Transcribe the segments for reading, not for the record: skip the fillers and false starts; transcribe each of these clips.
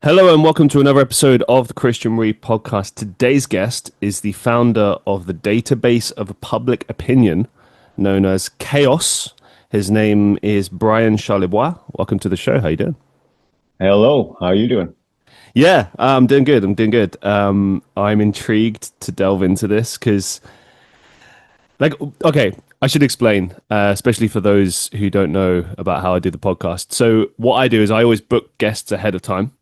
Hello and welcome to another episode of the Christian Reeve podcast. Today's guest is the founder of the database of public opinion known as Kaos. His name is Brian Charlebois. Welcome to the show. How you doing? Hello, how are you doing? Yeah, I'm doing good. I'm doing good. I'm intrigued to delve into this because, okay, I should explain, especially for those who don't know about how I do the podcast. So, what I do is I always book guests ahead of time,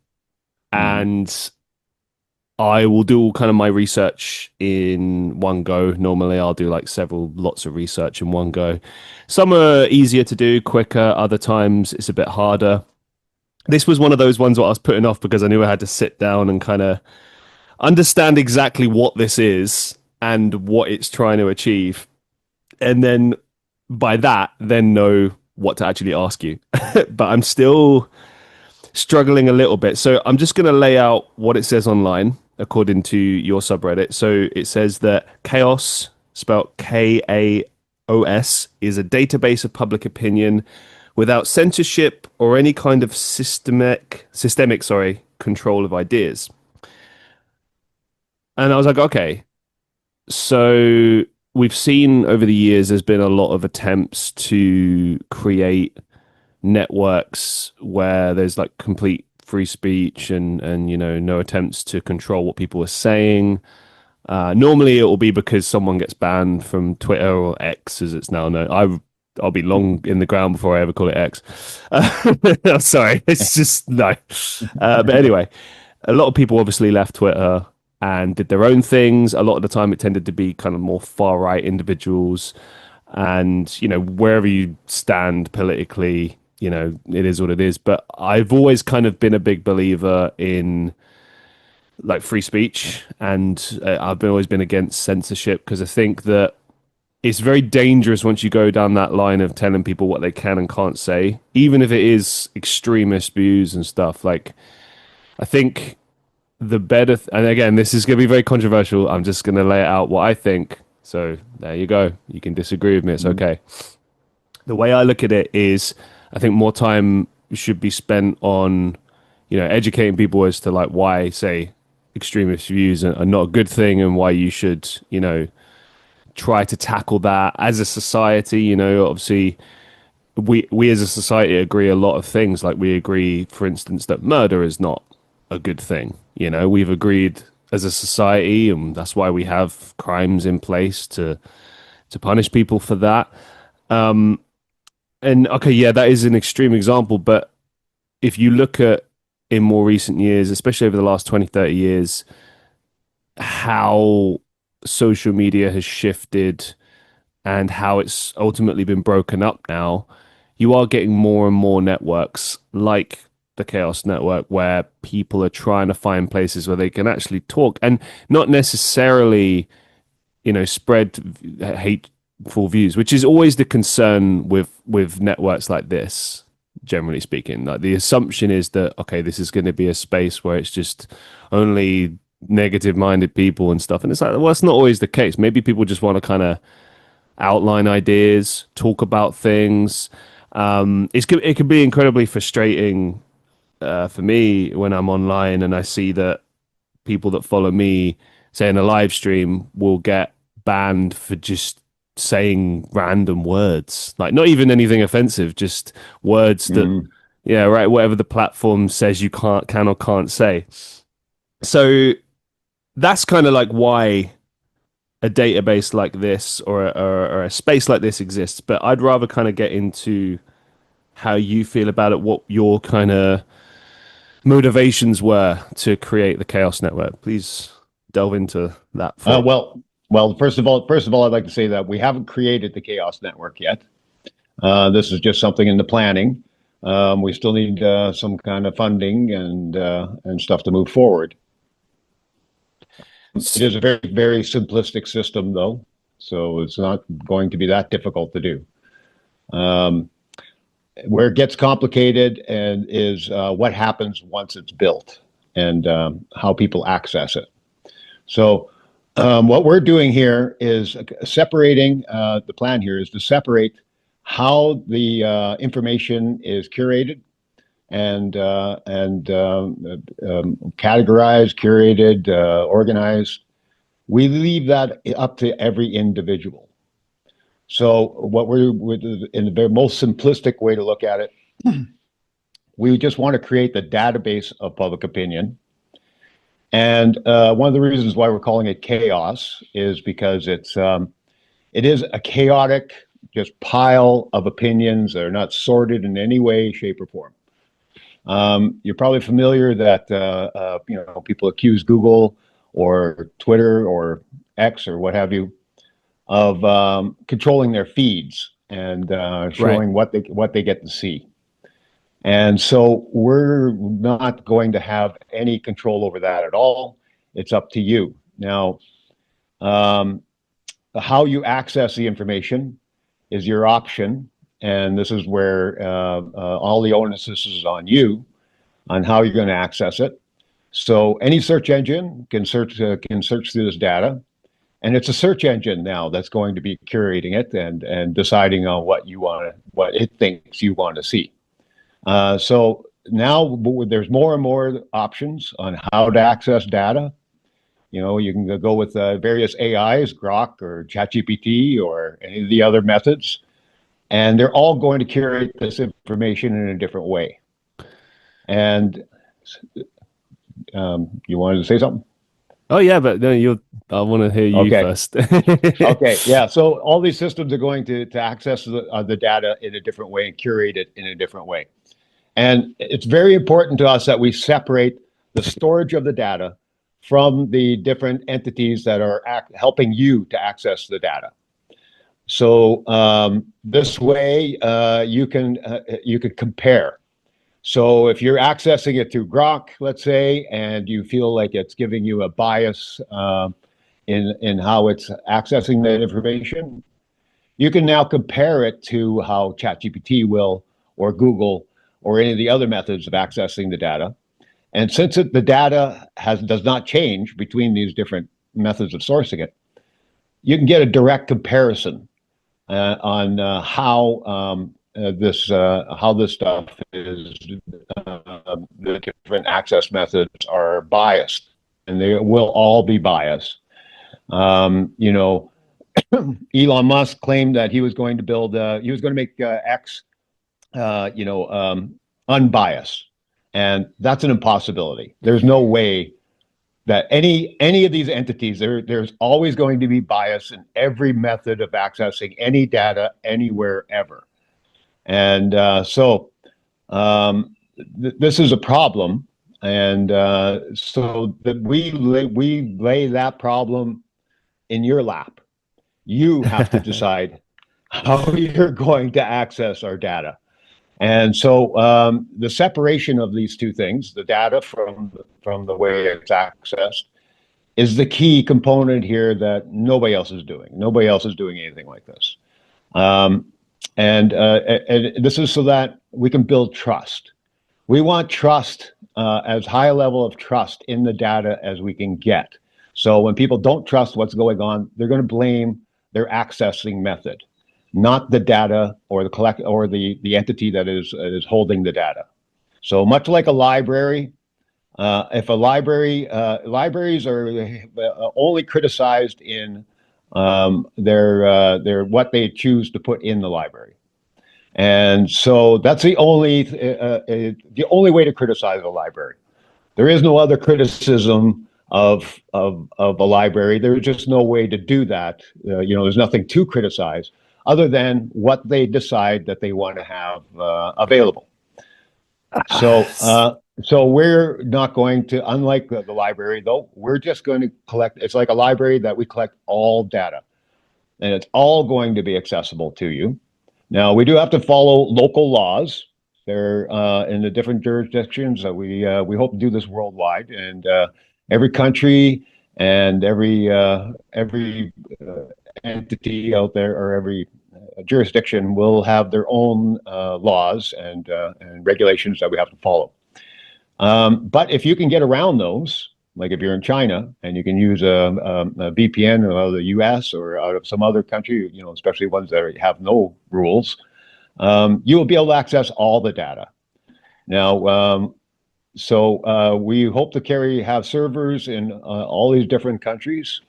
Mhm. and I will do all kind of my research in one go. Normally, I'll do like several lots of research in one go. Some are easier to do, quicker. Other times, it's a bit harder. This was one of those ones what I was putting off because I knew I had to sit down and kind of understand exactly what this is and what it's trying to achieve, and then by that, then know what to actually ask you. But I'm still struggling a little bit. So I'm just going to lay out what it says online according to your subreddit. So it says that Chaos, spelled Kaos, is a database of public opinion without censorship or any kind of systemic control of ideas. And I was like, okay, so we've seen over the years there's been a lot of attempts to create networks where there's like complete free speech and no attempts to control what people are saying. Normally it will be because someone gets banned from Twitter or X as it's now known. I'll be long in the ground before I ever call it X. Sorry, it's just no. But anyway, a lot of people obviously left Twitter and did their own things. A lot of the time, it tended to be kind of more far right individuals, and wherever you stand politically, it is what it is. But I've always kind of been a big believer in like free speech, and I've always been against censorship because I think that it's very dangerous once you go down that line of telling people what they can and can't say, even if it is extremist views and stuff. Like, I think the better, and again, this is going to be very controversial. I'm just going to lay it out what I think. So there you go. You can disagree with me. It's Mhm. okay. The way I look at it is, I think more time should be spent on, educating people as to like why, say, extremist views are not a good thing and why you should, try to tackle that as a society. Obviously, we as a society agree a lot of things. Like we agree, for instance, that murder is not a good thing. We've agreed as a society, and that's why we have crimes in place to punish people for that. And okay, yeah, that is an extreme example, but if you look at in more recent years, especially over the last 20, 30 years, how social media has shifted and how it's ultimately been broken up now, you are getting more and more networks like the Chaos Network where people are trying to find places where they can actually talk and not necessarily, spread hateful views, which is always the concern with networks like this. Generally speaking, like the assumption is that okay, this is going to be a space where it's just only negative minded people and stuff, and it's like, well, that's not always the case. Maybe people just want to kind of outline ideas, talk about things. It can be incredibly frustrating for me when I'm online and I see that people that follow me, say in a live stream, will get banned for just saying random words, like not even anything offensive, just words that, Mhm. yeah, right, whatever the platform says you can or can't say. So that's kind of like why a database like this or a space like this exists. But I'd rather kind of get into how you feel about it, what your kind of motivations were to create the Chaos Network. Please delve into that for Uh, us. well, well, first of all, I'd like to say that we haven't created the Chaos Network yet. This is just something in the planning. We still need some kind of funding and stuff to move forward. It is a very, very simplistic system, though, so it's not going to be that difficult to do. Um, where it gets complicated and is what happens once it's built and how people access it. So what we're doing here is separating, the plan here is to separate how the information is curated categorized, curated, organized. We leave that up to every individual. So what in the very most simplistic way to look at it, we just want to create the database of public opinion. And one of the reasons why we're calling it chaos is because it is a chaotic just pile of opinions that are not sorted in any way, shape, or form. You're probably familiar that people accuse Google or Twitter or X or what have you of controlling their feeds and Right. showing what they get to see. And so we're not going to have any control over that at all. It's up to you. Now, um, how you access the information is your option. And this is where all the onus is on you on how you're going to access it. So any search engine can search through this data. And it's a search engine now that's going to be curating it and deciding on what it thinks you want to see. So now there's more and more options on how to access data. You can go with various AIs, Grok or ChatGPT or any of the other methods, and they're all going to curate this information in a different way. And you wanted to say something? Oh yeah, but no, you. I want to hear you Okay. first. Okay. Yeah. So all these systems are going to access the data in a different way and curate it in a different way. And it's very important to us that we separate the storage of the data from the different entities that are helping you to access the data. So this way you can compare. So if you're accessing it through Grok, let's say, and you feel like it's giving you a bias in how it's accessing that information, you can now compare it to how ChatGPT will, or Google, or any of the other methods of accessing the data. And since the data does not change between these different methods of sourcing it, you can get a direct comparison on how this stuff is. The different access methods are biased, and they will all be biased. You know, Elon Musk claimed that he was going to make X, unbiased, and that's an impossibility. There's no way that any of these entities there's always going to be bias in every method of accessing any data anywhere ever, and this is a problem, and so that we lay that problem in your lap. You have to decide how you're going to access our data. And so the separation of these two things, the data from the way it's accessed, is the key component here that nobody else is doing. Nobody else is doing anything like this. Um, and this is so that we can build trust. We want trust, as high a level of trust in the data as we can get. So when people don't trust what's going on, they're going to blame their accessing method, not the data or the entity that is holding the data. So much like a library, if a libraries are only criticized in their what they choose to put in the library. And so that's the only way to criticize a library. There is no other criticism of a library. There's just no way to do that. There's nothing to criticize other than what they decide that they want to have available. So we're not going to, unlike the library, though, we're just going to collect. It's like a library that we collect all data, and it's all going to be accessible to you. Now, we do have to follow local laws. They're in the different jurisdictions. We hope to do this worldwide, and every country and every entity out there, or every jurisdiction, will have their own laws and regulations that we have to follow. But if you can get around those, like if you're in China and you can use a VPN out of the US or out of some other country, especially ones that have no rules, you will be able to access all the data. Now, we hope to have servers in all these different countries,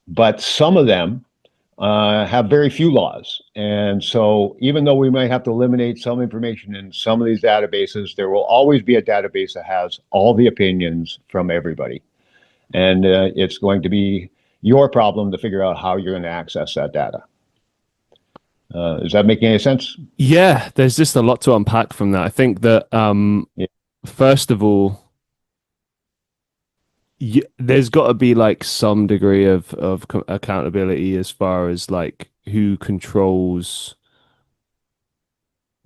but some of them have very few laws. And so even though we might have to eliminate some information in some of these databases, there will always be a database that has all the opinions from everybody. And it's going to be your problem to figure out how you're going to access that data. Is that making any sense? Yeah, there's just a lot to unpack from that. I think that Yeah. first of all, there's got to be like some degree of accountability as far as like who controls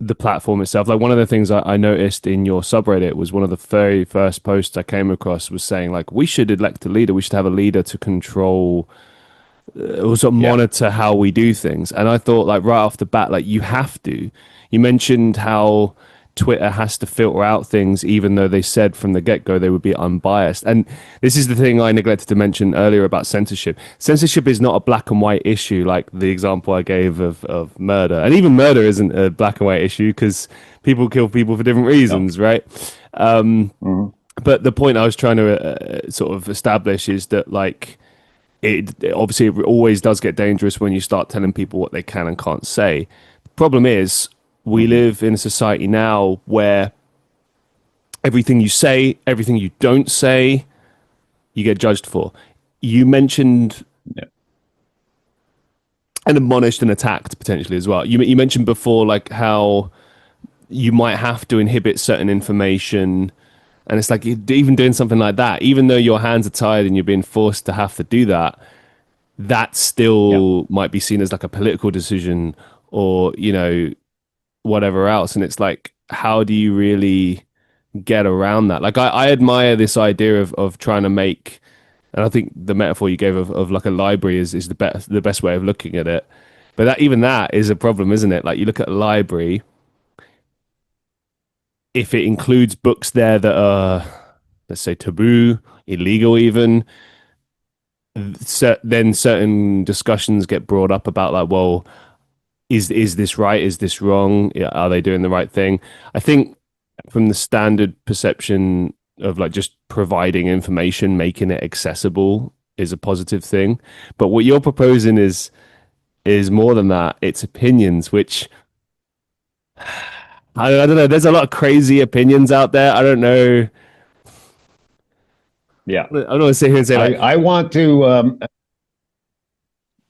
the platform itself. Like one of the things I noticed in your subreddit was one of the very first posts I came across was saying like we should elect a leader. We should have a leader to control also Yeah. monitor how we do things. And I thought, like, right off the bat, like, you have to. You mentioned how Twitter has to filter out things, even though they said from the get go they would be unbiased. And this is the thing I neglected to mention earlier about censorship. Censorship is not a black and white issue, like the example I gave of murder. And even murder isn't a black and white issue because people kill people for different No. reasons, right? Mhm. But the point I was trying to sort of establish is that, like, obviously it always does get dangerous when you start telling people what they can and can't say. The problem is we Mhm. live in a society now where everything you say, everything you don't say, you get judged for. You mentioned Yeah. and admonished and attacked potentially as well. You mentioned before like how you might have to inhibit certain information. And it's like even doing something like that, even though your hands are tied and you're being forced to have to do that, that Yeah. still might be seen as like a political decision or whatever else. And it's like how do you really get around that? Like I admire this idea of trying to make, and I think the metaphor you gave of like a library is the best way of looking at it. But that even that is a problem, isn't it? Like you look at a library, if it includes books there that are, let's say, taboo, illegal even, then certain discussions get brought up about like, well, is this right? Is this wrong? Yeah, are they doing the right thing? I think from the standard perception of like just providing information, making it accessible is a positive thing. But what you're proposing is more than that. It's opinions, which I don't know. There's a lot of crazy opinions out there. I don't know. Yeah. I don't want to sit here and say like, I want to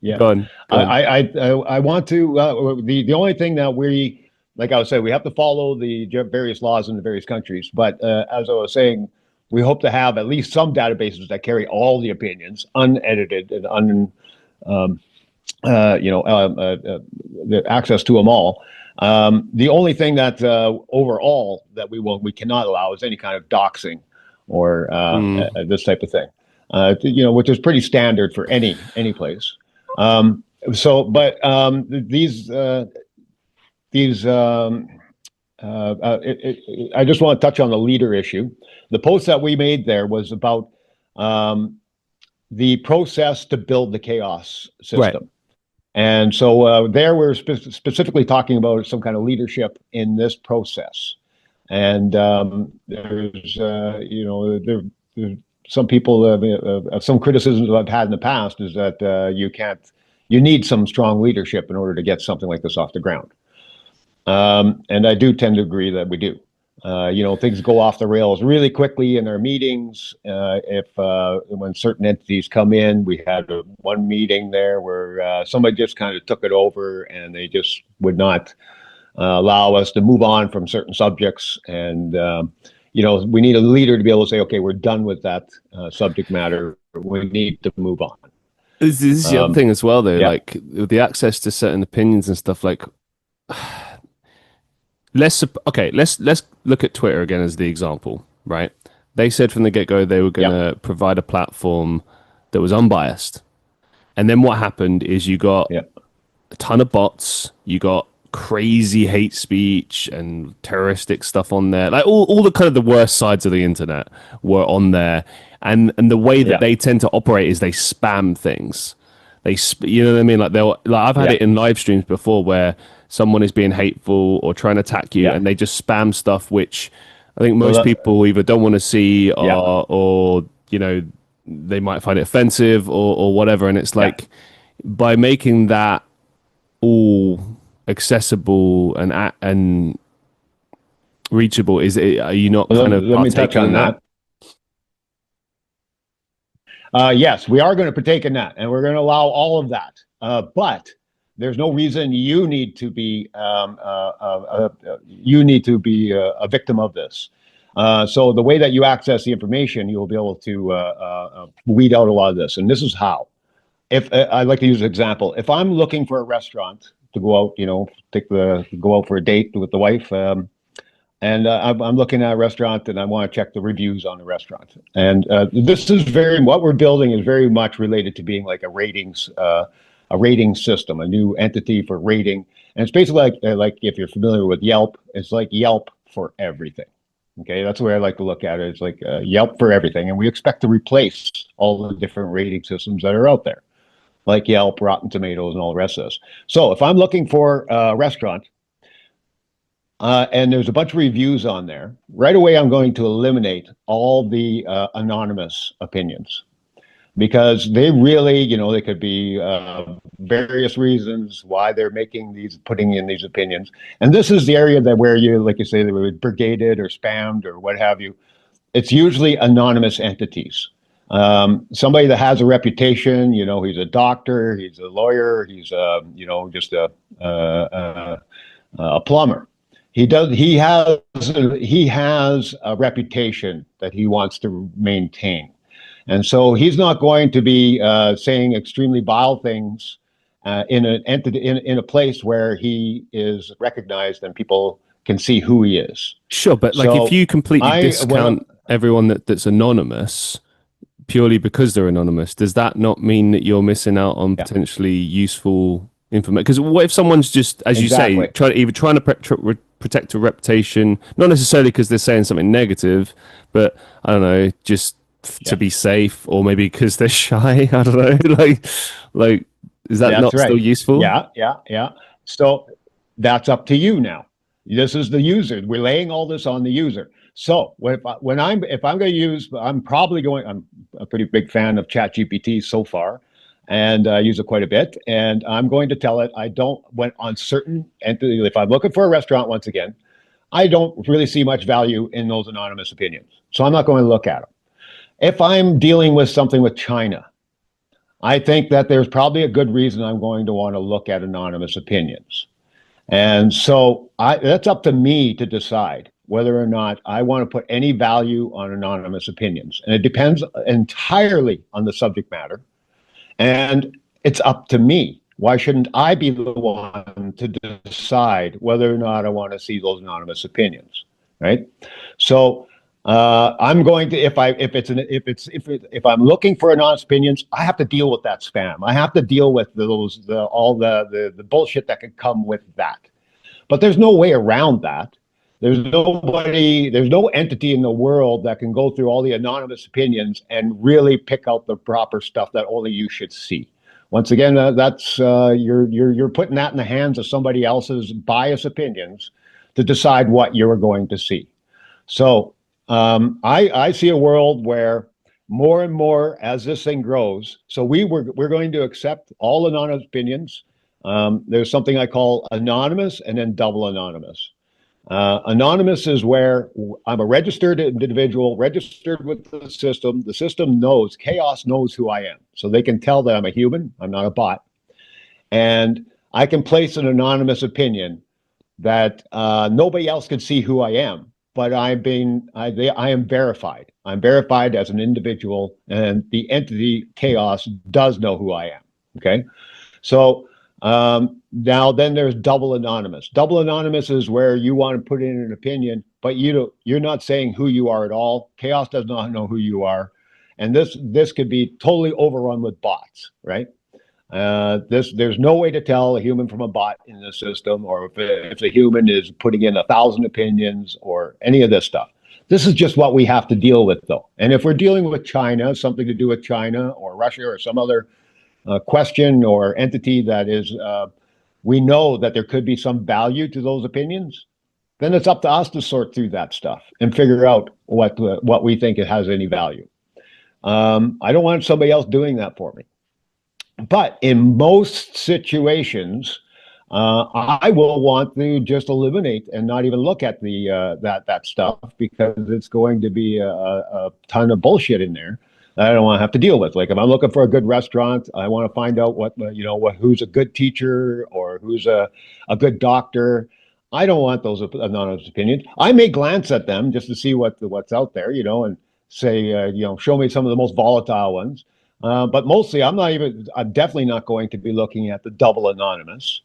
yeah. go on, go on. I want to the only thing that we, like I was saying, we have to follow the various laws in the various countries. But as I was saying, we hope to have at least some databases that carry all the opinions unedited and um, the access to them all. The only thing that overall that we cannot allow is any kind of doxing or Mm, this type of thing. Which is pretty standard for any place. But these I just want to touch on the leader issue. The post that we made there was about um, the process to build the chaos right. system. And so there we're specifically talking about some kind of leadership in this process. And there's, there's some people, some criticisms I've had in the past is that you need some strong leadership in order to get something like this off the ground. And I do tend to agree that we do. Things go off the rails really quickly in our meetings. If when certain entities come in, we had one meeting there where somebody just kind of took it over, and they just would not allow us to move on from certain subjects. And we need a leader to be able to say, "Okay, we're done with that subject matter. We need to move on." This is the other Um, thing as well, though. yeah, Like with the access to certain opinions and stuff. Like let's look at Twitter again as the example, right? They said from the get-go they were going yeah, to provide a platform that was unbiased. And then what happened is you got yeah, a ton of bots, you got crazy hate speech and terroristic stuff on there. Like all the kind of the worst sides of the internet were on there. And the way that yeah, they tend to operate is they spam things. You know what I mean? Like I've had yeah, it in live streams before where someone is being hateful or trying to attack you yeah, and they just spam stuff which I think So most that, people either don't want to see yeah, or they might find it offensive or whatever. And it's yeah. like by making that all accessible and reachable, are you not kind of Let me touch partaking in on that? that. Yes, we are going to partake in that, and we're going to allow all of that. But there's no reason you need to be a victim of this. So the way that you access the information, you'll be able to weed out a lot of this. And this is how. If I like to use an example, if I'm looking for a restaurant to go out, go out for a date with the wife. And I'm looking at a restaurant and I want to check the reviews on the restaurant. And this is what we're building is very much related to being like a rating system, a new entity for rating. And it's basically like if you're familiar with Yelp, it's like Yelp for everything. Okay, that's the way I like to look at it. It's like Yelp for everything. And we expect to replace all the different rating systems that are out there, like Yelp, Rotten Tomatoes, and all the rest of this. So if I'm looking for a restaurant, and there's a bunch of reviews on there. Right away, I'm going to eliminate all the anonymous opinions because they really, they could be various reasons why they're putting in these opinions. And this is the area that where like you say, they were brigaded or spammed or what have you. It's usually anonymous entities. Somebody that has a reputation, he's a doctor, he's a lawyer, he's just a plumber. He has a reputation that he wants to maintain. And so he's not going to be saying extremely vile things in an entity in a place where he is recognized and people can see who he is. Sure, but like if So you completely I when discount everyone that's anonymous purely because they're anonymous, does that not mean that you're missing out on yeah, potentially useful information? Because what if someone's just, as you say, exactly. trying to protect a reputation, not necessarily because they're saying something negative, but I don't know, just to Yeah, be safe, or maybe because they're shy. I don't know. Like, is that that's not still right. useful? Yeah, yeah, yeah. So that's up to you now. This is the user. We're laying all this on the user. So if I'm going to use, I'm a pretty big fan of ChatGPT so far, and I use it quite a bit. And I'm going to tell it I don't when on certain entity. If I'm looking for a restaurant once again, I don't really see much value in those anonymous opinions, so I'm not going to look at them. If I'm dealing with something with China, I think that there's probably a good reason I'm going to want to look at anonymous opinions. And so that's up to me to decide whether or not I want to put any value on anonymous opinions. And it depends entirely on the subject matter. And it's up to me. Why shouldn't I be the one to decide whether or not I want to see those anonymous opinions? Right. So I'm going to if I'm looking for anonymous opinions, I have to deal with that spam. I have to deal with all the bullshit that could come with that. But there's no way around that. There's no entity in the world that can go through all the anonymous opinions and really pick out the proper stuff that only you should see. Once again, that's you're putting that in the hands of somebody else's biased opinions to decide what you're going to see. So I see a world where more and more as this thing grows. So we're going to accept all anonymous opinions. There's something I call anonymous and then double anonymous. Anonymous is where I'm a registered individual, registered with the system. The system knows, Chaos knows who I am. So they can tell that I'm a human, I'm not a bot. And I can place an anonymous opinion that nobody else can see who I am, but I am verified. I'm verified as an individual, and the entity Chaos does know who I am. Okay, so now then there's double anonymous. Double anonymous is where you want to put in an opinion, but you're not saying who you are at all. Chaos does not know who you are, and this could be totally overrun with bots, right? There's no way to tell a human from a bot in the system, or if the human is putting in 1,000 opinions or any of this stuff. This is just what we have to deal with, though. And if we're dealing with China, something to do with China or Russia or some other question or entity that is, we know that there could be some value to those opinions, then it's up to us to sort through that stuff and figure out what we think it has any value. I don't want somebody else doing that for me. But in most situations, I will want to just eliminate and not even look at the that stuff because it's going to be a ton of bullshit in there that I don't want to have to deal with. Like if I'm looking for a good restaurant, I want to find out who's a good teacher or who's a good doctor. I don't want those anonymous opinions. I may glance at them just to see what's out there, and say, show me some of the most volatile ones. But mostly, I'm definitely not going to be looking at the double anonymous.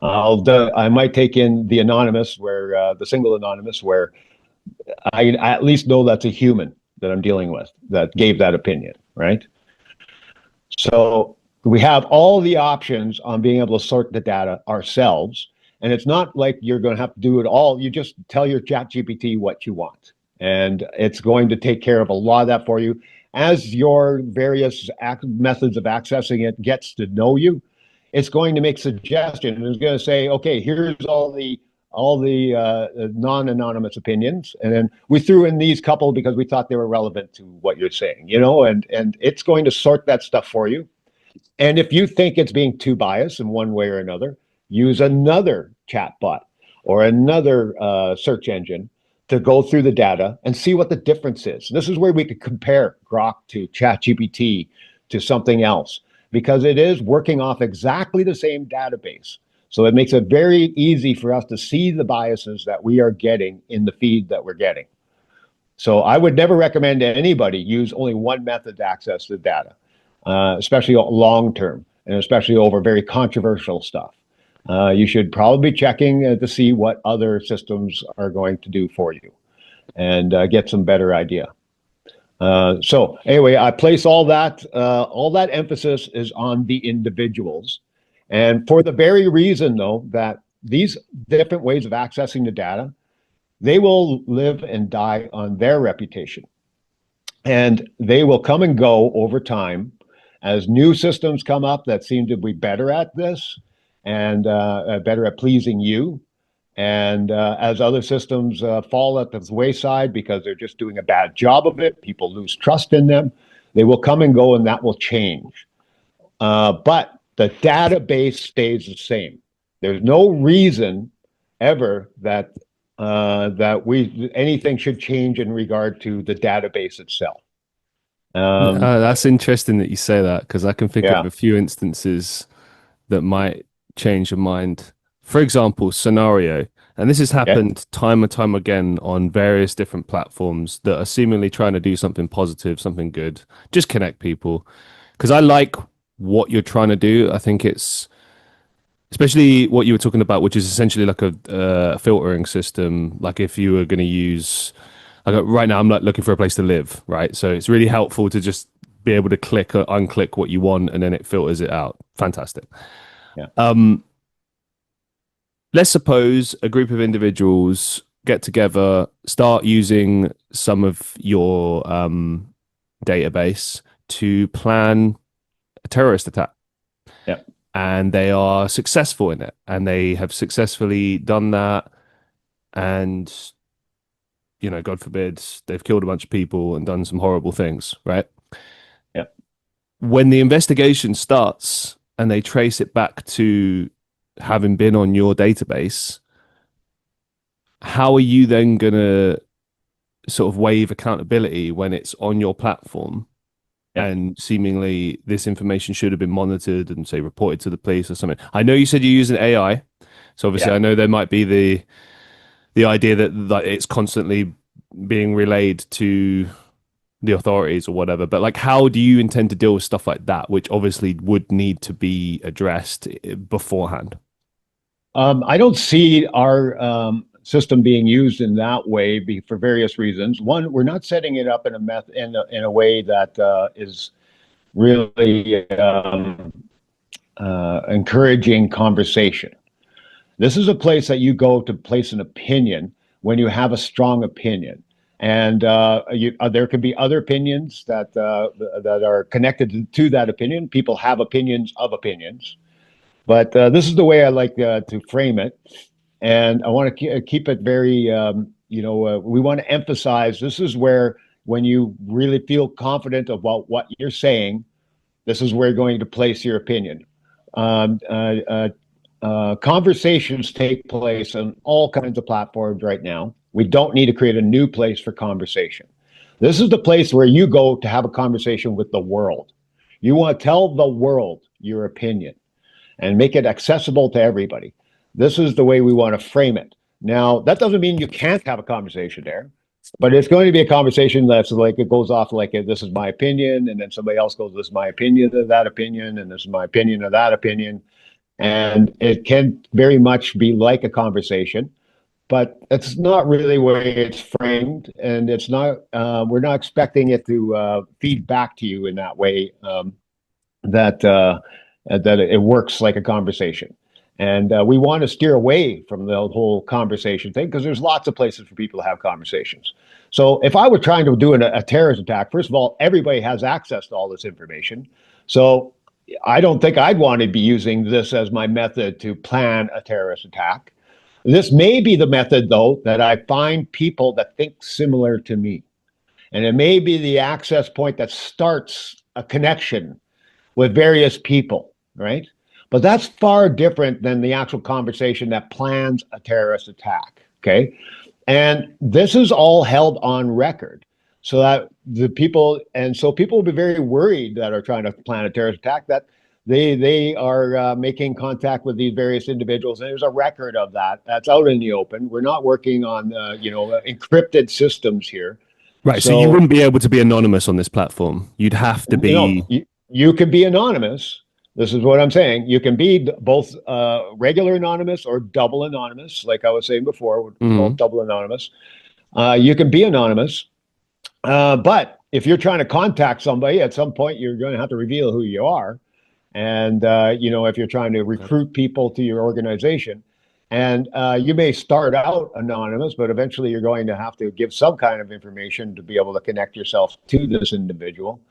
I might take in the anonymous where the single anonymous where I at least know that's a human that I'm dealing with that gave that opinion, right? So we have all the options on being able to sort the data ourselves. And it's not like you're going to have to do it all. You just tell your chat GPT what you want. And it's going to take care of a lot of that for you. As your various methods of accessing it gets to know you, it's going to make suggestions. And it's going to say, okay, here's all the non-anonymous opinions, and then we threw in these couple because we thought they were relevant to what you're saying, and it's going to sort that stuff for you. And if you think it's being too biased in one way or another, use another chatbot or another search engine to go through the data and see what the difference is. This is where we could compare Grok to ChatGPT to something else because it is working off exactly the same database. So it makes it very easy for us to see the biases that we are getting in the feed that we're getting. So I would never recommend to anybody use only one method to access the data, especially long term and especially over very controversial stuff. You should probably be checking to see what other systems are going to do for you and get some better idea. So anyway, I place all that emphasis is on the individuals. And for the very reason, though, that these different ways of accessing the data, they will live and die on their reputation. And they will come and go over time as new systems come up that seem to be better at this and better at pleasing you. And as other systems fall at the wayside because they're just doing a bad job of it, people lose trust in them, they will come and go and that will change. But the database stays the same. There's no reason ever that anything should change in regard to the database itself. That's interesting that you say that because I can think of Yeah, a few instances that might change your mind. For example, scenario, and this has yeah, happened time and time again on various different platforms that are seemingly trying to do something positive, something good, just connect people. Because I like what you're trying to do. I think it's especially what you were talking about, which is essentially like a filtering system. Like if you were going to use, like right now, I'm like looking for a place to live, right? So it's really helpful to just be able to click or unclick what you want, and then it filters it out. Fantastic. yeah, Let's suppose a group of individuals get together, start using some of your database to plan a terrorist attack, yeah, and they are successful in it, and they have successfully done that, and God forbid, they've killed a bunch of people and done some horrible things, right? yeah. When the investigation starts and they trace it back to having been on your database, how are you then going to sort of waive accountability when it's on your platform Yeah. and seemingly this information should have been monitored and say reported to the police or something? I know you said you're using AI, so obviously Yeah. I know there might be the idea that it's constantly being relayed to the authorities or whatever, but like how do you intend to deal with stuff like that, which obviously would need to be addressed beforehand? I don't see our system being used in that way for various reasons. One, we're not setting it up in a way that is really encouraging conversation. This is a place that you go to place an opinion when you have a strong opinion. And there could be other opinions that are connected to that opinion. People have opinions of opinions. But this is the way I like to frame it. And I want to keep it very, we want to emphasize this is where when you really feel confident about what you're saying, this is where you're going to place your opinion. Um, uh, uh, Conversations take place on all kinds of platforms right now. We don't need to create a new place for conversation. This is the place where you go to have a conversation with the world. You want to tell the world your opinion and make it accessible to everybody. This is the way we want to frame it. Now, that doesn't mean you can't have a conversation there, but it's going to be a conversation that's like it goes off like this is my opinion, and then somebody else goes, this is my opinion of that opinion, and this is my opinion of that opinion. And it can very much be like a conversation, but it's not really the way it's framed, and it's not. We're not expecting it to feed back to you in that way. That that it works like a conversation. And we want to steer away from the whole conversation thing because there's lots of places for people to have conversations. So if I were trying to do a terrorist attack, first of all, everybody has access to all this information. So I don't think I'd want to be using this as my method to plan a terrorist attack. This may be the method, though, that I find people that think similar to me. And it may be the access point that starts a connection with various people, right? But that's far different than the actual conversation that plans a terrorist attack, okay? And this is all held on record so that people will be very worried that are trying to plan a terrorist attack that they are making contact with these various individuals, and there's a record of that that's out in the open. We're not working on encrypted systems here, Right. So you so wouldn't be able to be anonymous on this platform. You'd have to no, be. you can be anonymous. This is what I'm saying. You can be both regular anonymous or double anonymous, like I was saying before, we call it Mhm. double anonymous. You can be anonymous, but if you're trying to contact somebody, at some point you're going to have to reveal who you are. And if you're trying to Okay. recruit people to your organization, and you may start out anonymous, but eventually you're going to have to give some kind of information to be able to connect yourself to this individual.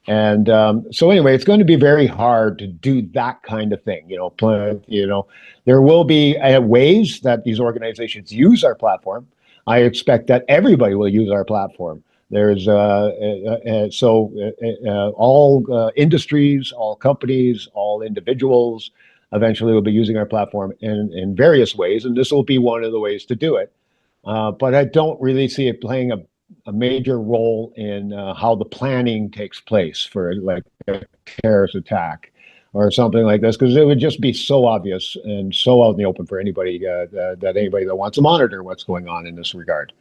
And so anyway, it's going to be very hard to do that kind of thing. There will be ways that these organizations use our platform. I expect that everybody will use our platform. There's all industries, all companies, all individuals eventually will be using our platform in various ways, and this will be one of the ways to do it. But I don't really see it playing a major role in how the planning takes place for like a terrorist attack or something like this, because it would just be so obvious and so out in the open for anybody that anybody that wants to monitor what's going on in this regard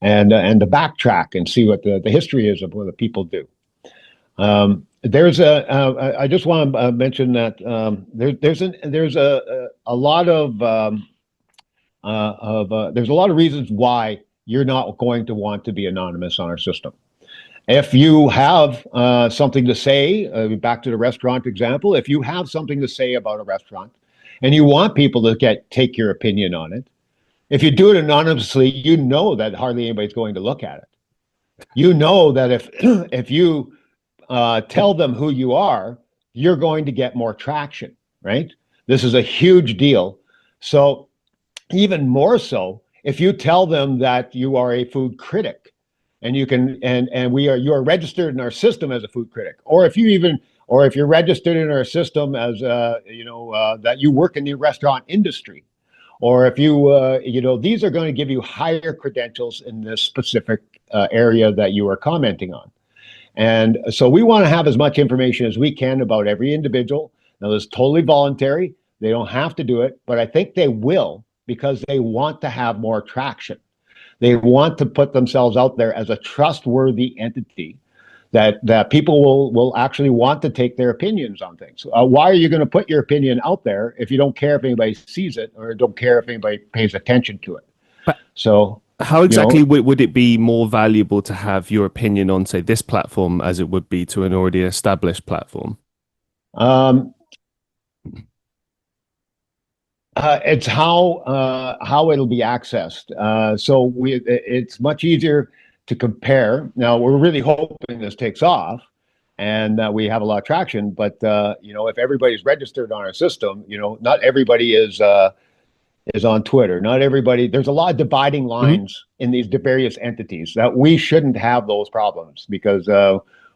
and to backtrack and see what the history is of what the people do. I just want to mention that there's a lot there's a lot of reasons why you're not going to want to be anonymous on our system. If you have something to say, back to the restaurant example, if you have something to say about a restaurant and you want people to take your opinion on it, if you do it anonymously, you know that hardly anybody's going to look at it. You know that if if you tell them who you are, you're going to get more traction, right? This is a huge deal. So even more so if you tell them that you are a food critic and you are registered in our system as a food critic, or if you're registered in our system as that you work in the restaurant industry, or if these are going to give you higher credentials in this specific area that you are commenting on. And so we want to have as much information as we can about every individual. Now, this is totally voluntary. They don't have to do it, but I think they will because they want to have more traction. They want to put themselves out there as a trustworthy entity that people will actually want to take their opinions on things. Why are you going to put your opinion out there if you don't care if anybody sees it or don't care if anybody pays attention to it? But So, how you exactly know, would it be more valuable to have your opinion on, say, this platform as it would be to an already established platform? um, it's how it'll be accessed. It's much easier to compare. Now we're really hoping this takes off, and we have a lot of traction. But if everybody's registered on our system, not everybody is. is on Twitter. Not everybody, there's a lot of dividing Hmm. lines in these various entities that we shouldn't have those problems because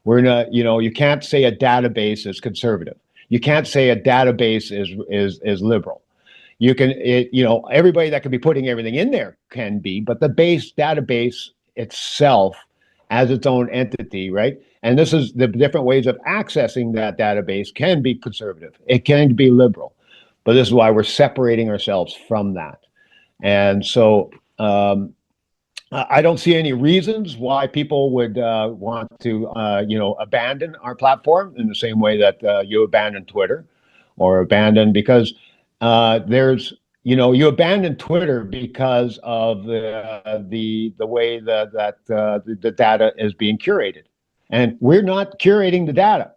we're not, you can't say a database is conservative. You can't say a database is liberal. You can, everybody that can be putting everything in there can be, but the base database itself as its own entity, right? And this is the different ways of accessing that database can be conservative. It can be liberal, but this is why we're separating ourselves from that. And so I don't see any reasons why people would want to, abandon our platform in the same way that you abandon Twitter or abandon because you abandon Twitter because of the way that the data is being curated, and we're not curating the data.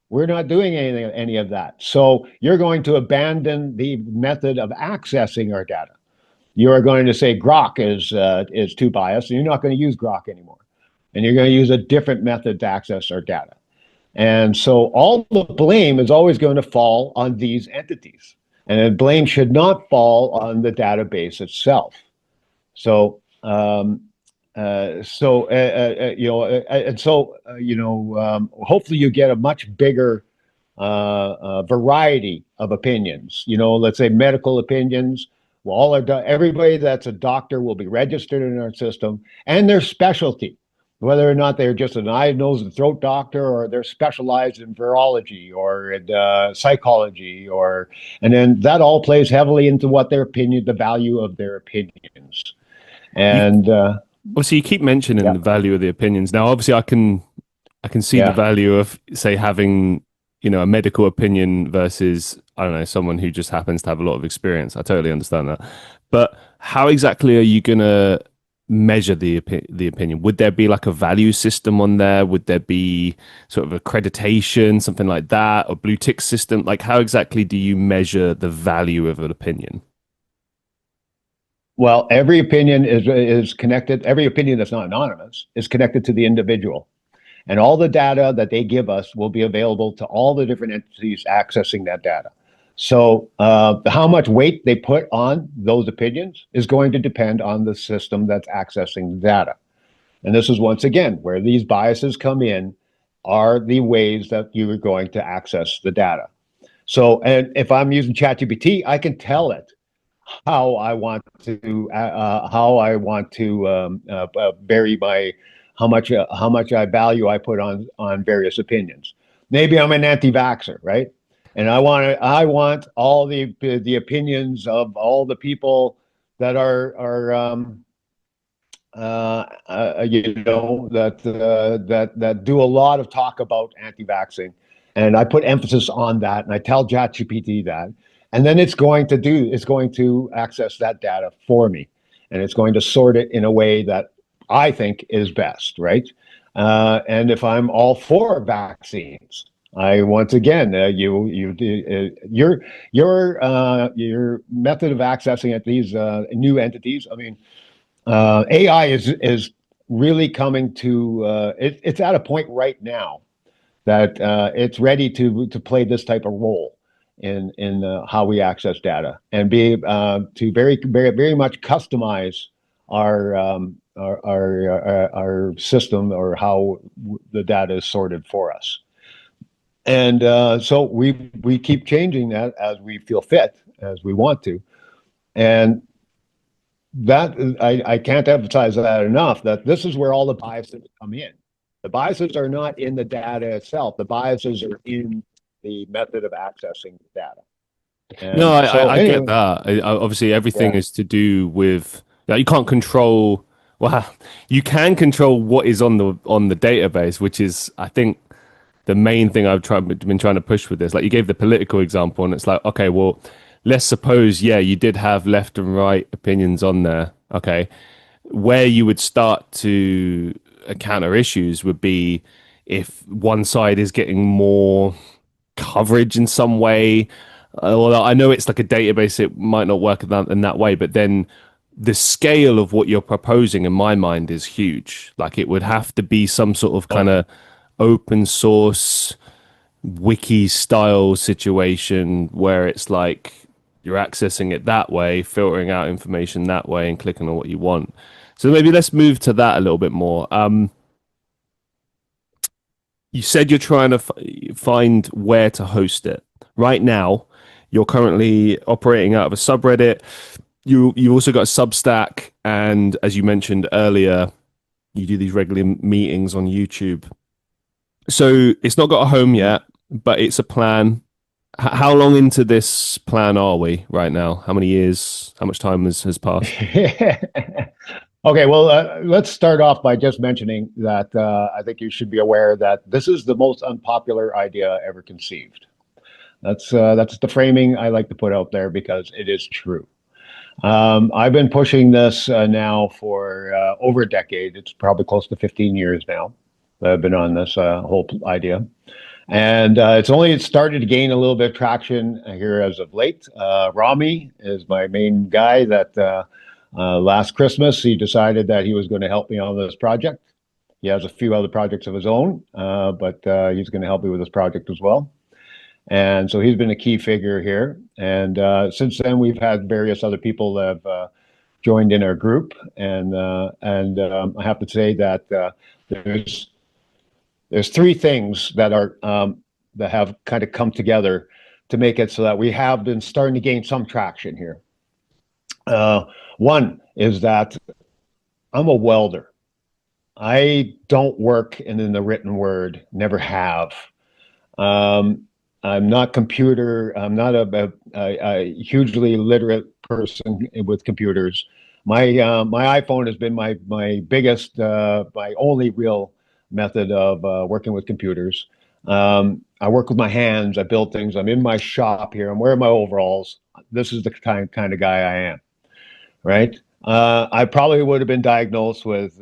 We're not doing any of that. So you're going to abandon the method of accessing our data. You are going to say Grok is too biased, and you're not going to use Grok anymore, and you're going to use a different method to access our data. And so all the blame is always going to fall on these entities, and the blame should not fall on the database itself. So, hopefully you get a much bigger variety of opinions. Let's say medical opinions. Well, everybody that's a doctor will be registered in our system, and their specialty, whether or not they're just an eye, nose, and throat doctor, or they're specialized in virology or in psychology, and then that all plays heavily into what their opinion, the value of their opinions. You And obviously you keep mentioning yeah, the value of the opinions. Now, obviously, I can see the yeah. value of say having a medical opinion versus I don't know someone who just happens to have a lot of experience. I totally understand that, but how exactly are you gonna measure the opinion? Would there be like a value system on there? Would there be sort of accreditation, something like that, or blue tick system? Like how exactly do you measure the value of an opinion? Well, every opinion is connected. Every opinion that's not anonymous is connected to the individual. And all the data that they give us will be available to all the different entities accessing that data. So, how much weight they put on those opinions is going to depend on the system that's accessing the data. And this is once again where these biases come in are the ways that you are going to access the data. So, and if I'm using ChatGPT, I can tell it how I want to vary my how much I value I put on various opinions. Maybe I'm an anti-vaxxer, right? And I want all the opinions of all the people that are that do a lot of talk about anti-vaxxing, and I put emphasis on that, and I tell ChatGPT that, and then it's going to access that data for me, and it's going to sort it in a way that I think is best, right? And if I'm all for vaccines, I once again your method of accessing at these new entities. I mean, AI is really coming to it's at a point right now that it's ready to play this type of role in how we access data and be to very much customize our system or how the data is sorted for us. And so we keep changing that as we feel fit, as we want to. And that I can't emphasize that enough, that this is where all the biases come in. The biases are not in the data itself. The biases are in the method of accessing the data. No, And I, so I I get anyway, that. Obviously, everything yeah. is to do with like, you can't control. Well, you can control what is on the database, which is, I think, the main thing been trying to push with this. Like you gave the political example, and it's like, okay, well, let's suppose, yeah, you did have left and right opinions on there. Okay, where you would start to counter issues would be if one side is getting more coverage in some way. Although I know it's like a database, it might not work in that way, but then the scale of what you're proposing in my mind is huge. Like it would have to be some sort of Oh kind yeah. of open source wiki style situation where it's like you're accessing it that way, filtering out information that way, and clicking on what you want. So maybe let's move to that a little bit more. You said you're trying to find where to host it. Right now, you're currently operating out of a subreddit. You also got a Substack, and as you mentioned earlier, you do these regular meetings on YouTube. So it's not got a home yet, but it's a plan. How long into this plan are we right now? How many years? How much time has passed? Okay, well, let's start off by just mentioning that I think you should be aware that this is the most unpopular idea ever conceived. That's the framing I like to put out there because it is true. I've been pushing this now for over a decade. It's probably close to 15 years now that I've been on this whole idea. And it's started to gain a little bit of traction here as of late. Rami is my main guy that last Christmas he decided that he was going to help me on this project. He has a few other projects of his own, but he's going to help me with this project as well. And so he's been a key figure here. And since then, we've had various other people that have joined in our group. And I have to say that there's three things that are that have kind of come together to make it so that we have been starting to gain some traction here. One is that I'm a welder. I don't work in the written word, never have. I'm not computer. I'm not a hugely literate person with computers. My iPhone has been my biggest, my only real method of working with computers. I work with my hands. I build things. I'm in my shop here. I'm wearing my overalls. This is the kind of guy I am, right? I probably would have been diagnosed with,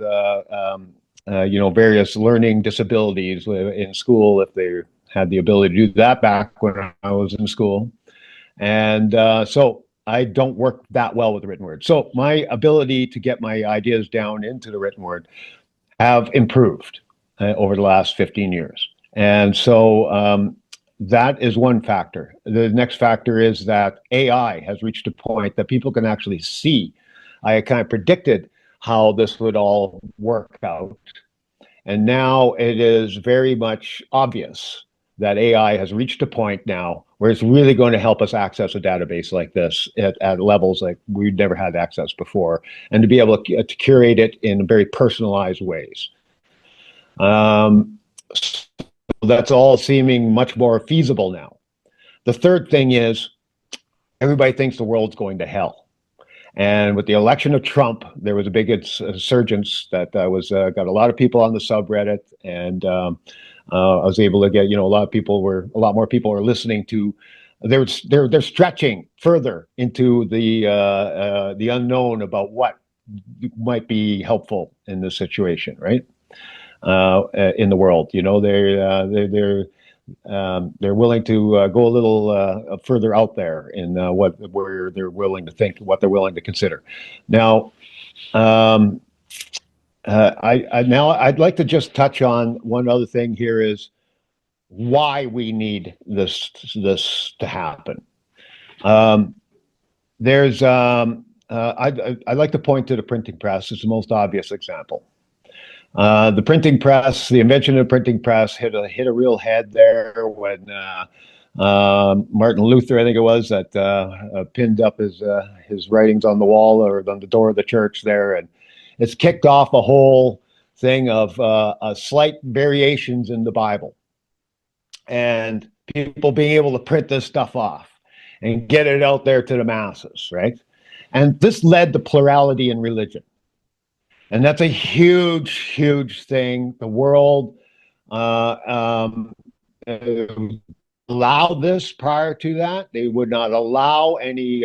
various learning disabilities in school if they had the ability to do that back when I was in school. And so I don't work that well with the written word. So my ability to get my ideas down into the written word have improved over the last 15 years. And so that is one factor. The next factor is that AI has reached a point that people can actually see. I kind of predicted how this would all work out. And now it is very much obvious that AI has reached a point now where it's really going to help us access a database like this at levels like we've never had access before, and to be able to curate it in very personalized ways. So that's all seeming much more feasible now. The third thing is everybody thinks the world's going to hell. And with the election of Trump, there was a big insurgence that got a lot of people on the subreddit, and I was able to get a lot more people are listening to. They're stretching further into the unknown about what might be helpful in this situation, right? In the world, they're willing to go a little further out there in where they're willing to think, what they're willing to consider. Now, I'd like to just touch on one other thing here is why we need this to happen. I'd like to point to the printing press as the most obvious example. The printing press, the invention of the printing press hit a real head there when Martin Luther, I think it was, that pinned up his writings on the wall or on the door of the church there, and it's kicked off a whole thing of slight variations in the Bible, and people being able to print this stuff off and get it out there to the masses, right? And this led to plurality in religion. And that's a huge, huge thing. The world allowed this prior to that. They would not allow any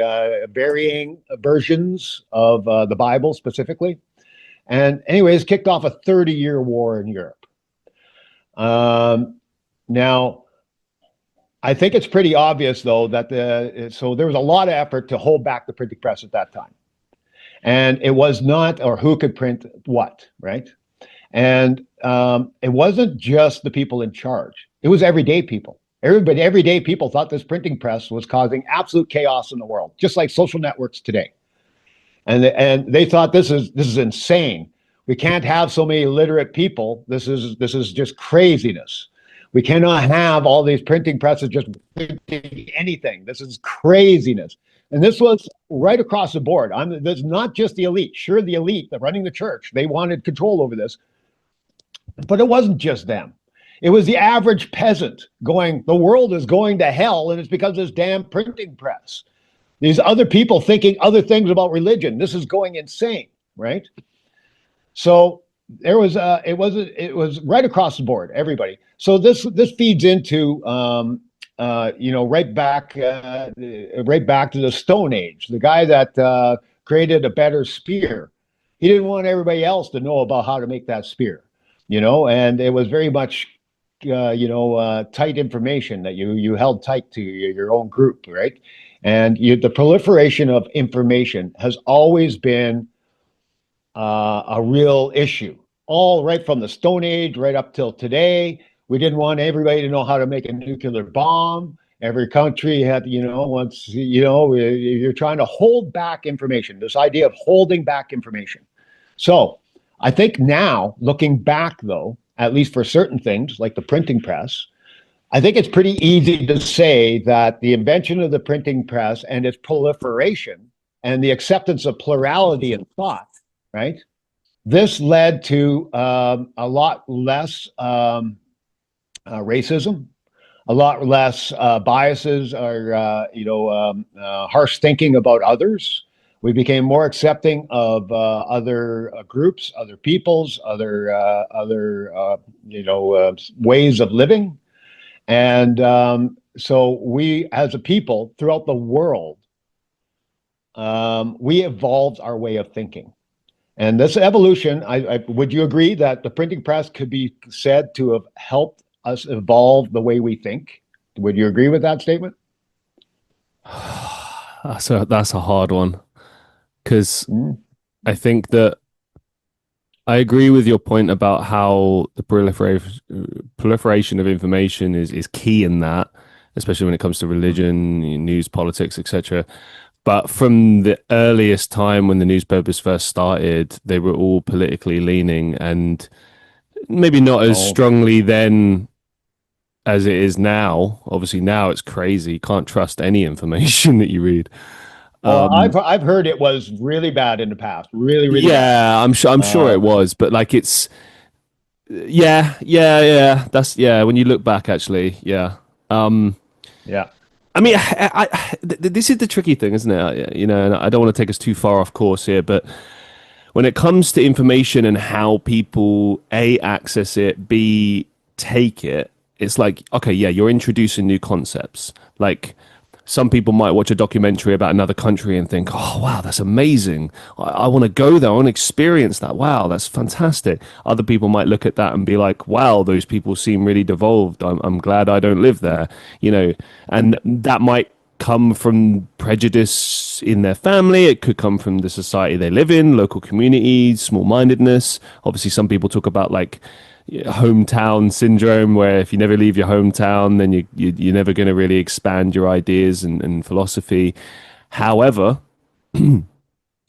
varying versions of the Bible specifically. And anyways, kicked off a 30-year war in Europe. Now, I think it's pretty obvious, though, that so there was a lot of effort to hold back the printing press at that time. And it was not, or who could print what, right? And it wasn't just the people in charge. It was everyday people. Every day, people thought this printing press was causing absolute chaos in the world, just like social networks today. And they thought this is insane. We can't have so many literate people. This is just craziness. We cannot have all these printing presses just printing anything. This is craziness. And this was right across the board. This is not just the elite. Sure, the elite, the running the church, they wanted control over this, but it wasn't just them. It was the average peasant going, the world is going to hell, and it's because of this damn printing press. These other people thinking other things about religion. This is going insane, right? So it was right across the board, everybody. So this feeds into right back to the Stone Age. The guy that created a better spear, he didn't want everybody else to know about how to make that spear, and it was very much tight information that you held tight to your own group, right? And the proliferation of information has always been a real issue, all right from the Stone Age right up till today. We didn't want everybody to know how to make a nuclear bomb. Every country had, once, you're trying to hold back information, this idea of holding back information. So I think now, looking back, though, at least for certain things like the printing press, I think it's pretty easy to say that the invention of the printing press and its proliferation and the acceptance of plurality in thought, right? This led to a lot less racism, a lot less biases or harsh thinking about others. We became more accepting of other groups, other peoples, other ways of living, and so we, as a people throughout the world, we evolved our way of thinking. And this evolution, would you agree that the printing press could be said to have helped us evolve the way we think? Would you agree with that statement? That's a hard one because Mm. I think that I agree with your point about how the proliferation of information is key in that, especially when it comes to religion, news, politics, etc. But from the earliest time when the newspapers first started, they were all politically leaning and maybe not as Oh, strongly then as it is now. Obviously, now it's crazy. You can't trust any information that you read. well, Um, I've heard it was really bad in the past, really, really bad. yeah, I'm sure Uh, it was, but like it's yeah. That's yeah. When you look back, actually, yeah. Um, yeah, I mean, this is the tricky thing, isn't it? And I don't want to take us too far off course here, but when it comes to information and how people A, access it, B, take it, it's like, okay, yeah, you're introducing new concepts. Like some people might watch a documentary about another country and think, oh, wow, that's amazing. I want to go there. I want to experience that. Wow, that's fantastic. Other people might look at that and be like, wow, those people seem really devolved. I'm glad I don't live there, and that might come from prejudice in their family. It could come from the society they live in, local communities, small mindedness. Obviously, some people talk about like hometown syndrome, where if you never leave your hometown, then you're never going to really expand your ideas and philosophy. However,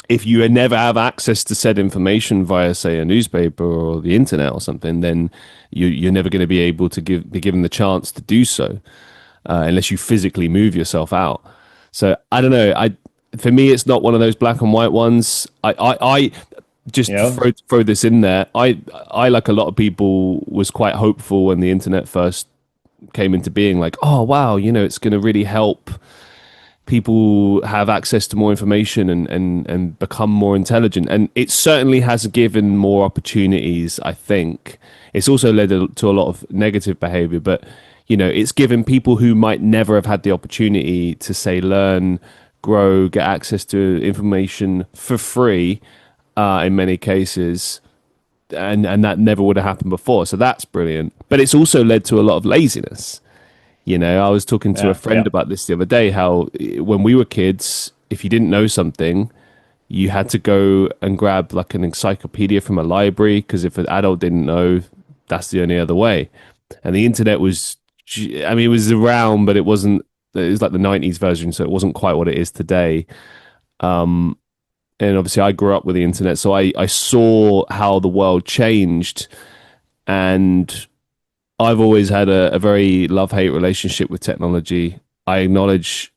if you never have access to said information via, say, a newspaper or the internet or something, then you're never going to be able to be given the chance to do so unless you physically move yourself out. So I don't know. For me, it's not one of those black and white ones. I just yeah. throw this in there. I like a lot of people was quite hopeful when the internet first came into being. Like, oh wow, it's going to really help people have access to more information and become more intelligent. And it certainly has given more opportunities, I think. It's also led to a lot of negative behavior, but it's given people who might never have had the opportunity to, say, learn, grow, get access to information for free in many cases. And that never would have happened before. So that's brilliant. But it's also led to a lot of laziness. I was talking to a Yeah, friend yeah. about this the other day, how when we were kids, if you didn't know something, you had to go and grab like an encyclopedia from a library because if an adult didn't know, that's the only other way. And the internet was I mean, it was around, but it wasn't. It was like the '90s version, so it wasn't quite what it is today. Um, and obviously, I grew up with the internet, so I saw how the world changed, and I've always had a very love hate relationship with technology. I acknowledge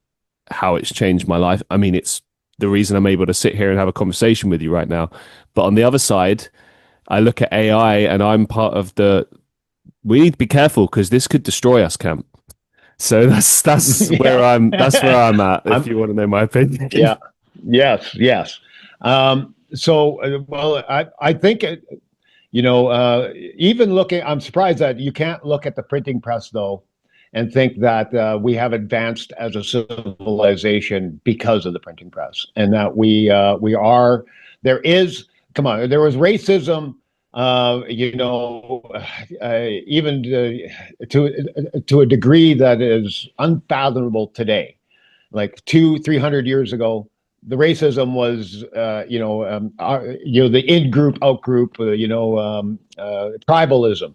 how it's changed my life. I mean, it's the reason I'm able to sit here and have a conversation with you right now. But on the other side, I look at AI and I'm part of the. We need to be careful because this could destroy us, Camp. So Yeah. that's where I'm at. If I'm you want to know my opinion. yeah. Yes, yes. Well, I think even looking, I'm surprised that you can't look at the printing press though and think that we have advanced as a civilization because of the printing press, and that we are there is come on there was racism, even to a degree that is unfathomable today, like 200-300 years ago. The racism was, the in group, out group, tribalism. Mm,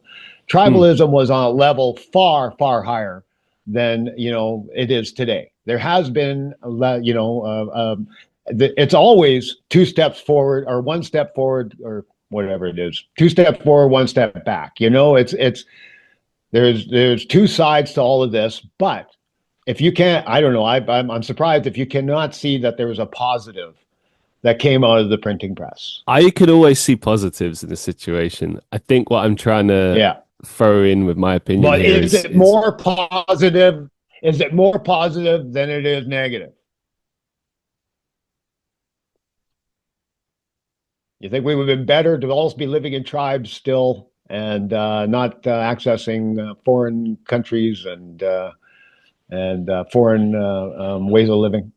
Tribalism was on a level far, far higher than it is today. There has been, it's always two steps forward or one step forward or whatever it is. Two steps forward, one step back. It's there's two sides to all of this, but if you can't, I don't know. I'm surprised if you cannot see that there was a positive that came out of the printing press. I could always see positives in the situation. I think what I'm trying to Yeah, throw in with my opinion but here is is it more positive? Is it more positive than it is negative? You think we would have been better to also be living in tribes still and not accessing foreign countries and foreign ways of living?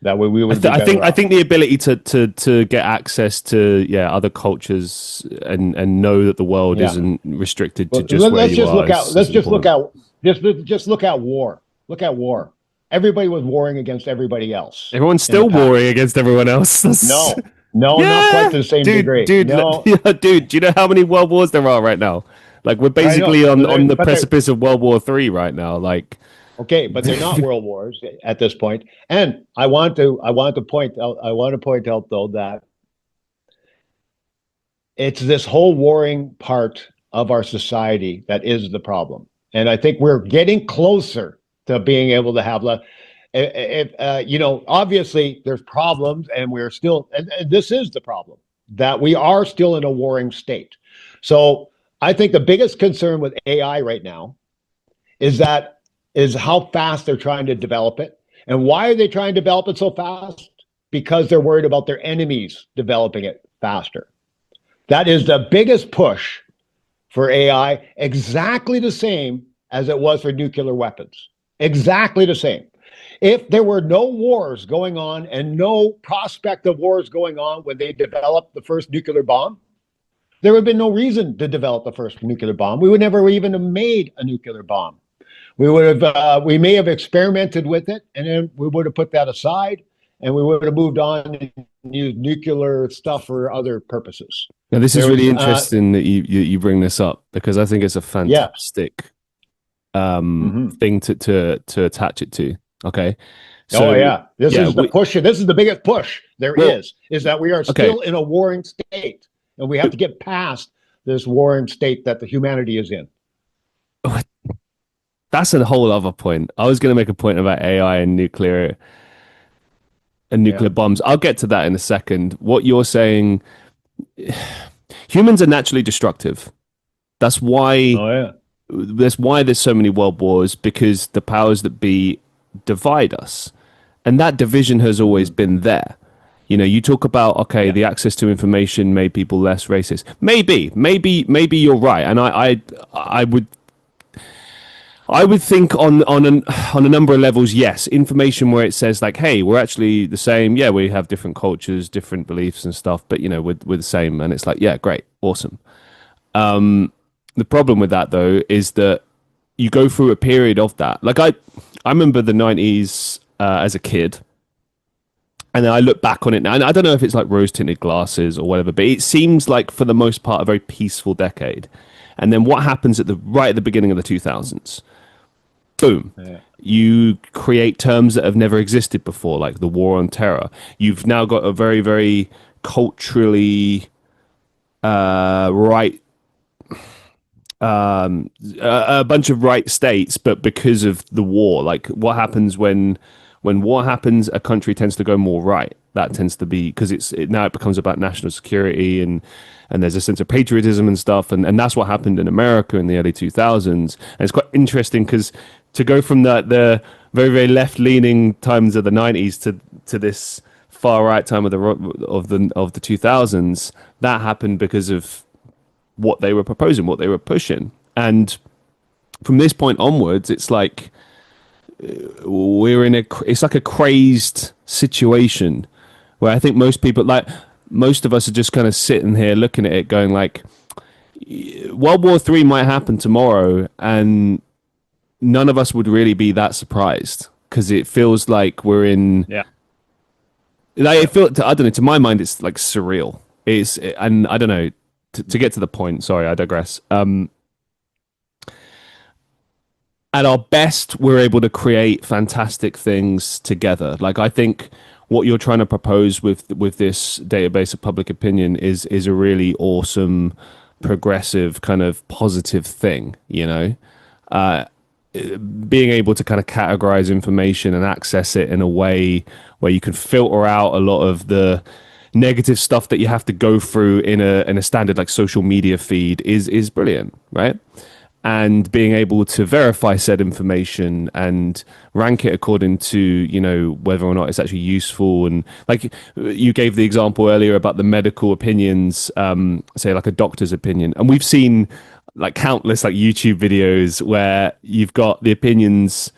That way, we would be better I off. think the ability to get access to other cultures and know that the world Yeah. isn't restricted to Well, just where let's you just are look out. is Let's just look important. at just look at war. Look at war. Everybody was warring against everybody else Everyone's in the still warring past. against everyone else. No, no, not quite Yeah, to the same dude, degree. dude, No, yeah, dude. Do you know how many world wars there are right now? Like we're I know, basically but on the they're precipice of World War III right now. Like, okay, but they're not world wars at this point. And I want to point out though that it's this whole warring part of our society that is the problem. And I think we're getting closer to being able to have obviously there's problems, and we're still, and this is the problem that we are still in a warring state. So I think the biggest concern with AI right now is that is how fast they're trying to develop it. And why are they trying to develop it so fast? Because they're worried about their enemies developing it faster. That is the biggest push for AI, exactly the same as it was for nuclear weapons. Exactly the same. If there were no wars going on and no prospect of wars going on when they developed the first nuclear bomb, there would have been no reason to develop the first nuclear bomb. We would never even have made a nuclear bomb. We may have experimented with it, and then we would have put that aside, and we would have moved on and used nuclear stuff for other purposes. now this is There really was, interesting that you bring this up because I think it's a yeah, fantastic mm-hmm. thing to attach it to. Okay, Oh so yeah, this yeah, is the we push. This is the biggest push there well, is that we are okay, still in a warring state, and we have to get past this warring state that the humanity is in. that's a whole other point. I was going to make a point about AI and Yeah. nuclear bombs. I'll get to that in a second. What you're saying, humans are naturally destructive. That's why Oh yeah. there's so many world wars because the powers that be divide us, and that division has always Mm-hmm. been there. You talk about okay, Yeah. the access to information made people less racist. Maybe you're right, and I would think on a number of levels, yes. Information where it says like, "Hey, we're actually the same. Yeah, we have different cultures, different beliefs and stuff, but we're the same." And it's like, yeah, great, awesome. The problem with that though is that you go through a period of that. Like I remember the '90s as a kid, and then I look back on it now, and I don't know if it's like rose tinted glasses or whatever, but it seems like for the most part a very peaceful decade. And then what happens at the right at the beginning of the 2000s? Boom. Yeah. You create terms that have never existed before, like the war on terror. You've now got a very, very culturally right a bunch of right states, but because of the war, like what happens when war happens, a country tends to go more right. That tends to be because now it becomes about national security and there's a sense of patriotism and stuff, and that's what happened in America in the early 2000s. And it's quite interesting because to go from the very very left leaning times of the 90s to this far right time of the 2000s, that happened because of what they were proposing, what they were pushing. And from this point onwards, it's like it's like a crazed situation where I think most people, like most of us, are just kind of sitting here looking at it, going like, World War III might happen tomorrow, and none of us would really be that surprised because it feels like we're in. Yeah. Like it feels, I don't know. To my mind, it's like surreal. And I don't know. To get to the point, sorry, I digress. At our best, we're able to create fantastic things together. Like I think what you're trying to propose with this database of public opinion is a really awesome, progressive, kind of positive thing. You know, uh, being able to kind of categorize information and access it in a way where you can filter out a lot of the negative stuff that you have to go through in a standard like social media feed is brilliant, right? And being able to verify said information and rank it according to whether or not it's actually useful. And like you gave the example earlier about the medical opinions, say like a doctor's opinion, and we've seen like countless like YouTube videos where you've got the opinions,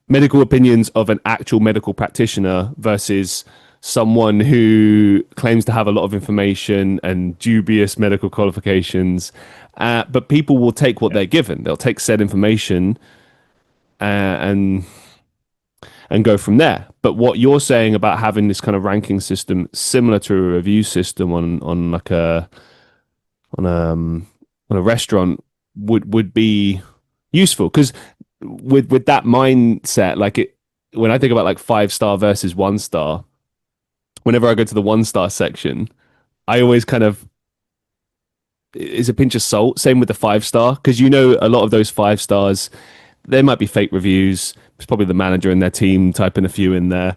medical opinions of an actual medical practitioner versus someone who claims to have a lot of information and dubious medical qualifications. But people will take what Yeah. they're given. They'll take said information and go from there. But what you're saying about having this kind of ranking system similar to a review system on like on a on a restaurant would be useful because with that mindset, like it when I think about like 5 star versus 1 star, whenever I go to the 1 star section, I always kind of is a pinch of salt. Same with the 5 star because a lot of those 5 stars, there might be fake reviews. It's probably the manager and their team typing a few in there.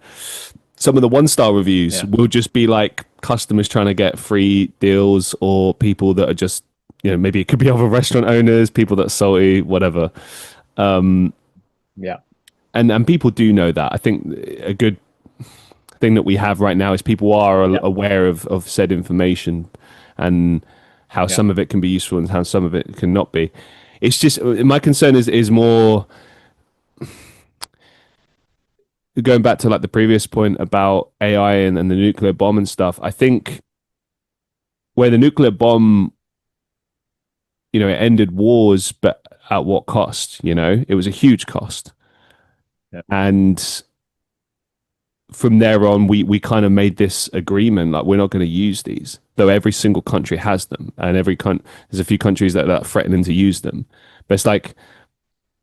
Some of the 1 star reviews Yeah. will just be like customers trying to get free deals or people that are just maybe it could be other restaurant owners, people that are salty, whatever. Yeah. And people do know that. I think a good thing that we have right now is people are Yeah. aware of said information and how Yeah. some of it can be useful and how some of it can not be. It's just my concern is more going back to like the previous point about AI and the nuclear bomb and stuff. I think where the nuclear bomb, it ended wars, but at what cost? It was a huge cost. Yeah. And from there on, we kind of made this agreement like we're not going to use these, though every single country has them, and there's a few countries that are threatening to use them. But it's like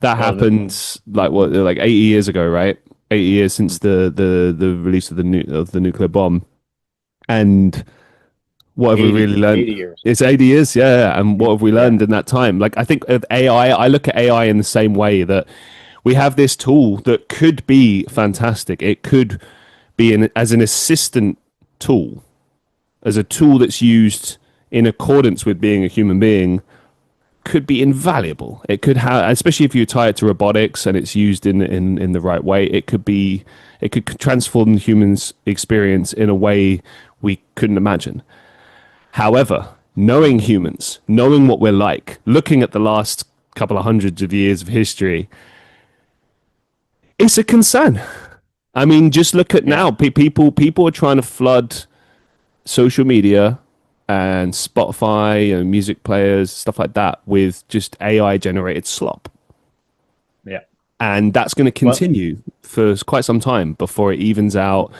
that Well, happened like what, like 80 years ago, right? 80 years since the release of the nuclear bomb, and what have we 80, really learned? 80 years. It's 80 years, yeah. And what have we Yeah. learned in that time? Like I think of AI, I look at AI in the same way that we have this tool that could be fantastic. It could be as an assistant tool, as a tool that's used in accordance with being a human being, could be invaluable. It could have, especially if you tie it to robotics and it's used in the right way, it could transform the human's experience in a way we couldn't imagine. However, knowing humans, knowing what we're like, looking at the last couple of hundreds of years of history, it's a concern. I mean, just look at Yeah. now. People are trying to flood social media and Spotify and music players, stuff like that, with just AI generated slop. Yeah. And that's going to Well, continue for quite some time before it evens out.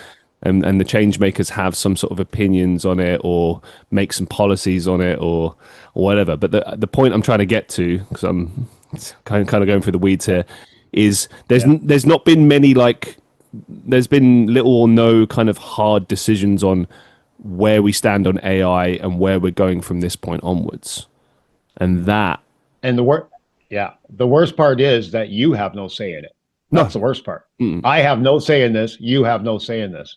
and the change makers have some sort of opinions on it or make some policies on it or whatever. But the point I'm trying to get to, because I'm kind of going through the weeds here, is Yeah. there's not been many like there's been little or no kind of hard decisions on where we stand on AI and where we're going from this point onwards. And that And the worst part is that you have no say in it. no, That's the worst part. mm, I have no say in this. You have no say in this.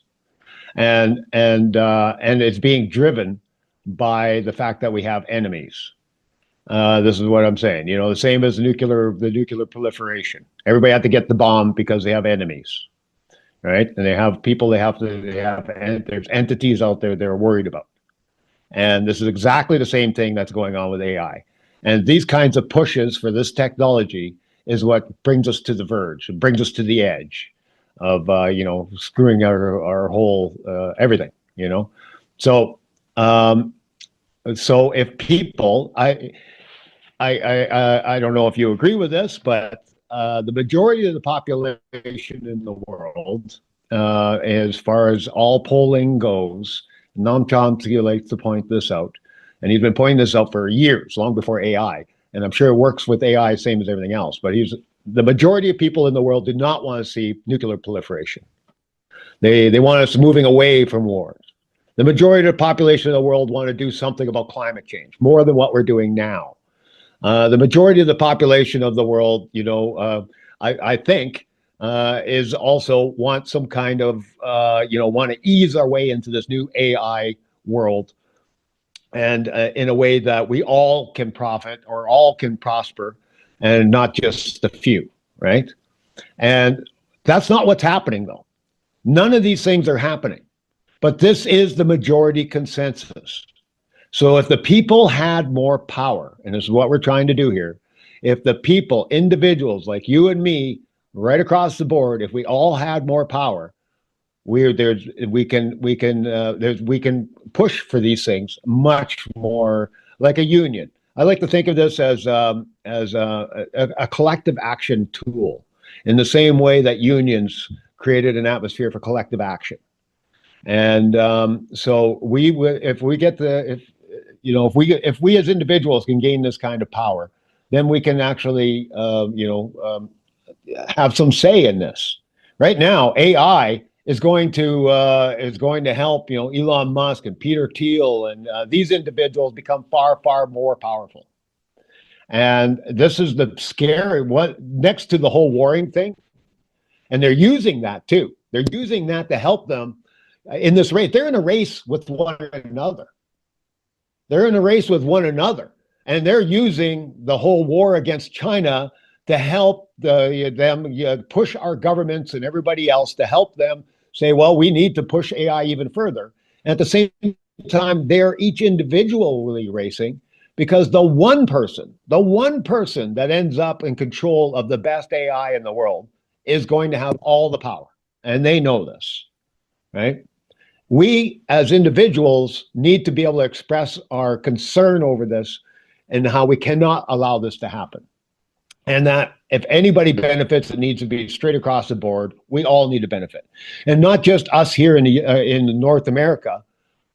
And it's being driven by the fact that we have enemies. This is what I'm saying. You know, the same as the nuclear proliferation. Everybody had to get the bomb because they have enemies, right? And they have people. There's entities out there they're worried about. And this is exactly the same thing that's going on with AI. And these kinds of pushes for this technology is what brings us to the verge, it brings us to the edge of screwing our whole everything. You know, so um, so if people, I don't know if you agree with this, but the majority of the population in the world, as far as all polling goes, Noam Chomsky likes to point this out, and he's been pointing this out for years, long before AI. And I'm sure it works with AI, same as everything else. But the majority of people in the world do not want to see nuclear proliferation. They want us moving away from wars. The majority of the population of the world want to do something about climate change, more than what we're doing now. The majority of the population of the world, I think, is also want some kind of, want to ease our way into this new AI world, and in a way that we all can profit or all can prosper, and not just a few, right? And that's not what's happening, though. None of these things are happening. But this is the majority consensus. So if the people had more power, and this is what we're trying to do here, if the people, individuals like you and me, right across the board, if we all had more power, we can push for these things much more like a union. I like to think of this as a collective action tool, in the same way that unions created an atmosphere for collective action. And so if we get the if we as individuals can gain this kind of power, then we can actually have some say in this. Right now, AI is going to help Elon Musk and Peter Thiel and these individuals become far more powerful. And this is the scary one next to the whole warring thing. And they're using that too. They're using that to help them in this race. They're in a race with one another. They're in a race with one another, and they're using the whole war against China to help them push our governments and everybody else to help them say, well, we need to push AI even further. And at the same time, they're each individually racing, because the one person that ends up in control of the best AI in the world is going to have all the power. And they know this, right? We as individuals need to be able to express our concern over this and how we cannot allow this to happen. And that if anybody benefits, it needs to be straight across the board. We all need to benefit. And not just us here in North America,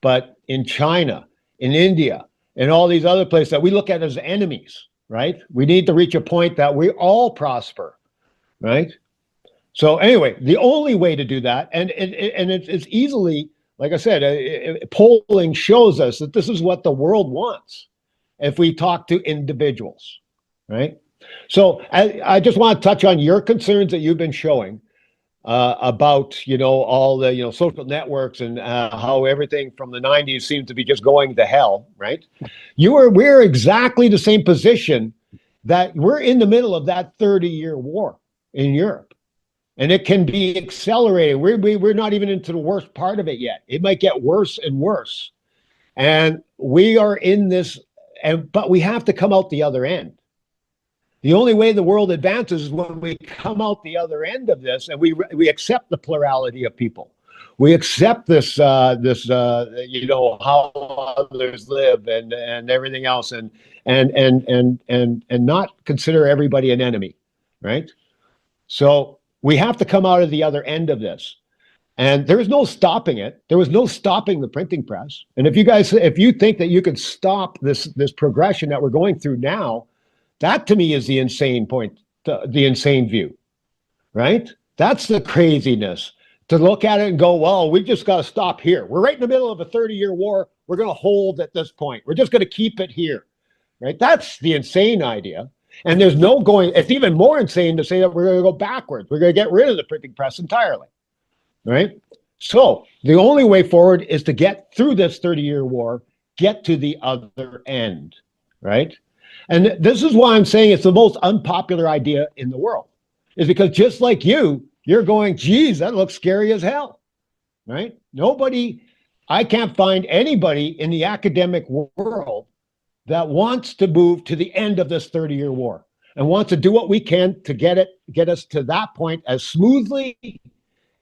but in China, in India, and all these other places that we look at as enemies, right? We need to reach a point that we all prosper, right? So anyway, the only way to do that, and it's easily, like I said, polling shows us that this is what the world wants if we talk to individuals, right? So I just want to touch on your concerns that you've been showing about, all the, social networks and how everything from the 90s seems to be just going to hell, right? We're exactly the same position, that we're in the middle of that 30-year war in Europe. And it can be accelerated. We're not even into the worst part of it yet. It might get worse and worse. And we are in this, but we have to come out the other end. The only way the world advances is when we come out the other end of this, and we accept the plurality of people. We accept this how others live and everything else, and not consider everybody an enemy, right? So we have to come out of the other end of this. And there was no stopping it. There was no stopping the printing press. And if you think that you can stop this progression that we're going through now, that to me is the insane point, the insane view, right? That's the craziness to look at it and go, well, we just got to stop here. We're right in the middle of a 30-year war. We're going to hold at this point. We're just going to keep it here, right? That's the insane idea. And there's no going, it's even more insane to say that we're going to go backwards. We're going to get rid of the printing press entirely, right? So the only way forward is to get through this 30-year war, get to the other end, right? And this is why I'm saying it's the most unpopular idea in the world, is because just like you're going, geez, that looks scary as hell, right? I can't find anybody in the academic world that wants to move to the end of this 30-year war and wants to do what we can to get us to that point as smoothly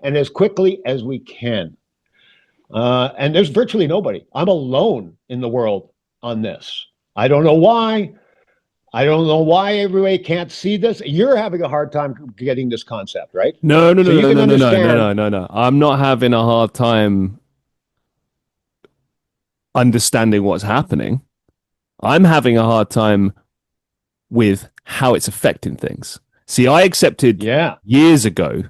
and as quickly as we can. And there's virtually nobody. I'm alone in the world on this. I don't know why. I don't know why everybody can't see this. You're having a hard time getting this concept, right? No, no, So no, you no, can no, no, no, no, understand. no, no, no. I'm not having a hard time understanding what's happening. I'm having a hard time with how it's affecting things. See, I accepted Yeah. years ago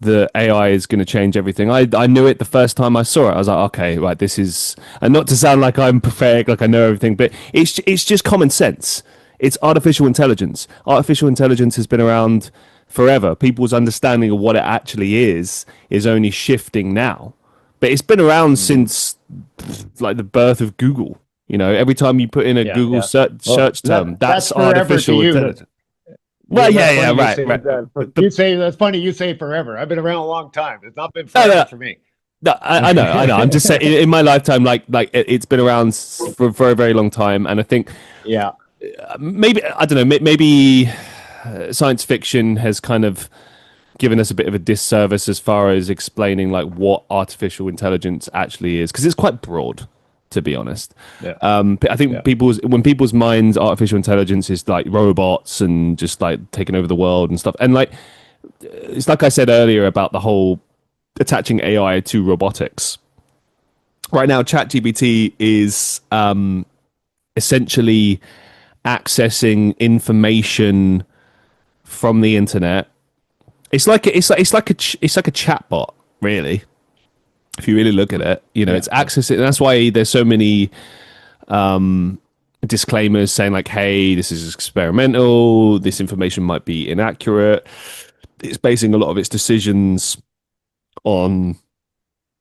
that AI is going to change everything. I knew it the first time I saw it. I was like, okay, right, this is, and not to sound like I'm prophetic, like I know everything, but it's just common sense. It's artificial intelligence. Artificial intelligence has been around forever. People's understanding of what it actually is only shifting now. But it's been around Mhm. since like the birth of Google. You know, every time you put in a Yeah, Google yeah. search term, That's that's forever to artificial you. intelligence. Yeah, Well, yeah, that's yeah, funny you right, say right. that. But That's funny you say forever. I've been around a long time. It's not been no, forever no, for me. no, I know. I'm just saying, in my lifetime, it's been around for a very, very long time, and I think Yeah. maybe I don't know, maybe science fiction has kind of given us a bit of a disservice as far as explaining like what artificial intelligence actually is, because it's quite broad, to be honest. Yeah. I think Yeah. people's minds, artificial intelligence is like robots and just like taking over the world and stuff, and like it's like I said earlier about the whole attaching AI to robotics. Right now, ChatGPT is essentially accessing information from the internet. It's like a chatbot, really. If you really look at it, you know, Yeah. it's Yeah. accessing. That's why there's so many disclaimers saying like, "Hey, this is experimental. This information might be inaccurate." It's basing a lot of its decisions on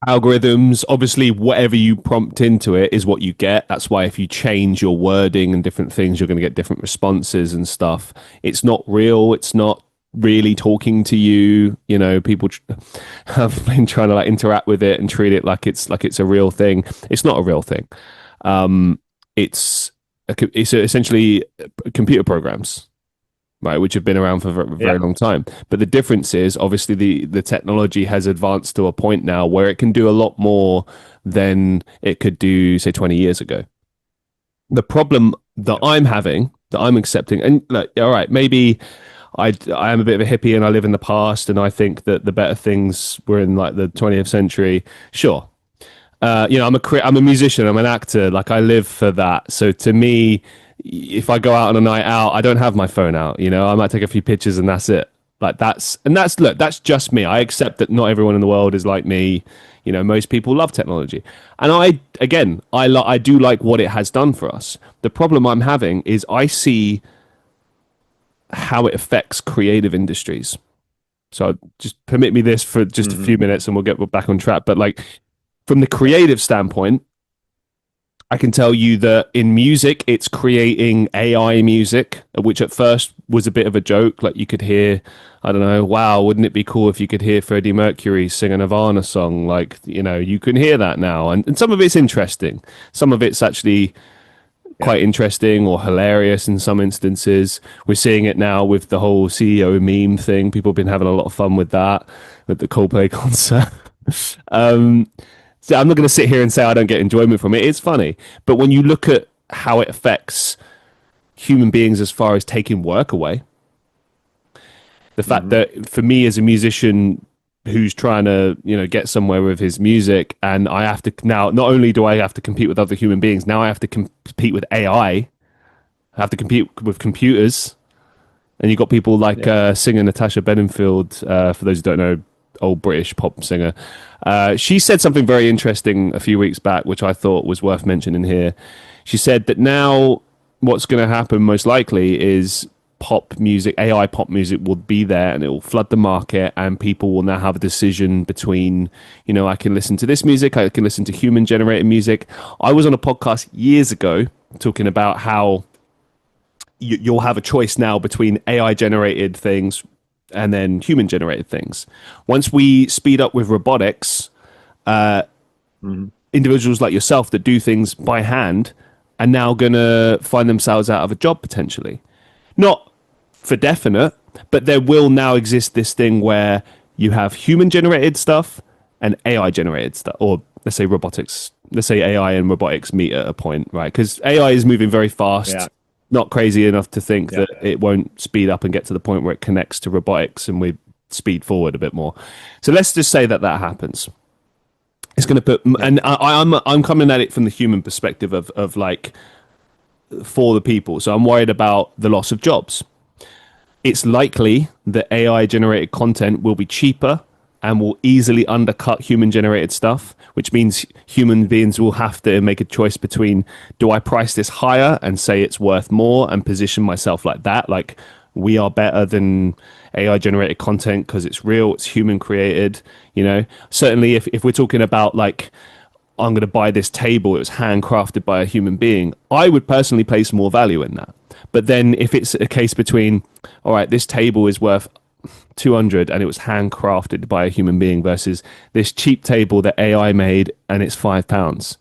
algorithms. Obviously, whatever you prompt into it is what you get. That's why if you change your wording and different things, you're going to get different responses and stuff. It's not real. It's not really talking to you. You know, people have been trying to like interact with it and treat it like it's a real thing. It's not a real thing. It's it's essentially computer programs, right, which have been around for a very Yeah. long time. But the difference is obviously the technology has advanced to a point now where it can do a lot more than it could do, say, 20 years ago. The problem that Yeah. I'm having, that I'm accepting, and like, all right, maybe I am a bit of a hippie and I live in the past and I think that the better things were in like the 20th century. Sure, you know, I'm a musician, I'm an actor, like I live for that. So to me, if I go out on a night out, I don't have my phone out. You know, I might take a few pictures and that's it. Like that's look, that's just me. I accept that not everyone in the world is like me. You know, most people love technology, and I do like what it has done for us. The problem I'm having is I see how it affects creative industries. So just permit me this for just a Hmm. few minutes, and we'll get back on track. But like from the creative standpoint, I can tell you that in music, it's creating AI music, which at first was a bit of a joke. Like you could hear, I don't know, wow, wouldn't it be cool if you could hear Freddie Mercury sing a Nirvana song? Like, you know, you can hear that now. And some of it's interesting. Some of it's actually Yeah. quite interesting or hilarious in some instances. We're seeing it now with the whole CEO meme thing. People have been having a lot of fun with that, with the Coldplay concert. um, so I'm not going to sit here and say I don't get enjoyment from it. It's funny, but when you look at how it affects human beings as far as taking work away, the fact Hmm. that for me as a musician, who's trying to, get somewhere with his music, and I have to now. Not only do I have to compete with other human beings, now I have to compete with AI. I have to compete with computers, and you got people like Yeah. singer Natasha Bedingfield. For those who don't know, old British pop singer. She said something very interesting a few weeks back, which I thought was worth mentioning here. She said that now what's going to happen most likely is pop music, AI pop music will be there and it will flood the market, and people will now have a decision between, I can listen to this music, I can listen to human generated music. I was on a podcast years ago talking about how you'll have a choice now between AI generated things and then human generated things. Once we speed up with robotics, Mhm. individuals like yourself that do things by hand are now going to find themselves out of a job potentially. Not for definite, but there will now exist this thing where you have human generated stuff and AI generated stuff, or let's say robotics, let's say AI and robotics meet at a point, right? Because AI is moving very Yeah. fast, not crazy enough to think Yeah. that it won't speed up and get to the point where it connects to robotics and we speed forward a bit more. So let's just say that that happens. It's going to put, Yeah. and I'm coming at it from the human perspective of like for the people. So I'm worried about the loss of jobs. It's likely that AI generated content will be cheaper and will easily undercut human generated stuff, which means human beings will have to make a choice between, do I price this higher and say it's worth more and position myself like that? Like, we are better than AI generated content because it's real, it's human created, Certainly, if we're talking about like, I'm going to buy this table, it was handcrafted by a human being, I would personally place more value in that. But then if it's a case between, all right, this table is worth 200 and it was handcrafted by a human being versus this cheap table that AI made and it's £5.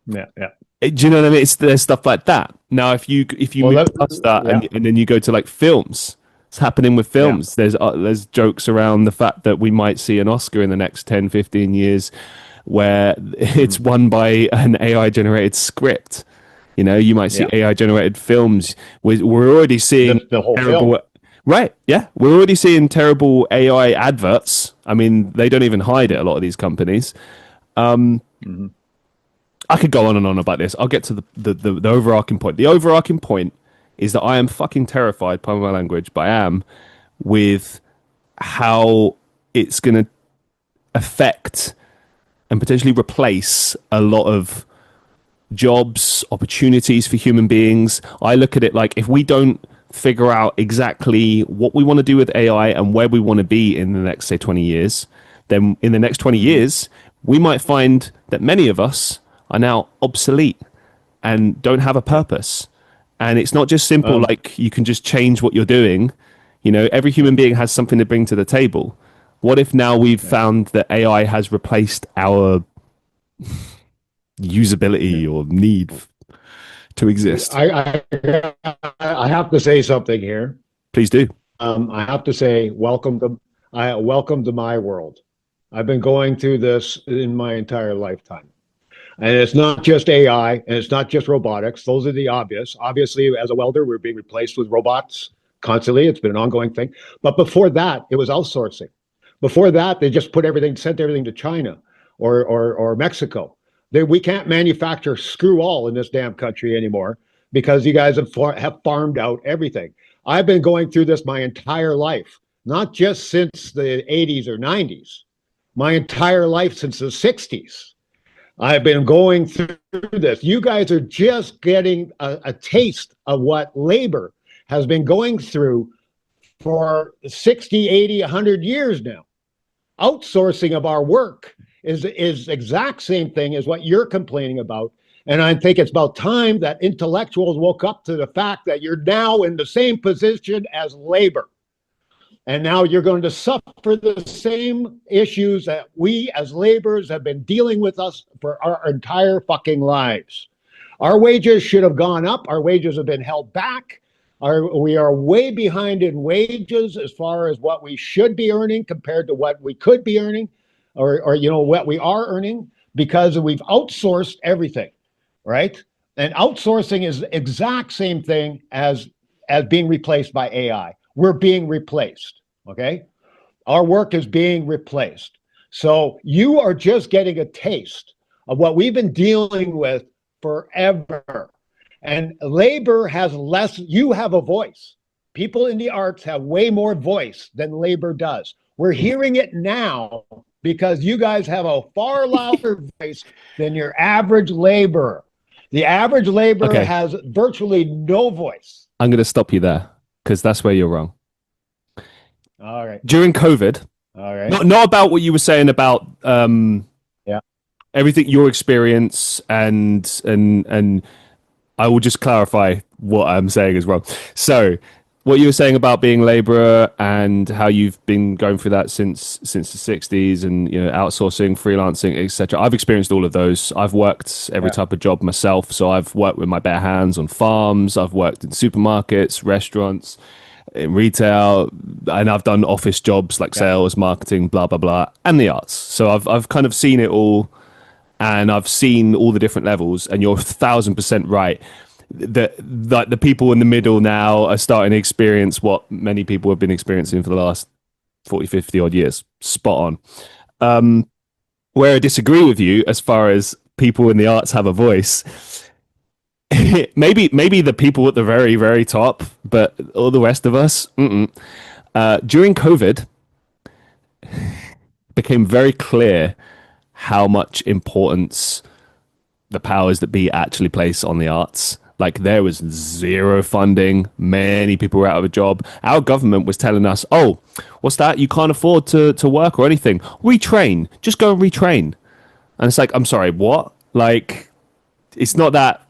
Yeah. Yeah. Do you know what I mean? There's stuff like that. Now, if you Well, move that, past that yeah. and then you go to like films, it's happening with Yeah. films. There's jokes around the fact that we might see an Oscar in the next 10, 15 years where it's Mhm. won by an AI generated script. You might see Yeah. AI generated films. We're already seeing The whole film. terrible. Right, yeah, we're already seeing terrible AI adverts. I mean, they don't even hide it. A lot of these companies. Mhm. I could go on and on about this. I'll get to the overarching point. The overarching point is that I am fucking terrified, pardon my language, but I am, with how it's going to affect and potentially replace a lot of jobs, opportunities for human beings. I look at it like, if we don't figure out exactly what we want to do with AI and where we want to be in the next, say, 20 years, then in the next 20 Mhm. years, we might find that many of us are now obsolete and don't have a Yeah. purpose. And it's not just simple, Um, like you can just change what you're doing. Every human being has something to bring to the table. What if now we've yeah. found that AI has replaced our Yeah. usability or need to exist? I have to say something here. Please do. I have to say, welcome to my world. I've been going through this in my entire lifetime. And it's not just AI and it's not just robotics. Those are the obvious. Obviously, as a welder, we're being replaced with robots constantly. It's been an ongoing thing. But before that, it was outsourcing. Before that, they just sent everything to China or Mexico. We can't manufacture screw all in this damn country anymore because you guys have farmed out everything. I've been going through this my entire life, not just since the 80s or 90s, my entire life since the 60s. I've been going through this. You guys are just getting a taste of what labor has been going through for 60, 80, 100 years now. Outsourcing of our work is exact same thing as what you're complaining about. And I think it's about time that intellectuals woke up to the fact that you're now in the same position as labor. And now you're going to suffer the same issues that we as laborers have been dealing with us for our entire fucking lives. Our wages should have gone up. Our wages have been held back. We are way behind in wages as far as what we should be earning compared to what we could be earning or what we are earning because we've outsourced everything, right? And outsourcing is the exact same thing as being replaced by AI. We're being replaced. Okay. Our work is being replaced. So you are just getting a taste of what we've been dealing with forever. And labor has less, you have a voice. People in the arts have way more voice than labor does. We're hearing it now because you guys have a far louder voice than your average laborer. The average laborer Okay, has virtually no voice. I'm going to stop you there because that's where you're wrong. All right. During COVID, All right. not about what you were saying about Yeah. everything your experience and I will just clarify what I'm saying is wrong. So, what you were saying about being labourer and how you've been going through that since the 60s and outsourcing, freelancing, etc. I've experienced all of those. I've worked every Yeah. type of job myself. So I've worked with my bare hands on farms. I've worked in supermarkets, restaurants, in retail, and I've done office jobs like Yeah. sales, marketing, blah blah blah, and the arts. So I've kind of seen it all, and I've seen all the different levels. And you're 1,000% right that the people in the middle now are starting to experience what many people have been experiencing for the last 40, 50 odd years. Spot on. Where I disagree with you as far as people in the arts have a voice, maybe the people at the very, very top, but all the rest of us, during COVID, became very clear how much importance the powers that be actually place on the arts. Like there was zero funding. Many people were out of a job. Our government was telling us, "Oh, what's that? You can't afford to work or anything. Retrain. Just go and retrain." And it's like, I'm sorry, what? Like, it's not that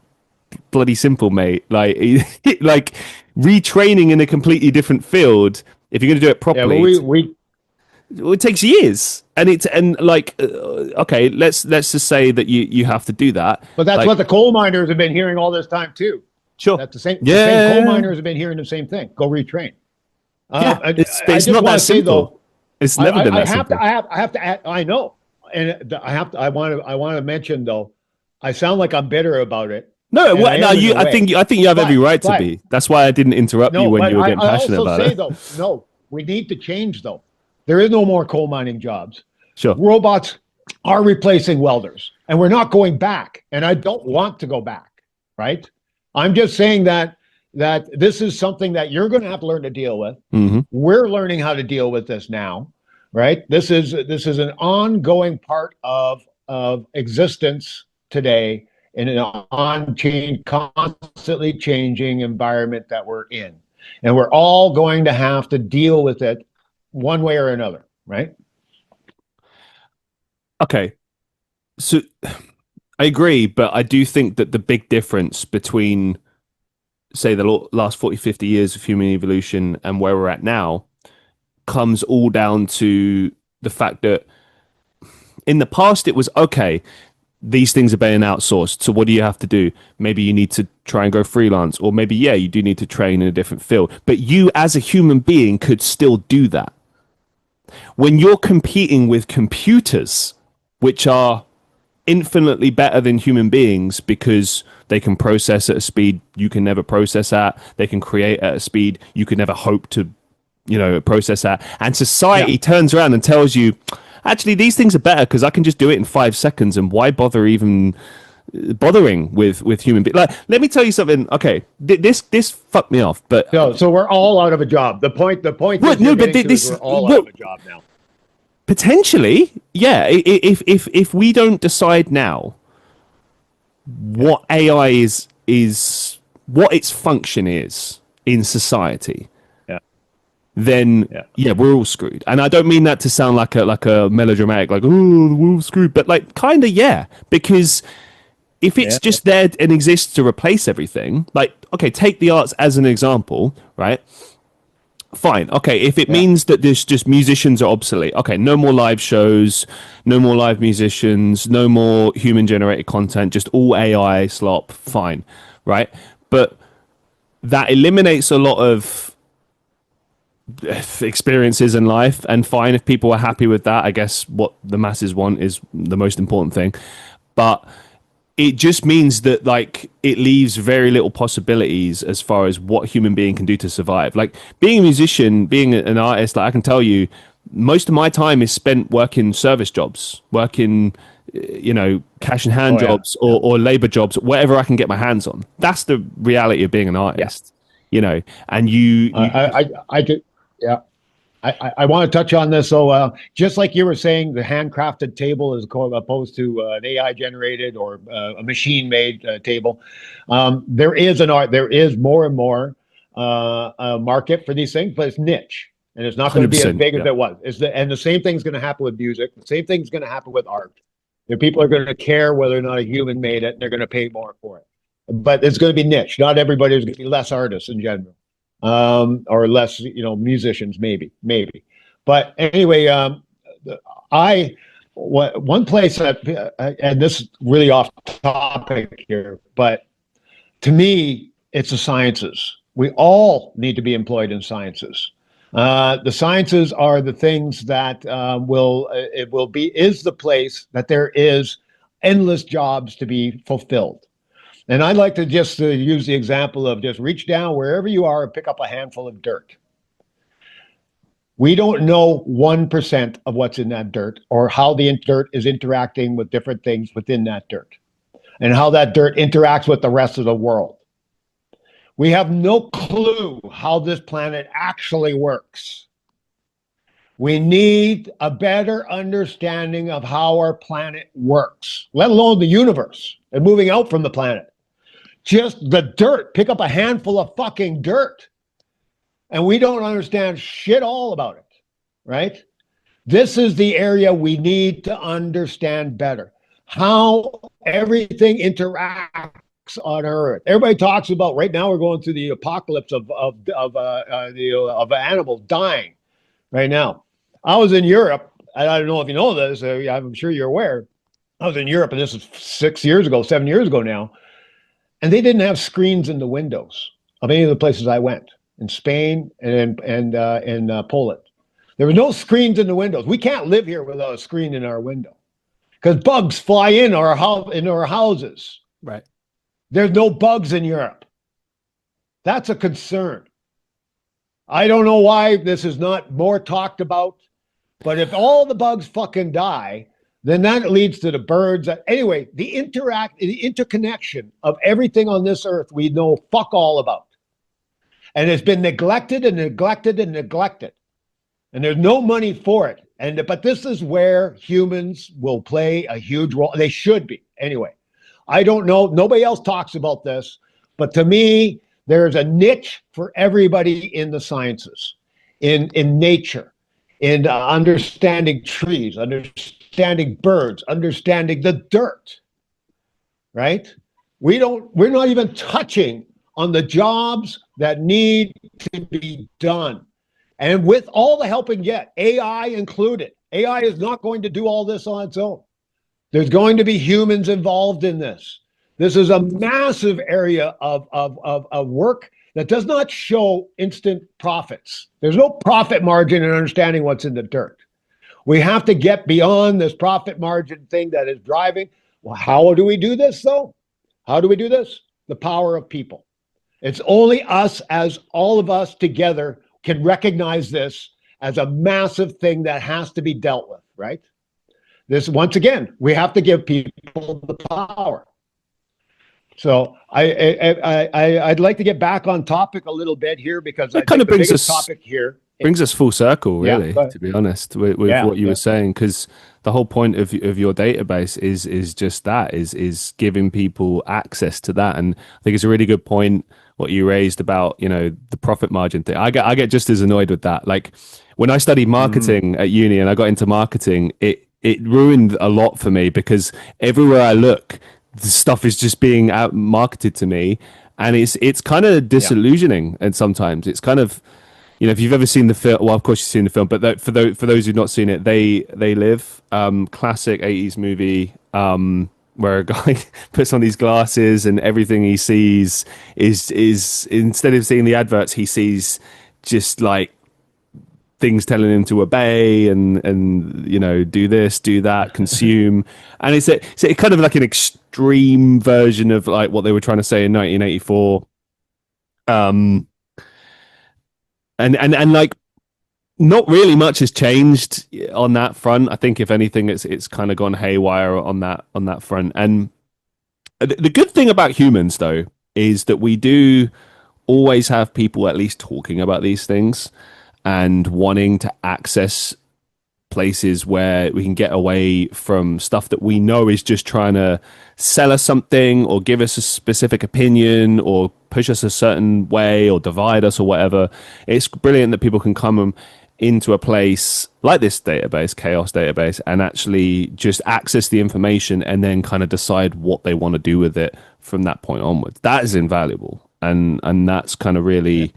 bloody simple, mate. Like, like retraining in a completely different field. If you're going to do it Yeah. Well, properly, it takes years. And it's and like, okay, let's just say that you have to do that. but that's Like, what the coal miners have been hearing all this time too. sure, That's the same coal yeah, miners have been hearing the same thing. Go retrain. yeah. I It's just not want that to say simple. though, It's never been I that have to, simple. I have to add, I know, and I want to mention though, I sound like I'm bitter about it, No, and I no, am in a way, I think you have every right to but be. That's why I didn't interrupt you no, when you but were getting I passionate also about say it. though, no, we need to change though. There is no more coal mining jobs. Sure. Robots are replacing welders, and we're not going back. And I don't want to go back. Right? I'm just saying that this is something that you're going to have to learn to deal with. Hmm. We're learning how to deal with this now. Right? This is an ongoing part of existence today in an constantly changing environment that we're in, and we're all going to have to deal with it one way or another. Right? Okay. So I agree, but I do think that the big difference between, say, the last 40, 50 years of human evolution and where we're at now comes all down to the fact that in the past it was okay, these things are being outsourced. So what do you have to do? Maybe you need to try and go freelance, or maybe, yeah, you do need to train in a different field. But you as a human being could still do that. When you're competing with computers, which are infinitely better than human beings because they can process at a speed you can never process at, they can create at a speed you could never hope to, process at. And Yeah. society turns around and tells you, actually, these things are better because I can just do it in 5 seconds. And why bother even bothering with human beings? Like, let me tell you something. Okay, this fucked me off, but So we're all out of a job. The point what? that No, you're but getting to is this we're all out of what? a job now. Potentially, yeah. If we don't decide now what AI is what its function is in society, Yeah. then Yeah. yeah, we're all screwed. And I don't mean that to sound like a melodramatic, like, oh, we're all screwed, but like kind of, yeah, because if it's Yeah. just there and exists to replace everything, like, okay, take the arts as an example, right? Fine. Okay, if it Yeah. means that there's just musicians are obsolete, okay, no more live shows, no more live musicians, no more human generated content, just all AI slop, fine, right? But that eliminates a lot of experiences in life, and fine, if people are happy with that, I guess what the masses want is the most important thing. But it just means that like it leaves very little possibilities as far as what human being can do to survive. Like being a musician, being an artist, like I can tell you, most of my time is spent working service jobs, working, cash in hand Oh yeah, jobs yeah, or labor jobs, whatever I can get my hands on. That's the reality of being an yeah. artist, you know. And you I do. Yeah. I want to touch on this. So, just like you were saying, the handcrafted table is opposed to an AI generated or a machine made table. There is an art. There is more and more a market for these things, but it's niche, and it's not going to be as 100%. big as Yeah. it was. And the same thing's going to happen with music. The same thing's going to happen with art. The people are going to care whether or not a human made it, and they're going to pay more for it. But it's going to be niche. Not everybody is going to be less artists in general, or less, musicians, maybe. But anyway, I one place that, and this is really off topic here, but to me, it's the sciences. We all need to be employed in sciences. The sciences are the things that it will be is the place that there is endless jobs to be fulfilled. And I'd like to just use the example of just reach down wherever you are and pick up a handful of dirt. We don't know 1% of what's in that dirt or how the dirt is interacting with different things within that dirt and how that dirt interacts with the rest of the world. We have no clue how this planet actually works. We need a better understanding of how our planet works, let alone the universe and moving out from the planet. Just the dirt, pick up a handful of fucking dirt. And we don't understand shit all about it, right? This is the area we need to understand better. How everything interacts on Earth. Everybody talks about right now we're going through the apocalypse of animals dying right now. I was in Europe. I don't know if you know this. I'm sure you're aware. I was in Europe, and this is 6 years ago, 7 years ago now, and they didn't have screens in the windows of any of the places I went in Spain and in Poland. There were no screens in the windows. We can't live here without a screen in our window because bugs fly in our houses. Right. There's no bugs in Europe. That's a concern. I don't know why this is not more talked about, but if all the bugs fucking die, then that leads to the birds. Anyway, the interconnection of everything on this earth we know fuck all about. And it's been neglected and neglected and neglected. And there's no money for it. But this is where humans will play a huge role. They should be. Anyway, I don't know. Nobody else talks about this. But to me, there's a niche for everybody in the sciences, in nature, in understanding trees, understanding birds, understanding the dirt, right? We're not even touching on the jobs that need to be done. And with all the help and get, AI included, AI is not going to do all this on its own. There's going to be humans involved in this. This is a massive area of work that does not show instant profits. There's no profit margin in understanding what's in the dirt. We have to get beyond this profit margin thing that is driving. Well, how do we do this, though? How do we do this? The power of people. It's only us, as all of us together, can recognize this as a massive thing that has to be dealt with, right? This, once again, we have to give people the power. So I'd like to get back on topic a little bit here because I That kind think of the biggest topic here. brings us full circle, Yeah, really, but to be honest, with yeah, what you yeah. were saying, because the whole point of your database is just that is giving people access to that, and I think it's a really good point what you raised about the profit margin thing. I get just as annoyed with that. Like when I studied Mm, marketing at uni and I got into marketing, it ruined a lot for me because everywhere I look, the stuff is just being out marketed to me, and it's kind of yeah. disillusioning, and sometimes it's kind of if you've ever seen the film, well, of course you've seen the film, but for those who've not seen it, they live, classic 80s movie, where a guy puts on these glasses and everything he sees is instead of seeing the adverts, he sees just like things telling him to obey and do this, do that, consume. And it's a kind of like an extreme version of like what they were trying to say in 1984. Um, and like not really much has changed on that front. I think if anything, it's kind of gone haywire on that front. And the good thing about humans, though, is that we do always have people at least talking about these things and wanting to access places where we can get away from stuff that we know is just trying to sell us something or give us a specific opinion or push us a certain way or divide us or whatever. It's brilliant that people can come into a place like this database, Chaos database, and actually just access the information and then kind of decide what they want to do with it from that point onwards. That is invaluable. And that's kind of really,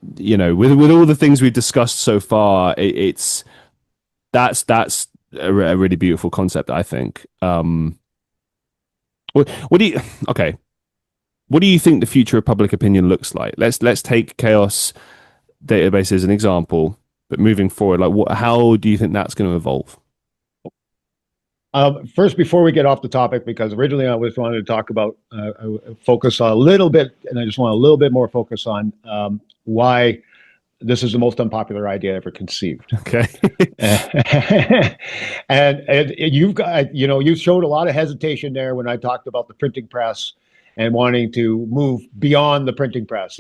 with all the things we've discussed so far, it's that's a really beautiful concept, I think. What do you okay? What do you think the future of public opinion looks like? Let's take Chaos database as an example, but moving forward, like how do you think that's going to evolve? First, before we get off the topic, because originally I was wanting to talk about focus on a little bit, and I just want a little bit more focus on why this is the most unpopular idea ever conceived. Okay. and you've got, you showed a lot of hesitation there when I talked about the printing press and wanting to move beyond the printing press,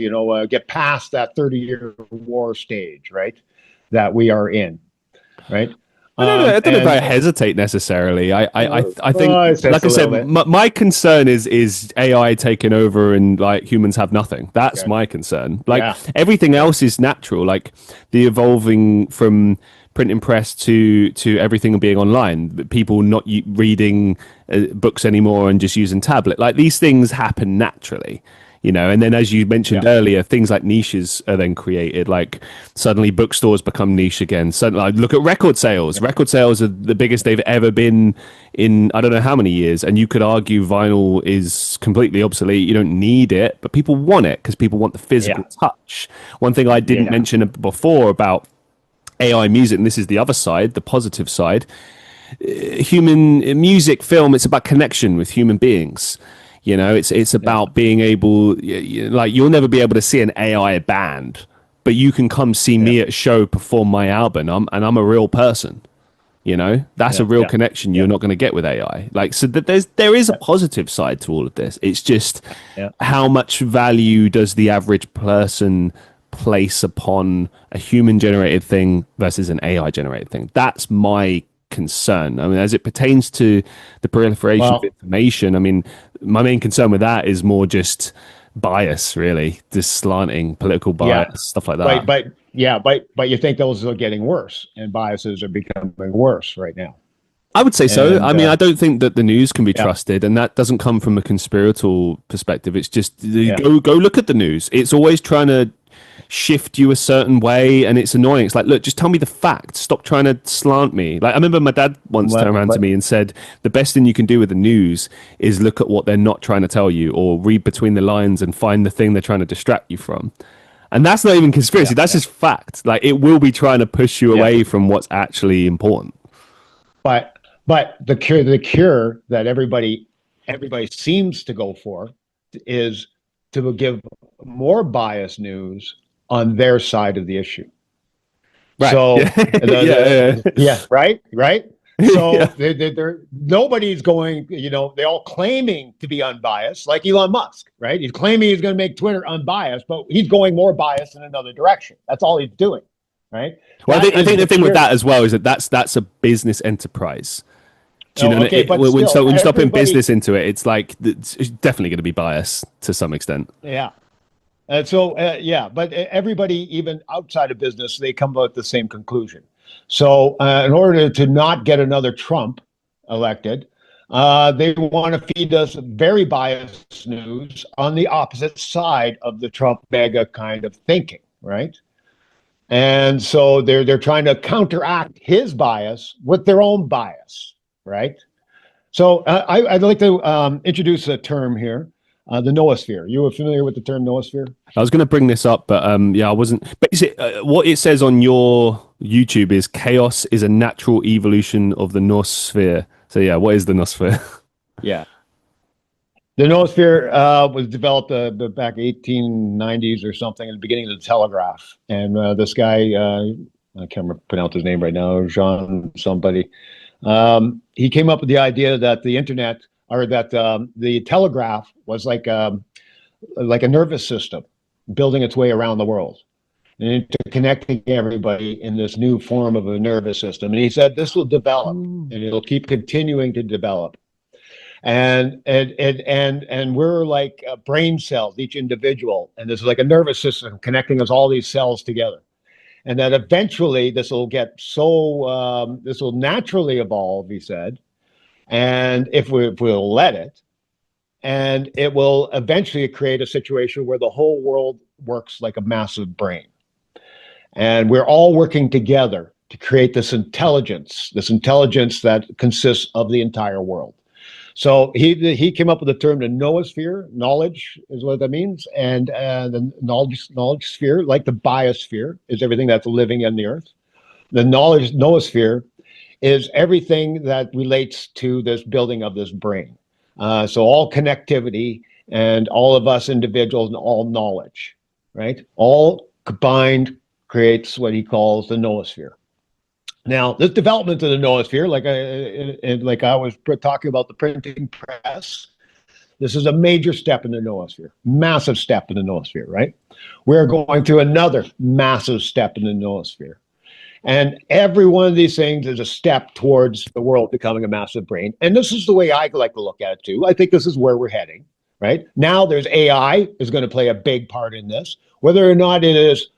get past that 30-year war stage, right, that we are in, right? I don't know if I hesitate necessarily. I think, like I said, my concern is AI taking over and like humans have nothing. That's my concern. Like everything else is natural. Like the evolving from printing press to everything being online, people not reading books anymore and just using tablet. Like these things happen naturally. And then as you mentioned earlier, things like niches are then created. Like suddenly bookstores become niche again. Suddenly, like, look at record sales. Record sales are the biggest they've ever been in I don't know how many years. And you could argue vinyl is completely obsolete. You don't need it, but people want it because people want the physical touch. One thing I didn't mention before about AI music, and this is the other side, the positive side, human music, film, it's about connection with human beings. It's about being able, like you'll never be able to see an AI band, but you can come see me at a show perform my album, and I'm a real person. That's a real connection you're not going to get with AI. Like, so that there is a positive side to all of this. It's just how much value does the average person place upon a human generated thing versus an AI generated thing? That's my concern. I mean, as it pertains to the proliferation of information, I mean, my main concern with that is more just bias, really, just slanting political bias, stuff like that. But you think those are getting worse, and biases are becoming worse right now. I would say so. I mean, I don't think that the news can be trusted, and that doesn't come from a conspiratorial perspective. It's just go look at the news. It's always trying to shift you a certain way, and it's annoying. It's like, look, just tell me the facts. Stop trying to slant me. Like I remember my dad once turned around to me and said, the best thing you can do with the news is look at what they're not trying to tell you, or read between the lines and find the thing they're trying to distract you from. And that's not even conspiracy. That's just fact. Like it will be trying to push you away from what's actually important. But the cure that everybody seems to go for is to give more biased news on their side of the issue. Right. So right. So they're nobody's going, they're all claiming to be unbiased, like Elon Musk, right? He's claiming he's going to make Twitter unbiased, but he's going more biased in another direction. That's all he's doing, right? Well, I think the thing with that as well is that that's a business enterprise. Do you know? When you stop putting business into it, it's like it's definitely going to be biased to some extent. Yeah. But everybody, even outside of business, they come about the same conclusion. So in order to not get another Trump elected, they want to feed us very biased news on the opposite side of the Trump mega kind of thinking, right? And so they're trying to counteract his bias with their own bias, right? So I'd like to introduce a term here. The noosphere. You were familiar with the term noosphere? I was going to bring this up, but yeah, I wasn't. Basically, what it says on your YouTube is chaos is a natural evolution of the Noosphere. So yeah, what is the Noosphere? Yeah. The noosphere was developed back 1890s or something at the beginning of the telegraph. And this guy, I can't pronounce his name right now, Jean somebody, he came up with the idea that the internet or that the telegraph was like a nervous system building its way around the world and interconnecting everybody in this new form of a nervous system. And he said this will develop and it'll keep continuing to develop. And we're like brain cells, each individual, and this is like a nervous system connecting us all these cells together. And that eventually this will get so this will naturally evolve, he said, and if we'll let it, and it will eventually create a situation where the whole world works like a massive brain. And we're all working together to create this intelligence that consists of the entire world. So he came up with the term the noosphere. Knowledge is what that means, and the knowledge sphere, like the biosphere, is everything that's living in the earth. The knowledge noosphere is everything that relates to this building of this brain. So all connectivity and all of us individuals and all knowledge, right? All combined creates what he calls the noosphere. Now, this development of the noosphere, like I was talking about the printing press, this is a major step in the noosphere, massive step in the noosphere, right? We're going through another massive step in the noosphere. And every one of these things is a step towards the world becoming a massive brain. And this is the way I like to look at it too. I think this is where we're heading, right? Now there's AI is going to play a big part in this, whether or not it is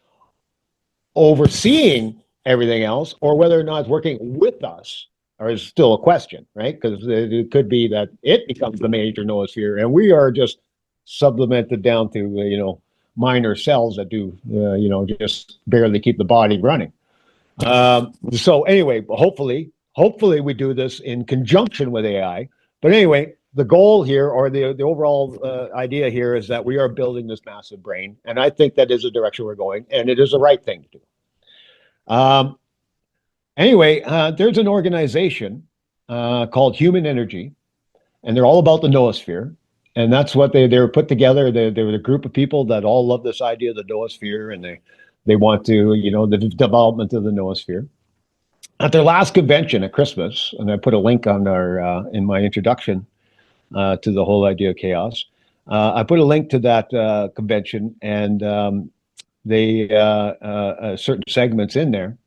overseeing everything else or whether or not it's working with us or is still a question, right? Because it could be that it becomes the major noosphere and we are just supplemented down to, minor cells that do, just barely keep the body running. So anyway, hopefully we do this in conjunction with AI. But anyway, the goal here or the overall idea here is that we are building this massive brain. And I think that is the direction we're going. And it is the right thing to do. Anyway, there's an organization called Human Energy, and they're all about the noosphere. And that's what they were put together. They were a group of people that all love this idea of the noosphere, and they want to, the development of the noosphere. At their last convention at Christmas, and I put a link on our in my introduction to the whole idea of chaos. I put a link to that convention, and they certain segments in there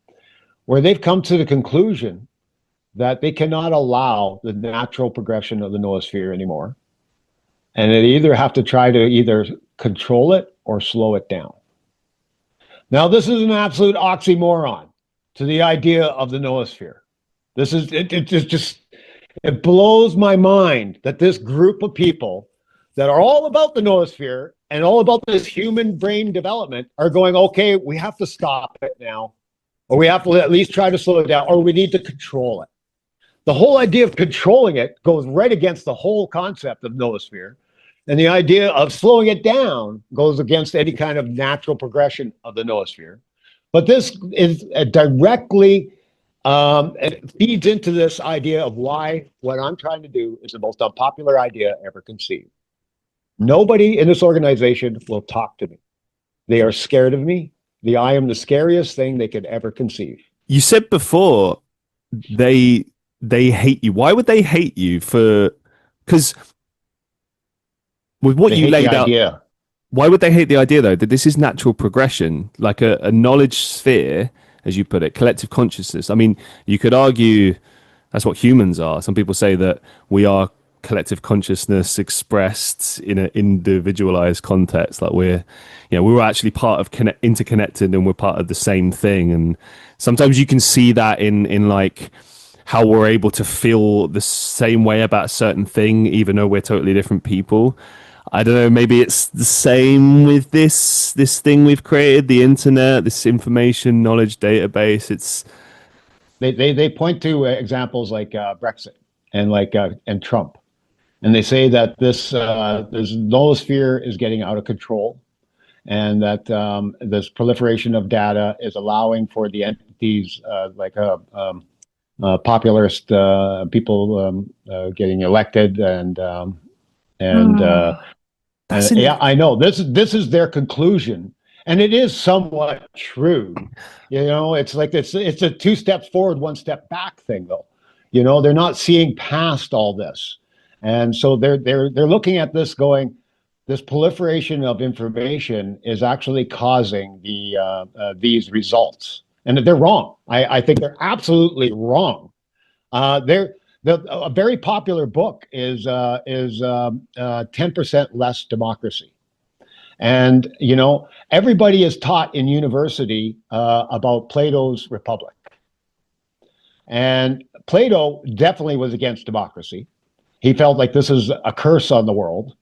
where they've come to the conclusion that they cannot allow the natural progression of the noosphere anymore, and they either have to try to either control it or slow it down. Now, this is an absolute oxymoron to the idea of the noosphere. This is it blows my mind that this group of people that are all about the noosphere and all about this human brain development are going, okay, we have to stop it now, or we have to at least try to slow it down, or we need to control it. The whole idea of controlling it goes right against the whole concept of noosphere. And the idea of slowing it down goes against any kind of natural progression of the noosphere. But this is directly it feeds into this idea of why what I'm trying to do is the most unpopular idea ever conceived. Nobody in this organization will talk to me. They are scared of me. I am the scariest thing they could ever conceive. You said before they hate you. Why would they hate you for? Because with what They you hate the laid out, idea. why would they hate the idea though that this is natural progression, like a knowledge sphere, as you put it, collective consciousness? I mean, you could argue that's what humans are. Some people say that we are collective consciousness expressed in an individualized context, like we're actually part of interconnected and we're part of the same thing. And sometimes you can see that in like how we're able to feel the same way about a certain thing even though we're totally different people. I don't know, maybe it's the same with this thing we've created, the internet, this information knowledge database. It's They point to examples like Brexit and and Trump. And they say that this noosphere is getting out of control, and that this proliferation of data is allowing for the entities populist people getting elected, and That's yeah, in. I know this is their conclusion, and it is somewhat true. It's like it's a two steps forward, one step back thing, though. They're not seeing past all this, and so they're looking at this going, this proliferation of information is actually causing these results, and they're wrong. I think they're absolutely wrong. They're a very popular book is 10% less democracy. And everybody is taught in university about Plato's Republic, and Plato definitely was against democracy. He felt like this is a curse on the world,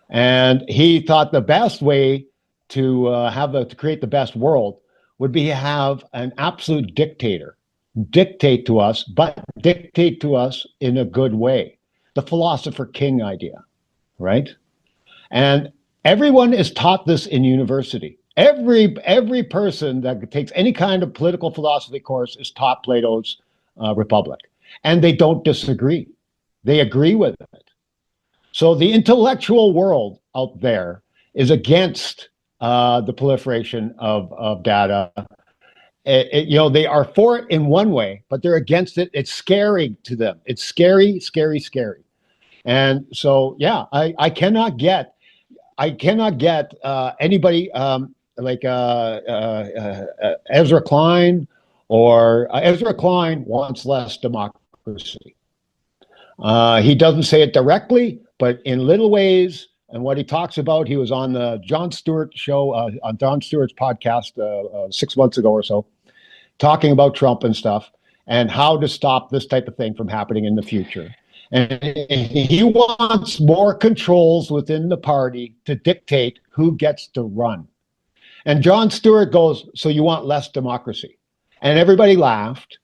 and he thought the best way to create the best world would be to have an absolute dictator dictate to us, but dictate to us in a good way. The philosopher king idea, right? And everyone is taught this in university. Every person that takes any kind of political philosophy course is taught Plato's Republic, and they don't disagree. They agree with it. So the intellectual world out there is against the proliferation of data. They are for it in one way, but they're against it. It's scary to them. It's scary, scary, scary. And so, yeah, I cannot get anybody like Ezra Klein, or Ezra Klein wants less democracy. He doesn't say it directly, but in little ways. And what he talks about, he was on the Jon Stewart show, on Jon Stewart's podcast 6 months ago or so, talking about Trump and stuff, and how to stop this type of thing from happening in the future. And he wants more controls within the party to dictate who gets to run. And Jon Stewart goes, "So you want less democracy?" And everybody laughed,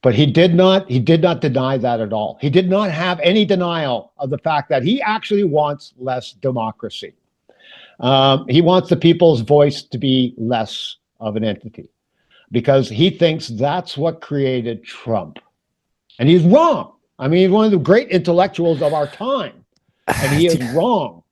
but he did not deny that at all. He did not have any denial of the fact that he actually wants less democracy. He wants the people's voice to be less of an entity, because he thinks that's what created Trump. And he's wrong. I mean, he's one of the great intellectuals of our time, and he is wrong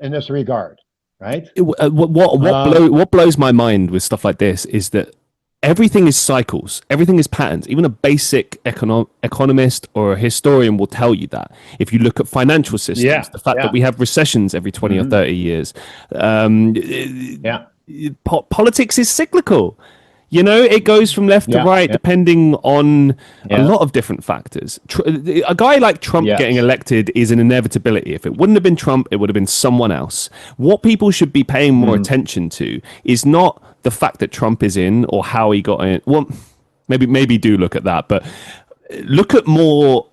in this regard, right? What blows my mind with stuff like this is that everything is cycles, everything is patterns. Even a basic economist or a historian will tell you that. If you look at financial systems, Yeah, the fact that yeah, we have recessions every 20 or 30 years, um, yeah, politics is cyclical. It goes from left to yeah, right yeah, depending on a yeah, lot of different factors. A guy like Trump getting yes, elected is an inevitability. If it wouldn't have been Trump, it would have been someone else. What people should be paying more attention to is not the fact that Trump is in or how he got in. Well, maybe do look at that, but look at more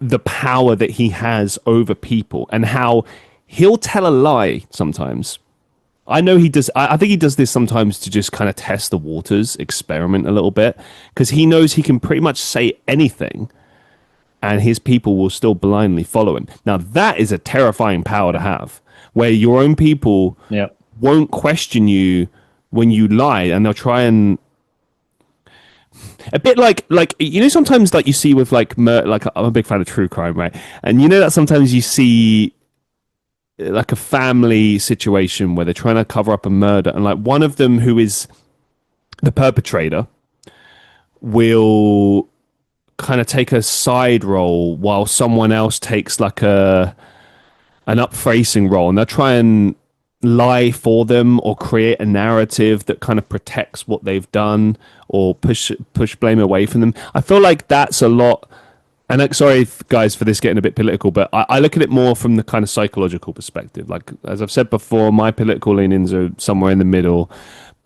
the power that he has over people and how he'll tell a lie sometimes. I know he does. I think he does this sometimes to just kind of test the waters, experiment a little bit, because he knows he can pretty much say anything and his people will still blindly follow him. Now, that is a terrifying power to have, where your own people yeah, won't question you when you lie, and they'll try and a bit like sometimes like you see with like I'm a big fan of true crime, right? And that sometimes you see like a family situation where they're trying to cover up a murder, and like one of them who is the perpetrator will kind of take a side role while someone else takes like an up-facing role, and they'll try and lie for them or create a narrative that kind of protects what they've done or push blame away from them. I feel like that's a lot. And sorry, guys, for this getting a bit political, but I look at it more from the kind of psychological perspective. Like, as I've said before, my political leanings are somewhere in the middle.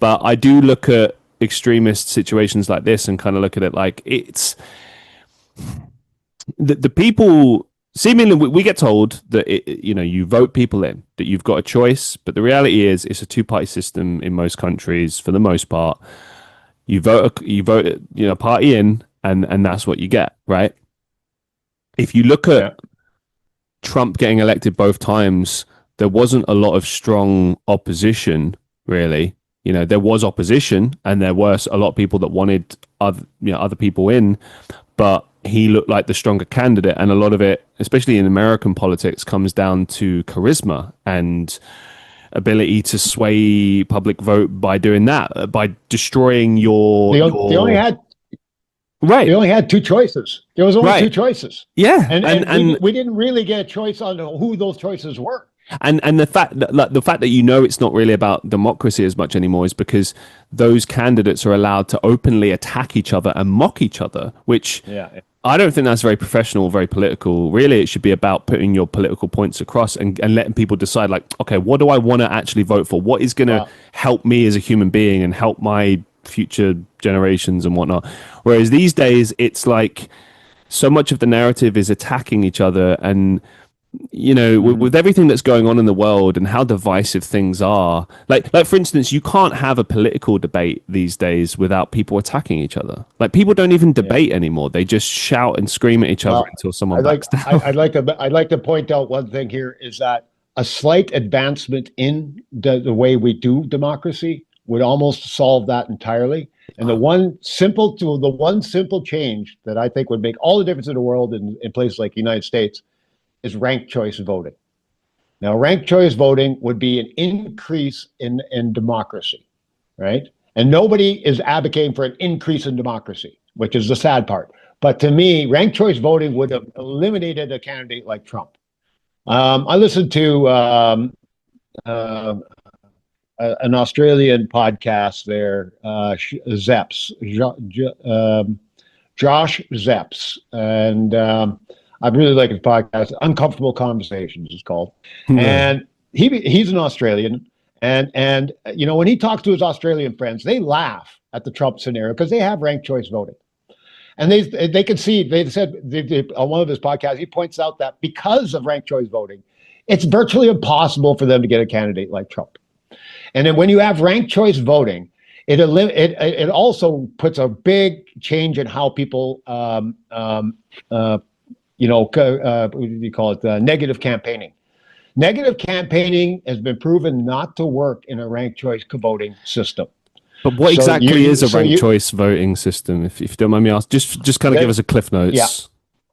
But I do look at extremist situations like this and kind of look at it like it's the people. Seemingly, we get told that you vote people in, that you've got a choice. But the reality is, it's a two-party system in most countries for the most part. You vote a party in, and that's what you get, right? If you look yeah, at Trump getting elected both times, there wasn't a lot of strong opposition, really. There was opposition, and there were a lot of people that wanted other people in, but he looked like the stronger candidate. And a lot of it, especially in American politics, comes down to charisma and ability to sway public vote by doing that, by destroying your They only your had right, they only had two choices. There was only two right, choices, yeah, and we didn't really get a choice on who those choices were. and the fact that it's not really about democracy as much anymore is because those candidates are allowed to openly attack each other and mock each other, which Yeah. I don't think that's very professional, very political. Really, it should be about putting your political points across and letting people decide, like, okay, what do I want to actually vote for? What is going to Well, help me as a human being and help my future generations and whatnot? Whereas these days, it's like so much of the narrative is attacking each other. And with everything that's going on in the world and how divisive things are, like for instance, you can't have a political debate these days without people attacking each other. Like, people don't even yeah. debate anymore; they just shout and scream at each other Well, until someone backs down. I'd like to point out one thing here is that a slight advancement in the way we do democracy would almost solve that entirely. And the one simple change that I think would make all the difference in the world in places like the United States is ranked choice voting. Now, ranked choice voting would be an increase in democracy, right? And nobody is advocating for an increase in democracy, which is the sad part. But to me, ranked choice voting would have eliminated a candidate like Trump. I listened to an Australian podcast there, Josh Zepps, and I really like his podcast. Uncomfortable Conversations is called, and he's an Australian, and when he talks to his Australian friends, they laugh at the Trump scenario because they have ranked choice voting. And they can see, they said on one of his podcasts, he points out that because of ranked choice voting, it's virtually impossible for them to get a candidate like Trump. And then when you have ranked choice voting, it also puts a big change in how people, what do you call it, negative campaigning. Negative campaigning has been proven not to work in a ranked choice voting system. But what exactly is a ranked choice voting system? If you don't mind me asking, just kind of give us a cliff notes.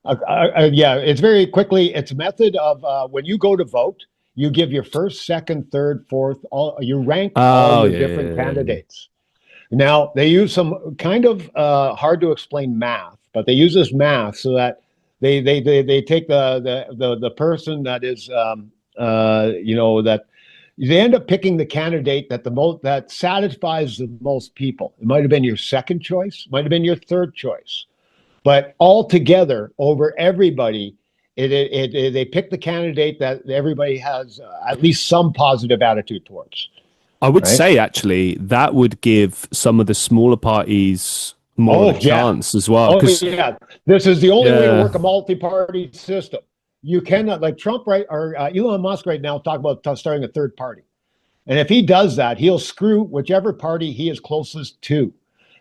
Yeah, it's very quickly. It's a method of when you go to vote, you give your first, second, third, fourth. You rank all your different candidates. Now they use some kind of hard to explain math, but they use this math so that they take the person that is that. They end up picking the candidate that satisfies the most people. It might have been your second choice, might have been your third choice, but altogether over everybody, they pick the candidate that everybody has at least some positive attitude towards. I would say actually that would give some of the smaller parties more of a chance as well. Yeah, this is the only way to work a multi-party system. You cannot, like Trump, right, or Elon Musk right now, talk about starting a third party. And if he does that, he'll screw whichever party he is closest to.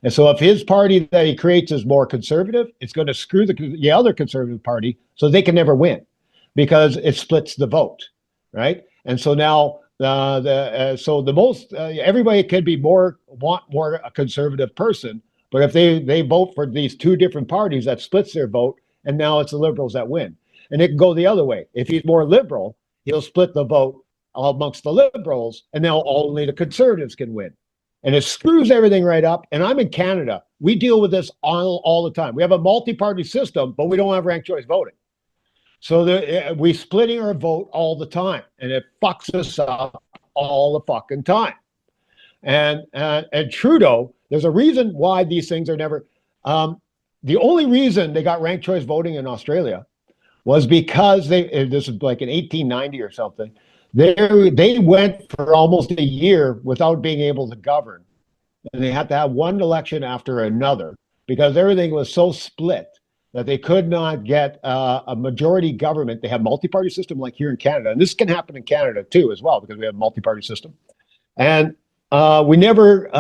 And so if his party that he creates is more conservative, it's going to screw the other conservative party so they can never win because it splits the vote, right? And so now everybody could be want more a conservative person, but if they vote for these two different parties, that splits their vote, and now it's the liberals that win. And it can go the other way. If he's more liberal, he'll split the vote amongst the liberals, and now only the conservatives can win. And it screws everything right up. And I'm in Canada. We deal with this all the time. We have a multi-party system, but we don't have ranked choice voting. So we're splitting our vote all the time, and it fucks us up all the fucking time. And Trudeau, there's a reason why these things are never. The only reason they got ranked choice voting in Australia was because this is like in 1890 or something. They went for almost a year without being able to govern. And they had to have one election after another because everything was so split that they could not get a majority government. They have multi-party system like here in Canada. And this can happen in Canada too as well because we have a multi-party system. And we never,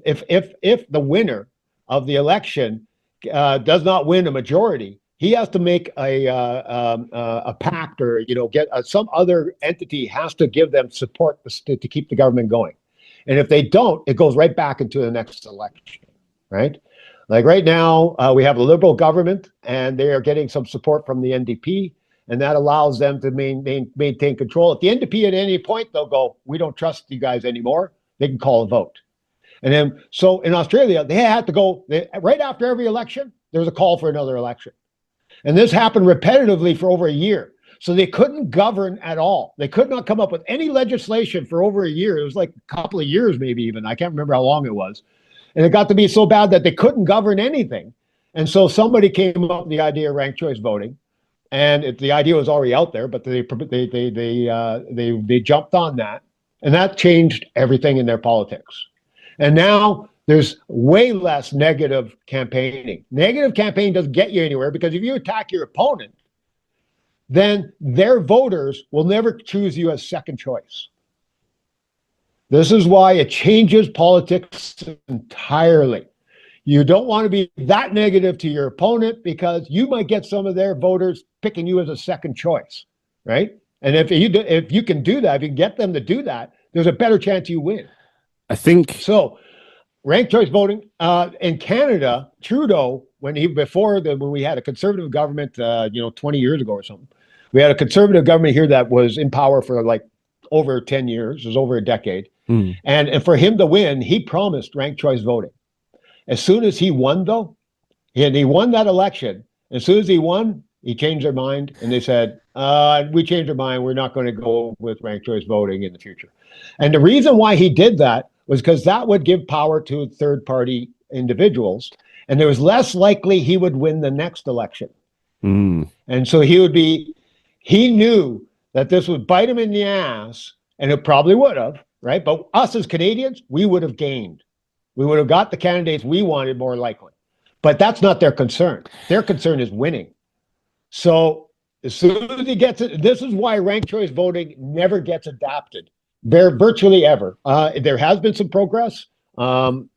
if the winner of the election does not win a majority, he has to make a pact, or get some other entity has to give them support to keep the government going. And if they don't, it goes right back into the next election, right? Like right now, we have a liberal government, and they are getting some support from the NDP, and that allows them to maintain control. If the NDP at any point they'll go, we don't trust you guys anymore, they can call a vote. And then, so in Australia, they had to go right after every election. There's a call for another election, and this happened repetitively for over a year. So they couldn't govern at all. They could not come up with any legislation for over a year. It was like a couple of years, maybe even. I can't remember how long it was. And it got to be so bad that they couldn't govern anything. And so somebody came up with the idea of ranked choice voting, and the idea was already out there, but they jumped on that, and that changed everything in their politics. And now there's way less negative campaigning. Negative campaign doesn't get you anywhere, because if you attack your opponent, then their voters will never choose you as second choice. This is why it changes politics entirely. You don't want to be that negative to your opponent, because you might get some of their voters picking you as a second choice, right? And if you can do that, if you can get them to do that, there's a better chance you win. I think so. Ranked choice voting in Canada, Trudeau, when we had a conservative government, 20 years ago or something, we had a conservative government here that was in power for like over 10 years, it was over a decade. And for him to win, he promised ranked choice voting. As soon as he won, though, and he won that election, as soon as he won, he changed their mind, and they said, we changed our mind, we're not going to go with ranked choice voting in the future. And the reason why he did that was because that would give power to third-party individuals, and there was less likely he would win the next election. And so he knew that this would bite him in the ass, and it probably would have, right? But us as Canadians, we would have gained. We would have got the candidates we wanted more likely. But that's not their concern. Their concern is winning. So as soon as he gets it, this is why ranked choice voting never gets adopted. Virtually ever. There has been some progress. Vermont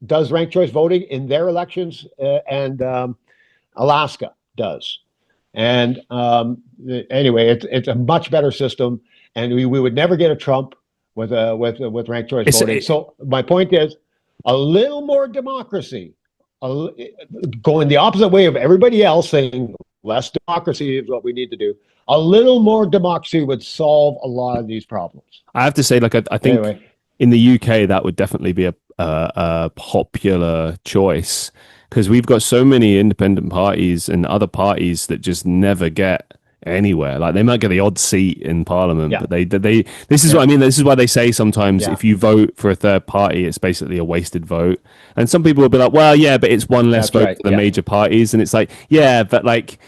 does ranked choice voting in their elections, and Alaska does. And anyway, it's a much better system, and we would never get a Trump with ranked choice voting. So my point is, a little more democracy, going the opposite way of everybody else, saying less democracy is what we need to do. A little more democracy would solve a lot of these problems. I have to say, like, I think anyway, in the UK, that would definitely be a popular choice, because we've got so many independent parties and other parties that just never get anywhere. Like, they might get the odd seat in Parliament, but this is what I mean. This is why they say sometimes if you vote for a third party, it's basically a wasted vote. And some people will be like, well, yeah, but it's one less vote for the major parties. And it's like, yeah, but like,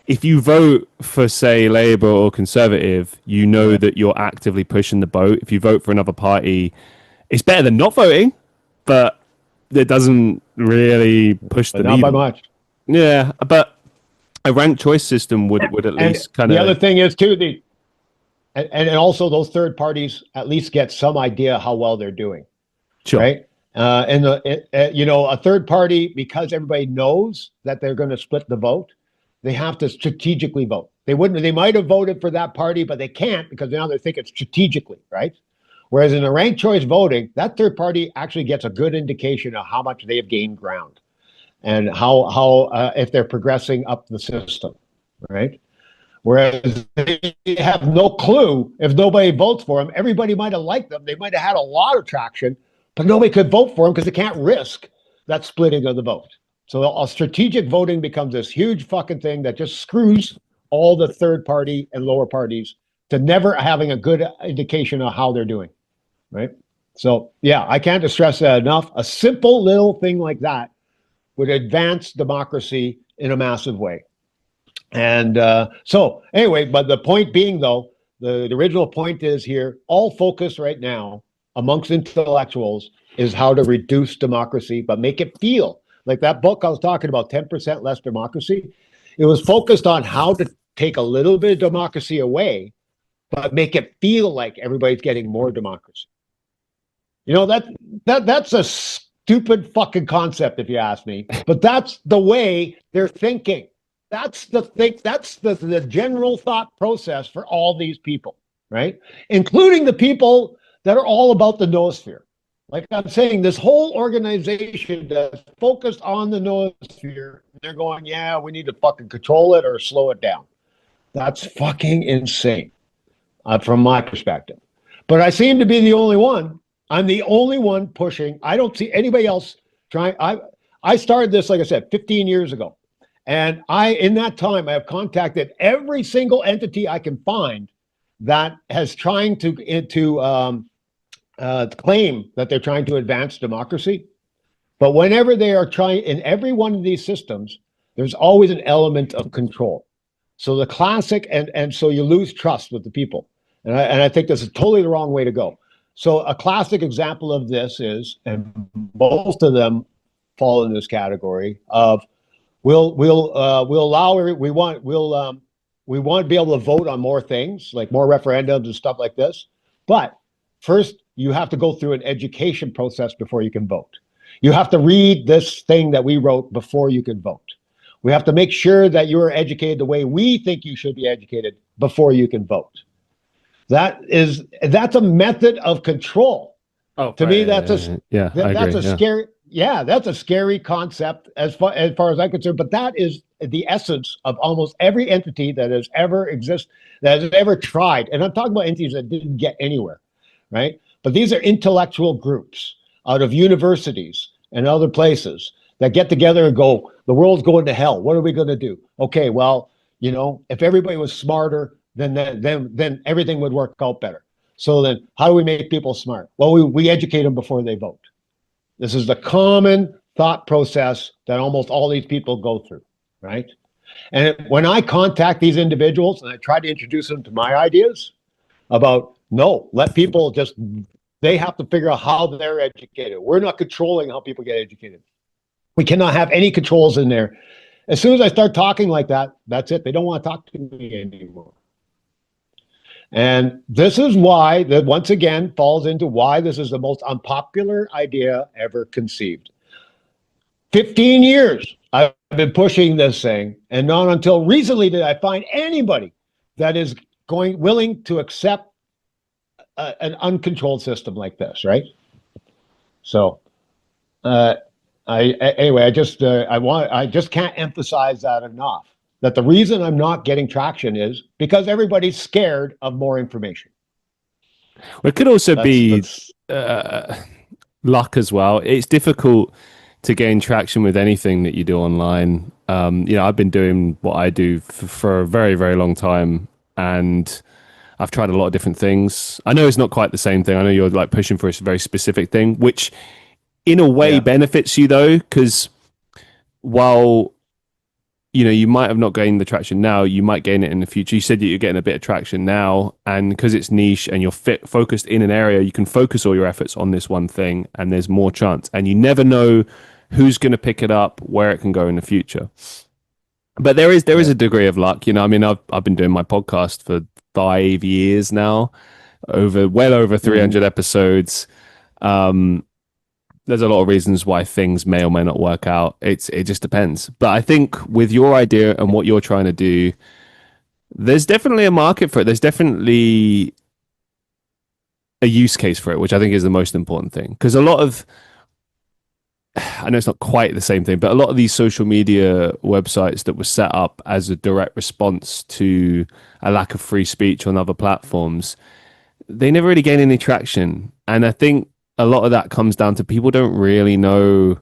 if you vote for, say, Labour or Conservative, you know that you're actively pushing the boat. If you vote for another party, it's better than not voting, but it doesn't really push the needle. Not by much. Yeah, but a ranked choice system would at least kind of... The other thing is, too, and also those third parties at least get some idea how well they're doing. Sure. Right? And a third party, because everybody knows that they're going to split the vote, they have to strategically vote. They might have voted for that party, but they can't, because now they're thinking strategically, right? Whereas in a ranked choice voting, that third party actually gets a good indication of how much they have gained ground, and how if they're progressing up the system, right? Whereas they have no clue. If nobody votes for them, everybody might have liked them. They might have had a lot of traction, but nobody could vote for them because they can't risk that splitting of the vote. So a strategic voting becomes this huge fucking thing that just screws all the third party and lower parties to never having a good indication of how they're doing, right? So yeah, I can't stress that enough. A simple little thing like that would advance democracy in a massive way. And so anyway, but the point being, though, the original point is here, all focus right now amongst intellectuals is how to reduce democracy, but make it feel like that book I was talking about, 10% Less Democracy. It was focused on how to take a little bit of democracy away, but make it feel like everybody's getting more democracy. You know, that's stupid fucking concept, if you ask me. But that's the way they're thinking. That's the general thought process for all these people, right? Including the people that are all about the noosphere. Like I'm saying, this whole organization that's focused on the noosphere, they're going, yeah, we need to fucking control it or slow it down. That's fucking insane, from my perspective. But I seem to be the only one. I'm the only one pushing. I don't see anybody else trying. I started this, like I said, 15 years ago. And in that time, I have contacted every single entity I can find that has trying to claim that they're trying to advance democracy. But whenever they are trying, in every one of these systems, there's always an element of control. So the classic, and so you lose trust with the people. And I think this is totally the wrong way to go. So a classic example of this is, and most of them fall in this category of, we'll allow we want to be able to vote on more things, like more referendums and stuff like this. But first, you have to go through an education process before you can vote. You have to read this thing that we wrote before you can vote. We have to make sure that you are educated the way we think you should be educated before you can vote. That's a method of control. Oh, To right, me, I that's agree. a scary, yeah, that's a scary concept as far as I'm concerned. But that is the essence of almost every entity that has ever that has ever tried. And I'm talking about entities that didn't get anywhere, right? But these are intellectual groups out of universities and other places that get together and go, the world's going to hell. What are we going to do? Okay, well, if everybody was smarter, then everything would work out better. So then how do we make people smart? Well, we educate them before they vote. This is the common thought process that almost all these people go through, right? And when I contact these individuals and I try to introduce them to my ideas about, no, let people they have to figure out how they're educated. We're not controlling how people get educated. We cannot have any controls in there. As soon as I start talking like that, that's it. They don't want to talk to me anymore. And this is why that once again falls into why this is the most unpopular idea ever conceived. 15 years I've been pushing this thing, and not until recently did I find anybody that is willing to accept an uncontrolled system like this, right? So, anyway, I just can't emphasize that enough. That the reason I'm not getting traction is because everybody's scared of more information. Well, it could also be That's luck as well. It's difficult to gain traction with anything that you do online. I've been doing what I do for a very, very long time, and I've tried a lot of different things. I know it's not quite the same thing. I know you're like pushing for a very specific thing, which in a way yeah. benefits you though, because while you might have not gained the traction now, you might gain it in the future. You said that you're getting a bit of traction now, and because it's niche and you're focused in an area, you can focus all your efforts on this one thing, and there's more chance. And you never know who's going to pick it up, where it can go in the future. But there is a degree of luck. I mean, I've been doing my podcast for 5 years now, well over 300 episodes. There's a lot of reasons why things may or may not work out. It just depends. But I think with your idea and what you're trying to do, there's definitely a market for it. There's definitely a use case for it, which I think is the most important thing. Because a lot of, I know it's not quite the same thing, but a lot of these social media websites that were set up as a direct response to a lack of free speech on other platforms, they never really gain any traction. And I think a lot of that comes down to people don't really know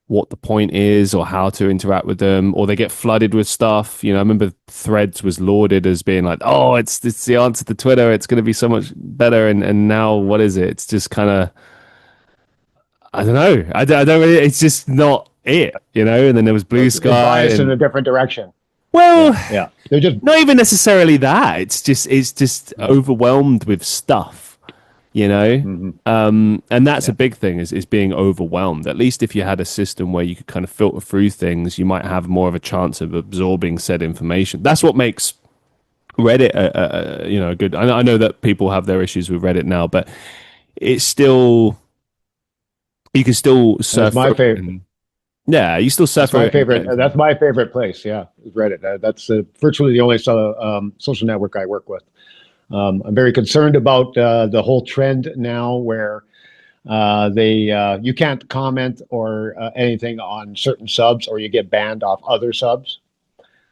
what the point is or how to interact with them, or they get flooded with stuff. I remember Threads was lauded as being like, oh, it's the answer to Twitter. It's going to be so much better. And now what is it? It's just kind of, I don't know. I don't really, it's just not it, And then there was Blue They're Sky biased in and, a different direction. well, Yeah. They're just not even necessarily that. It's just overwhelmed with stuff. And that's a big thing is being overwhelmed. At least if you had a system where you could kind of filter through things, you might have more of a chance of absorbing said information. That's what makes Reddit good. I know that people have their issues with Reddit now, but it's still You can still That's surf my through it favorite. and yeah, you still surf That's through my it and get favorite. information. That's my favorite place. Yeah, is Reddit. That's virtually the only social network I work with. I'm very concerned about the whole trend now, where they you can't comment or anything on certain subs, or you get banned off other subs.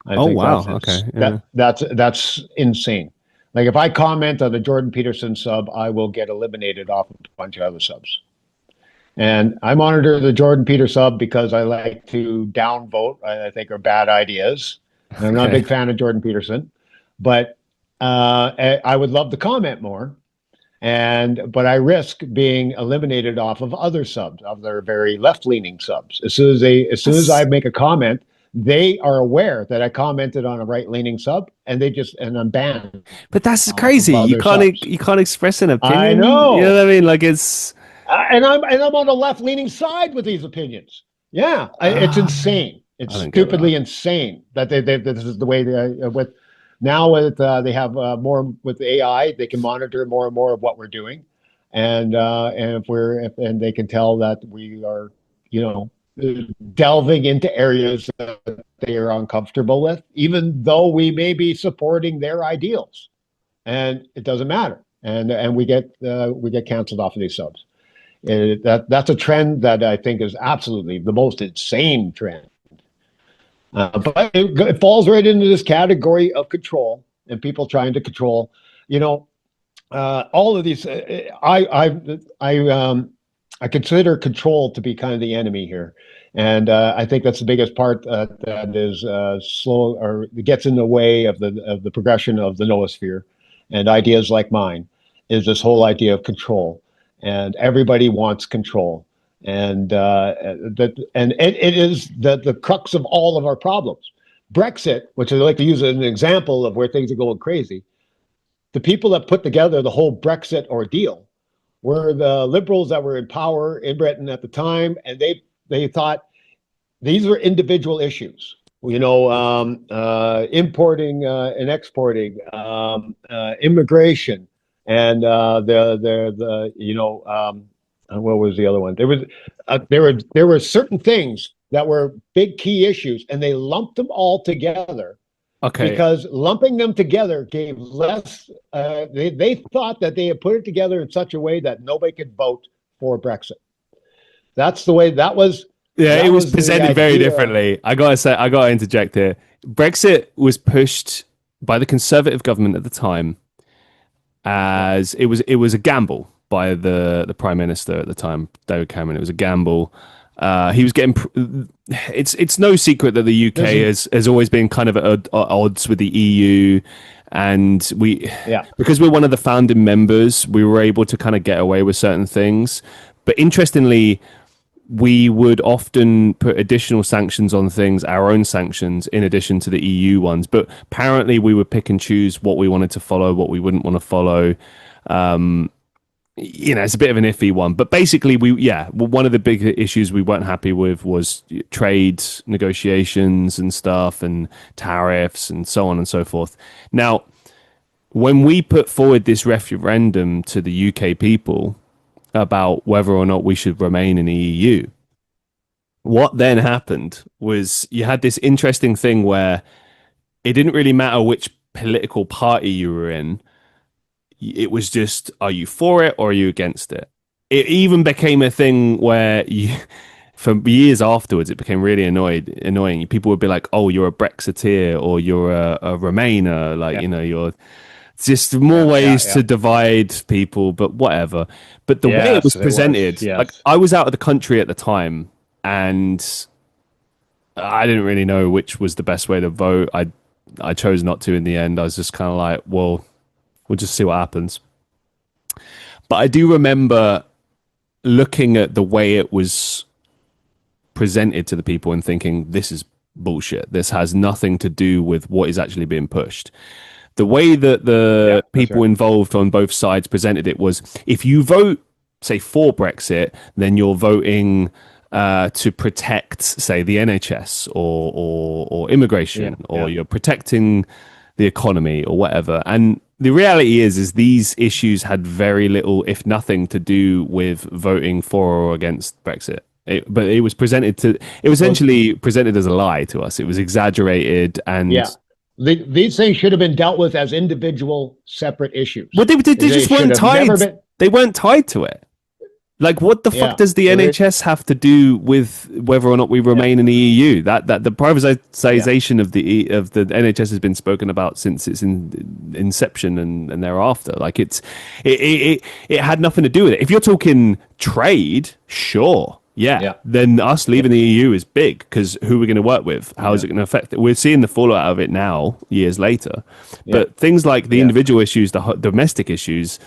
I Oh think wow. Okay. Yeah. that's insane. Like if I comment on the Jordan Peterson sub, I will get eliminated off a bunch of other subs. And I monitor the Jordan Peter sub because I like to downvote. I think are bad ideas. And I'm not a Okay. big fan of Jordan Peterson, but I would love to comment more. But I risk being eliminated off of other subs, of their very left leaning subs. As soon as I That's make a comment, they are aware that I commented on a right leaning sub, and I'm banned but that's off of crazy. other subs. You can't express an I opinion. You know know. what I mean? Like it's And I'm on the left leaning side with these opinions. Yeah, it's uh, insane. I It's don't get that. stupidly insane that this is the way with now with they have more with AI. They can monitor more and more of what we're doing, and and they can tell that we are, you know, delving into areas that they are uncomfortable with, even though we may be supporting their ideals, and it doesn't matter, and we get canceled off of these subs. That's a trend that I think is absolutely the most insane trend. But it falls right into this category of control and people trying to control. You know, all of these. I consider control to be kind of the enemy here, and I think that's the biggest part that is slow or gets in the way of the progression of the noosphere and ideas like mine is this whole idea of control, and everybody wants control, and it is the crux of all of our problems. Brexit, which I like to use as an example of where things are going crazy, the people that put together the whole Brexit ordeal were the liberals that were in power in Britain at the time, and they thought these were individual issues. You know, importing and exporting, immigration, and the you know, what was the other one? There were certain things that were big key issues, and they lumped them all together Okay. because lumping them together gave less. They thought that they had put it together in such a way that nobody could vote for Brexit. That's the way Yeah, it that was was the presented very idea. differently. I gotta say, I gotta interject here. Brexit was pushed by the Conservative government at the time Yeah, as it was a gamble by the Prime Minister at the time, David Cameron. It was a gamble. He was getting. It's no secret that the this UK is has always been kind of at odds with the EU, and we yeah, because we're one of the founding members, we were able to kind of get away with certain things. But interestingly, we would often put additional sanctions on things, our own sanctions, in addition to the EU ones. But apparently, we would pick and choose what we wanted to follow, what we wouldn't want to follow. You know, it's a bit of an iffy one. But basically, one of the big issues we weren't happy with was trade negotiations and stuff, and tariffs, and so on and so forth. Now, when we put forward this referendum to the UK people about whether or not we should remain in the EU, what then happened was you had this interesting thing where it didn't really matter which political party you were in. It was just, are you for it or are you against it? It even became a thing where you, for years afterwards, it became really annoying. People would be like, "Oh, you're a Brexiteer or you're a Remainer," like yeah, you know, you're just more yeah, yeah, ways yeah. to divide people, but whatever. But the way it was Yes, it was. presented, like Yes, I was out of the country at the time, and I didn't really know which was the best way to vote. I chose not to in the end. I was just kind of like, well, we'll just see what happens. But I do remember looking at the way it was presented to the people and thinking, this is bullshit. This has nothing to do with what is actually being pushed. The way that yeah, the that's people right. involved on both sides presented it was if you vote, say, for Brexit, then you're voting to protect, say, the NHS or Yeah, immigration, or yeah, you're protecting the economy or whatever. And the reality is these issues had very little, if nothing, to do with voting for or against Brexit. But it was presented to, it was Well, essentially presented as a lie to us. It was exaggerated, yeah. and These things should have been dealt with as individual separate well, issues. they They just should weren't have never tied. been. They weren't tied to it. Like, what the fuck Yeah. does the So they, NHS have to do with whether or not we yeah. remain in the EU? That the Yeah. privatization of the NHS has been spoken about since its inception and thereafter. Like, it had nothing to do with it. If you're talking trade, sure, yeah, Yeah. then us Yeah. leaving the EU is big because who are we going to work with? How is Yeah. it going to affect it? We're seeing the fallout of it now, years later. Yeah. But things like the Yeah. individual issues, the domestic issues,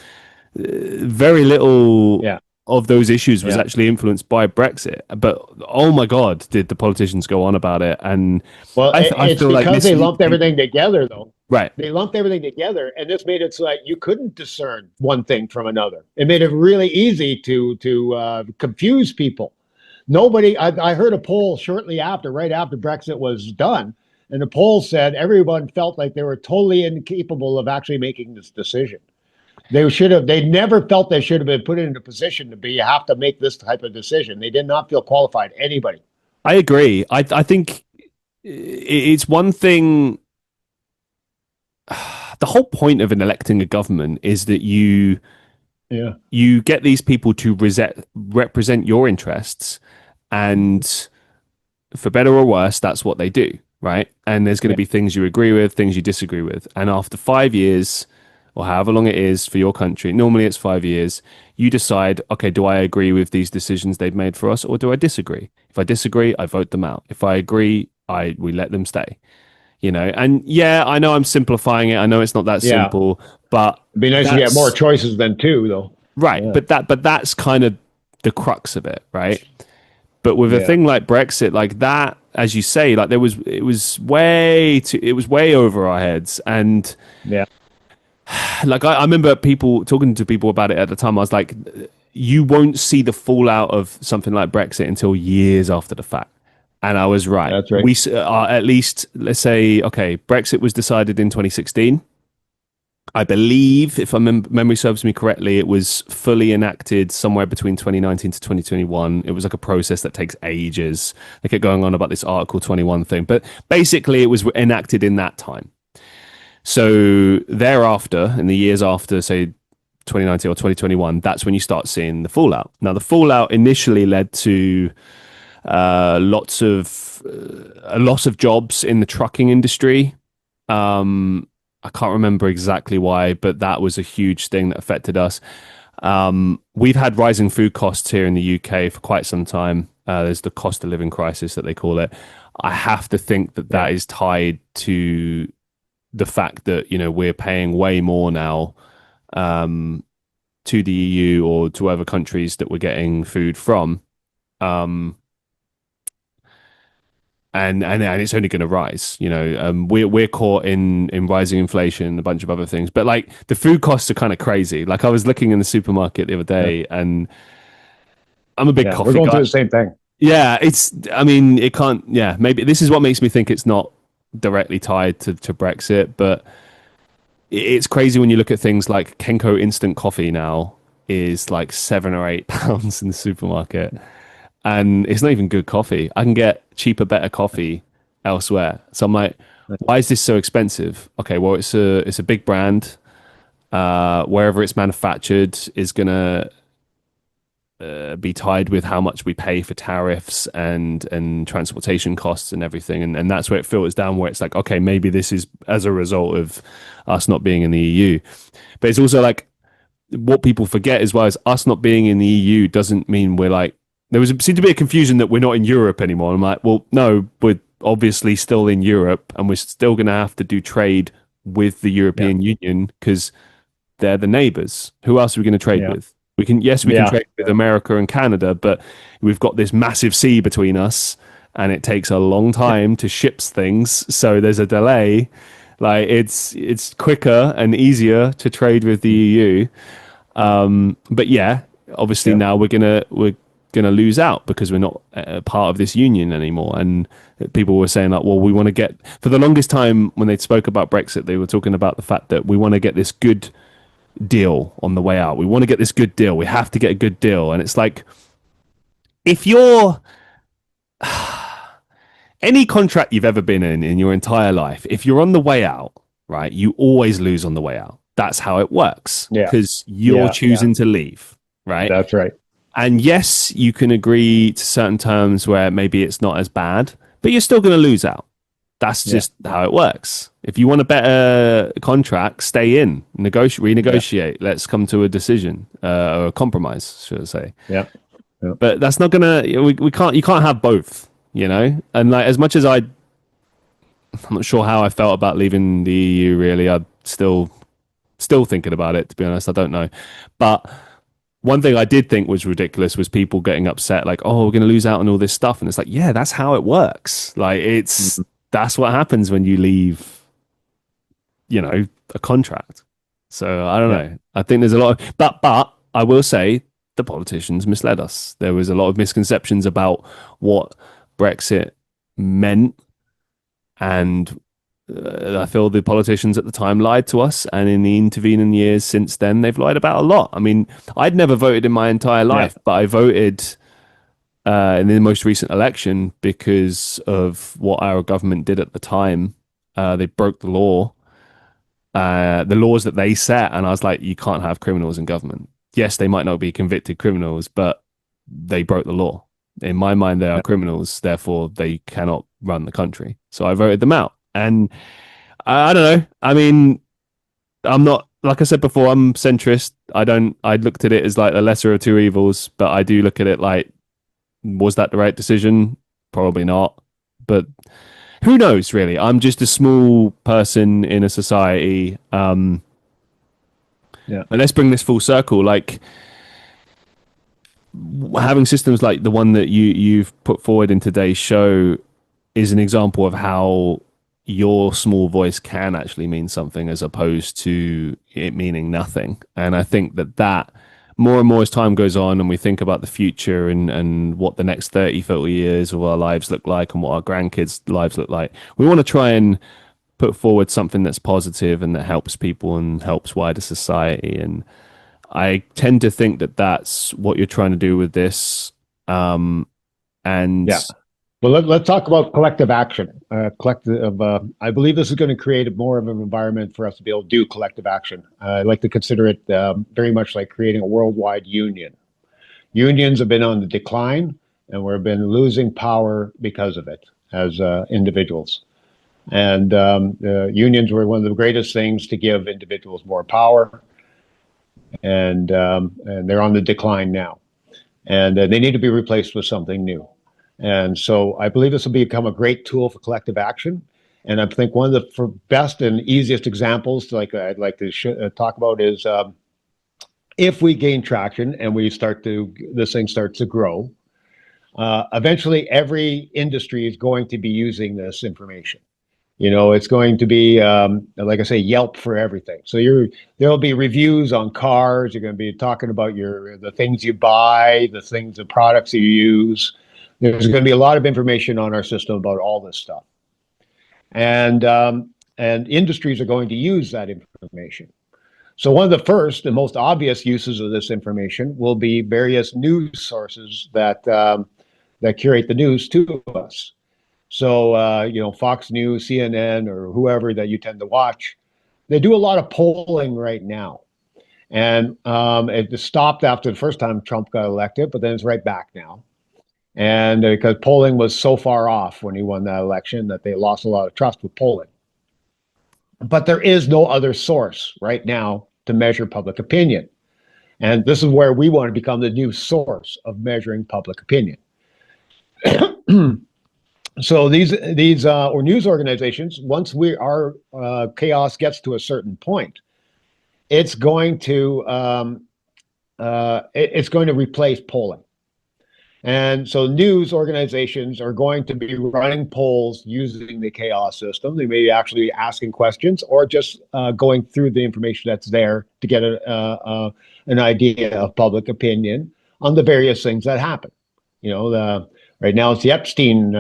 very little Yeah. of those issues was Yeah. actually influenced by Brexit. But oh my God, did the politicians go on about it? And Well, I it's feel like because they mislead lumped people. everything together, though. Right. They lumped everything together, and this made it so that you couldn't discern one thing from another. It made it really easy to confuse people. Nobody. I heard a poll shortly after, right after Brexit was done, and the poll said everyone felt like they were totally incapable of actually making this decision. They should have. They never felt they should have been put in a position to be. You have to make this type of decision. They did not feel qualified. Anybody. I agree. I think it's one thing. The whole point of an electing a government is that Yeah. you get these people to represent your interests, and for better or worse, that's what they do, right? And there's going to Yeah. be things you agree with, things you disagree with. And after 5 years, or however long it is for your country, normally it's 5 years, you decide, okay, do I agree with these decisions they've made for us, or do I disagree? If I disagree, I vote them out. If I agree, we let them stay. And yeah, I know I'm simplifying it. I know it's not that Yeah. simple, but It'd be nice to get more that's choices than two, though. right. Yeah. But that's kind of the crux of it, right? But with a Yeah. thing like Brexit, like that, as you say, like it was way over our heads. And Yeah. like I remember people talking to people about it at the time. I was like, you won't see the fallout of something like Brexit until years after the fact. And I was right. That's right. We are at least, let's say, okay, Brexit was decided in 2016. I believe, if memory serves me correctly, it was fully enacted somewhere between 2019 to 2021. It was like a process that takes ages. They kept going on about this Article 21 thing, but basically it was enacted in that time. So thereafter, in the years after, say, 2019 or 2021, that's when you start seeing the fallout. Now, the fallout initially led to a loss of jobs in the trucking industry. I can't remember exactly why, but that was a huge thing that affected us. We've had rising food costs here in the UK for quite some time. There's the cost of living crisis that they call it. I have to think that Yeah. that is tied to the fact that we're paying way more now to the EU or to other countries that we're getting food from. Um, and it's only going to rise. We're caught in rising inflation and a bunch of other things, but like the food costs are kind of crazy. Like I was looking in the supermarket the other Yeah. day, and I'm a big Yeah. We're coffee going through guy. the same thing. Yeah, I mean, it can't. Yeah, maybe this is what makes me think it's not directly tied to Brexit, but it's crazy when you look at things like Kenko instant coffee now is like £7 or £8 in the supermarket, and it's not even good coffee. I can get cheaper, better coffee elsewhere. So I'm like, why is this so expensive? Okay, well, it's a big brand. Wherever it's manufactured is gonna be tied with how much we pay for tariffs and transportation costs and everything, and that's where it filters down. Where it's like, okay, maybe this is as a result of us not being in the EU, but it's also like what people forget as well as us not being in the EU doesn't mean we're like seemed to be a confusion that we're not in Europe anymore. I'm like, well, no, we're obviously still in Europe, and we're still going to have to do trade with the Yeah. European Union because they're the neighbors. Who else are we going to trade Yeah. with? We can Yeah. trade with America and Canada, but we've got this massive sea between us, and it takes a long time to ship things. So there's a delay. Like it's quicker and easier to trade with the EU. But yeah, obviously Yeah. now we're going to lose out because we're not part of this union anymore. And people were saying like, well, we want to get, for the longest time when they spoke about Brexit, they were talking about the fact that we want to get this good deal on the way out. We want to get this good deal. We have to get a good deal. And it's like, if you're any contract you've ever been in your entire life, if you're on the way out, right, you always lose on the way out. That's how it works Yeah. because you're Yeah. Yeah. choosing to leave, right? That's right. And yes, you can agree to certain terms where maybe it's not as bad, but you're still going to lose out. That's Yeah. just how it works. If you want a better contract, stay in, negotiate, Yeah. renegotiate. Let's come to a decision or a compromise, should I say? Yeah. Yeah. But that's not gonna. We can't. You can't have both. You know. And like as much as I'm not sure how I felt about leaving the EU. Really, I'm still thinking about it. To be honest, I don't know. But one thing I did think was ridiculous was people getting upset, like, "Oh, we're going to lose out on all this stuff," and it's like, yeah, that's how it works. Like, it's Mhm. that's what happens when you leave, a contract. So I don't Yeah. know. I think there's a lot of, but I will say the politicians misled us. There was a lot of misconceptions about what Brexit meant, and I feel the politicians at the time lied to us, and in the intervening years since then, they've lied about a lot. I mean, I'd never voted in my entire Yeah. life, but I voted in the most recent election because of what our government did at the time. They broke the laws that they set, and I was like, you can't have criminals in government. Yes, they might not be convicted criminals, but they broke the law. In my mind, they are criminals, therefore they cannot run the country. So I voted them out. And I don't know. I mean, I'm not, like I said before, I'm centrist. I looked at it as like the lesser of two evils, but I do look at it like, was that the right decision? Probably not. But who knows, really? I'm just a small person in a society. Yeah. And let's bring this full circle. Like, having systems like the one that you've put forward in today's show is an example of how your small voice can actually mean something as opposed to it meaning nothing. And I think that more and more as time goes on and we think about the future and what the next 30, 40 years of our lives look like and what our grandkids' lives look like, we want to try and put forward something that's positive and that helps people and helps wider society. And I tend to think that that's what you're trying to do with this. And Yeah. Well, let's talk about collective action. Collective. I believe this is going to create more of an environment for us to be able to do collective action. I like to consider it very much like creating a worldwide union. Unions have been on the decline, and we've been losing power because of it as individuals. And unions were one of the greatest things to give individuals more power, and they're on the decline now, and they need to be replaced with something new. And so I believe this will become a great tool for collective action. And I think one of the best and easiest examples, like I'd like to talk about, is if we gain traction and this thing starts to grow. Eventually, every industry is going to be using this information. It's going to be, like I say, Yelp for everything. So there'll be reviews on cars. You're going to be talking about the things you buy, the products you use. There's going to be a lot of information on our system about all this stuff, and industries are going to use that information. So one of the first and most obvious uses of this information will be various news sources that curate the news to us. So, Fox News, CNN, or whoever that you tend to watch, they do a lot of polling right now. And it stopped after the first time Trump got elected, but then it's right back now. And because polling was so far off when he won that election that they lost a lot of trust with polling. But there is no other source right now to measure public opinion. And this is where we want to become the new source of measuring public opinion. So these or news organizations, once our chaos gets to a certain point, it's going to replace polling. And so news organizations are going to be running polls using the chaos system. They may actually be asking questions or just going through the information that's there to get an idea of public opinion on the various things that happen. right now it's the Epstein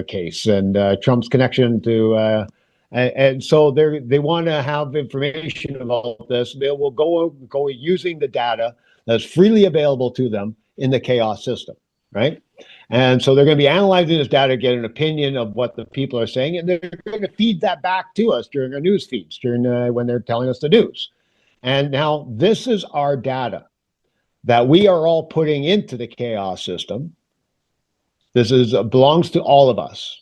case and Trump's connection to, and so they want to have information about this. They will go using the data that's freely available to them in the Chaos system, right? And so they're going to be analyzing this data, get an opinion of what the people are saying, and they're going to feed that back to us during our news feeds, during when they're telling us the news. And now this is our data that we are all putting into the Chaos system. This belongs to all of us,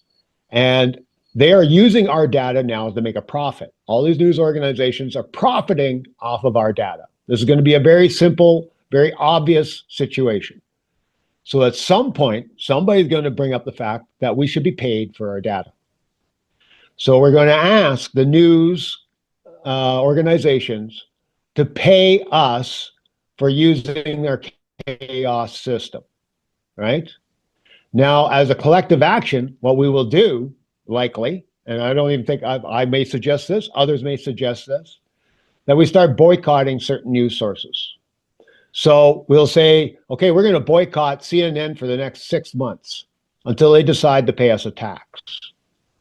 and they are using our data now to make a profit. All these news organizations are profiting off of our data. This is going to be a very simple, very obvious situation. So at some point, somebody's going to bring up the fact that we should be paid for our data. So we're going to ask the news organizations to pay us for using their Chaos system, right? Now, as a collective action, what we will do, likely, and I don't even think I may suggest this, others may suggest this, that we start boycotting certain news sources. So we'll say, okay, we're going to boycott CNN for the next 6 months until they decide to pay us a tax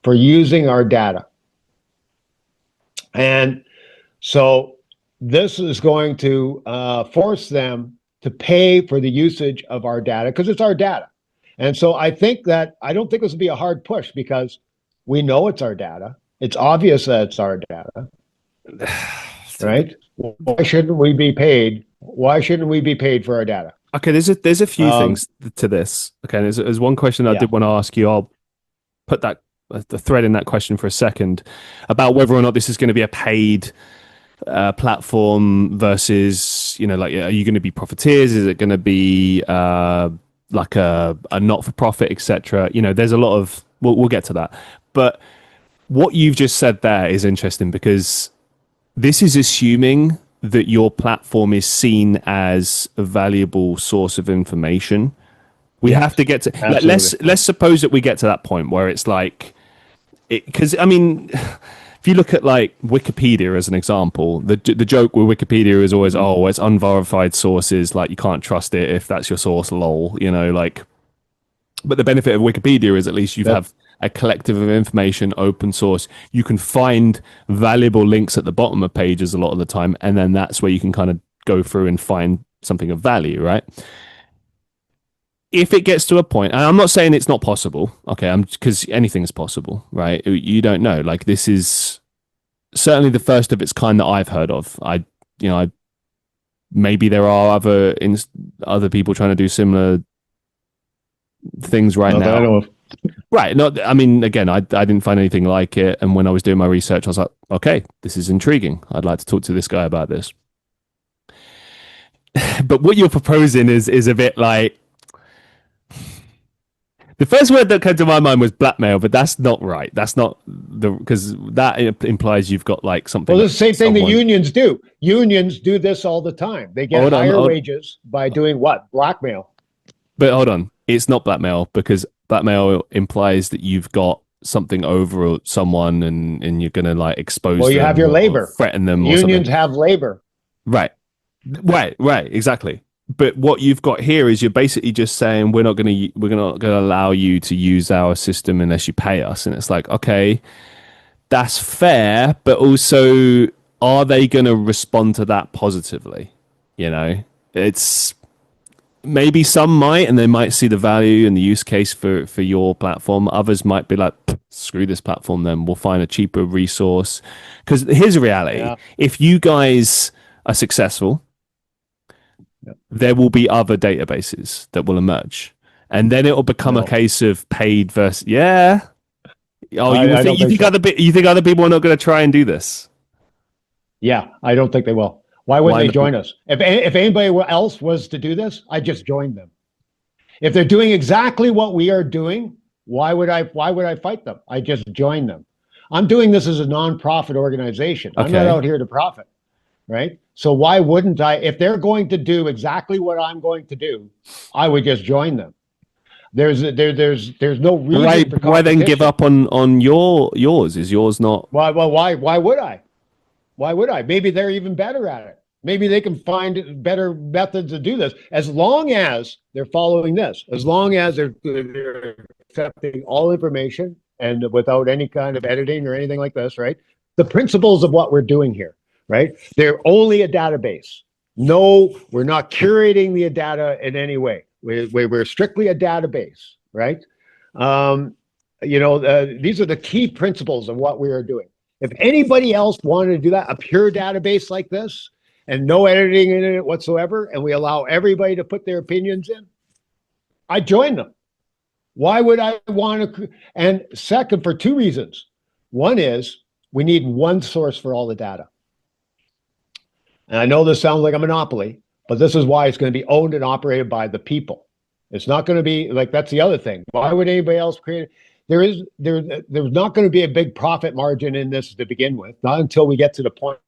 for using our data. And so this is going to force them to pay for the usage of our data because it's our data. And so I don't think this will be a hard push because we know it's our data. It's obvious that it's our data, right? Why shouldn't we be paid? Why shouldn't we be paid for our data? Okay, there's a few things to this. Okay, there's one question I did want to ask you. I'll put the thread in that question for a second about whether or not this is going to be a paid platform versus, like, are you going to be profiteers? Is it going to be like a not-for-profit, etc.? There's a lot of, we'll get to that. But what you've just said there is interesting because this is assuming that your platform is seen as a valuable source of information. We have to get to, let's suppose that we get to that point where it's like, because I mean, if you look at like Wikipedia as an example, the joke with Wikipedia is always, oh, it's unverified sources, like you can't trust it if that's your source, lol, like. But the benefit of Wikipedia is at least you have a collective of information, open source. You can find valuable links at the bottom of pages a lot of the time, and then that's where you can kind of go through and find something of value, right? If it gets to a point, and I'm not saying it's not possible, okay, because anything is possible, right? You don't know. Like, this is certainly the first of its kind that I've heard of. Maybe there are other people trying to do similar things now. Right. Not. I mean, again, I didn't find anything like it, and when I was doing my research, I was like, okay, this is intriguing. I'd like to talk to this guy about this. But what you're proposing is a bit like, the first word that came to my mind was blackmail, but that's not right. That's not because that implies you've got like something. Well, it's the same thing the unions do. Unions do this all the time. They get higher wages by doing what? Blackmail. But hold on, it's not blackmail because blackmail implies that you've got something over someone and you're going to like expose. Well, you have your labor, threaten them. Unions have labor. Right, exactly. But what you've got here is you're basically just saying we're not going to allow you to use our system unless you pay us, and it's like, okay, that's fair, but also, are they going to respond to that positively? It's maybe some might, and they might see the value and the use case for your platform. Others might be like, screw this platform, then we'll find a cheaper resource. Because here's the reality: if you guys are successful, there will be other databases that will emerge, and then it will become a case of paid versus you think other people are not going to try and do this? Yeah, I don't think they will. Why would they join us? If anybody else was to do this, I just join them. If they're doing exactly what we are doing, why would I fight them? I just join them. I'm doing this as a non-profit organization. I'm not out here to profit, right? So why wouldn't I? If they're going to do exactly what I'm going to do, I would just join them. There's no reason for competition. Why then give up on yours? Is yours not? Why would I? Why would I? Maybe they're even better at it. Maybe they can find better methods to do this as long as they're following this, as long as they're accepting all information and without any kind of editing or anything like this, right? The principles of what we're doing here, right? They're only a database. No, we're not curating the data in any way. We're strictly a database, right? Um, these are the key principles of what we are doing. If anybody else wanted to do that, a pure database like this, and no editing in it whatsoever, and we allow everybody to put their opinions in, I join them. Why would I want to? And second, for two reasons. One is we need one source for all the data. And I know this sounds like a monopoly, but this is why it's going to be owned and operated by the people. It's not going to be like, that's the other thing. Why would anybody else create it? There's not going to be a big profit margin in this to begin with, not until we get to the point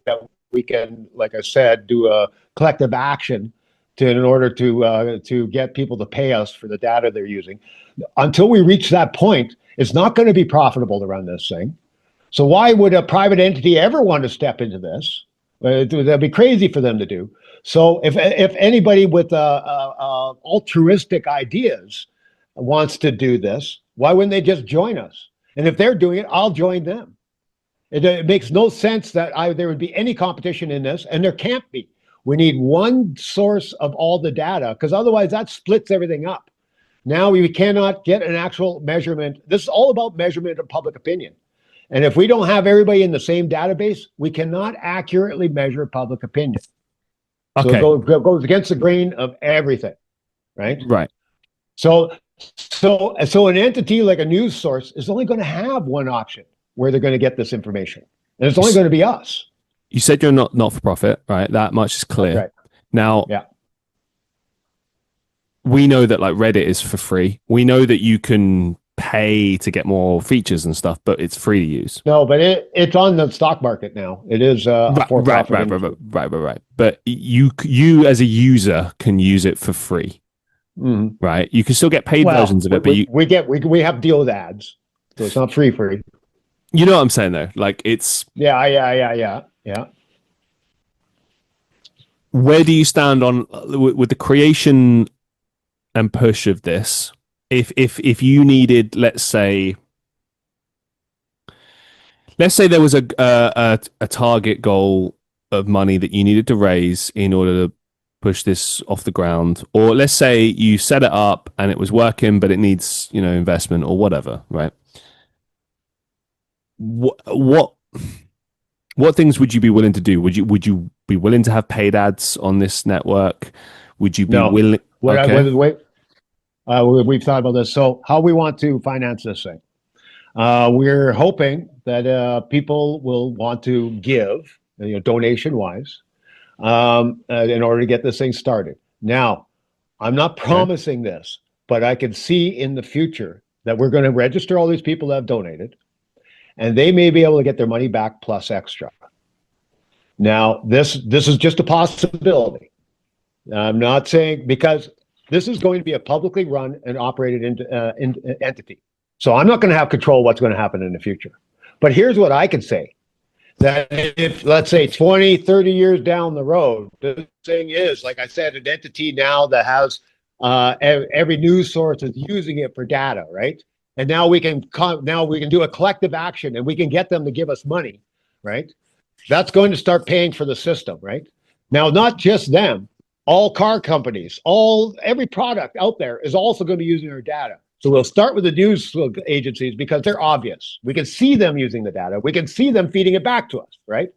that we can, like I said, do a collective action in order to get people to pay us for the data they're using. Until we reach that point, it's not going to be profitable to run this thing. So why would a private entity ever want to step into this? That'd be crazy for them to do. So if anybody with altruistic ideas wants to do this, why wouldn't they just join us? And if they're doing it, I'll join them. It makes no sense that there would be any competition in this, and there can't be. We need one source of all the data, because otherwise that splits everything up. Now we cannot get an actual measurement. This is all about measurement of public opinion. And if we don't have everybody in the same database, we cannot accurately measure public opinion. Okay. So it goes against the grain of everything, right? Right. So an entity like a news source is only going to have one option where they're going to get this information, and it's only going to be us. You said you're not for profit, right? That much is clear. Right. Now, yeah, we know that like Reddit is for free. We know that you can pay to get more features and stuff, but it's free to use. No, but it's on the stock market now. It is right. But you as a user can use it for free, right? You can still get paid versions of it, but we have to deal with ads, so it's not free. You know what I'm saying though? Like it's yeah. Where do you stand on with the creation and push of this? If you needed, let's say there was a target goal of money that you needed to raise in order to push this off the ground, or let's say you set it up and it was working, but it needs investment or whatever, right? What things would you be willing to do? Would you be willing to have paid ads on this network? Would you be willing? We've thought about this. So how we want to finance this thing? We're hoping that people will want to give, donation wise, in order to get this thing started. Now, I'm not promising this, but I can see in the future that we're going to register all these people that have donated, and they may be able to get their money back plus extra. Now, this is just a possibility. I'm not saying, because this is going to be a publicly run and operated entity. So I'm not going to have control of what's going to happen in the future. But here's what I can say. That if, let's say, 20, 30 years down the road, the thing is, like I said, an entity now that has every news source is using it for data, right? And now we can do a collective action, and we can get them to give us money, right? That's going to start paying for the system, right? Now, not just them, all car companies, every product out there is also going to be using our data. So we'll start with the news agencies because they're obvious. We can see them using the data. We can see them feeding it back to us, right?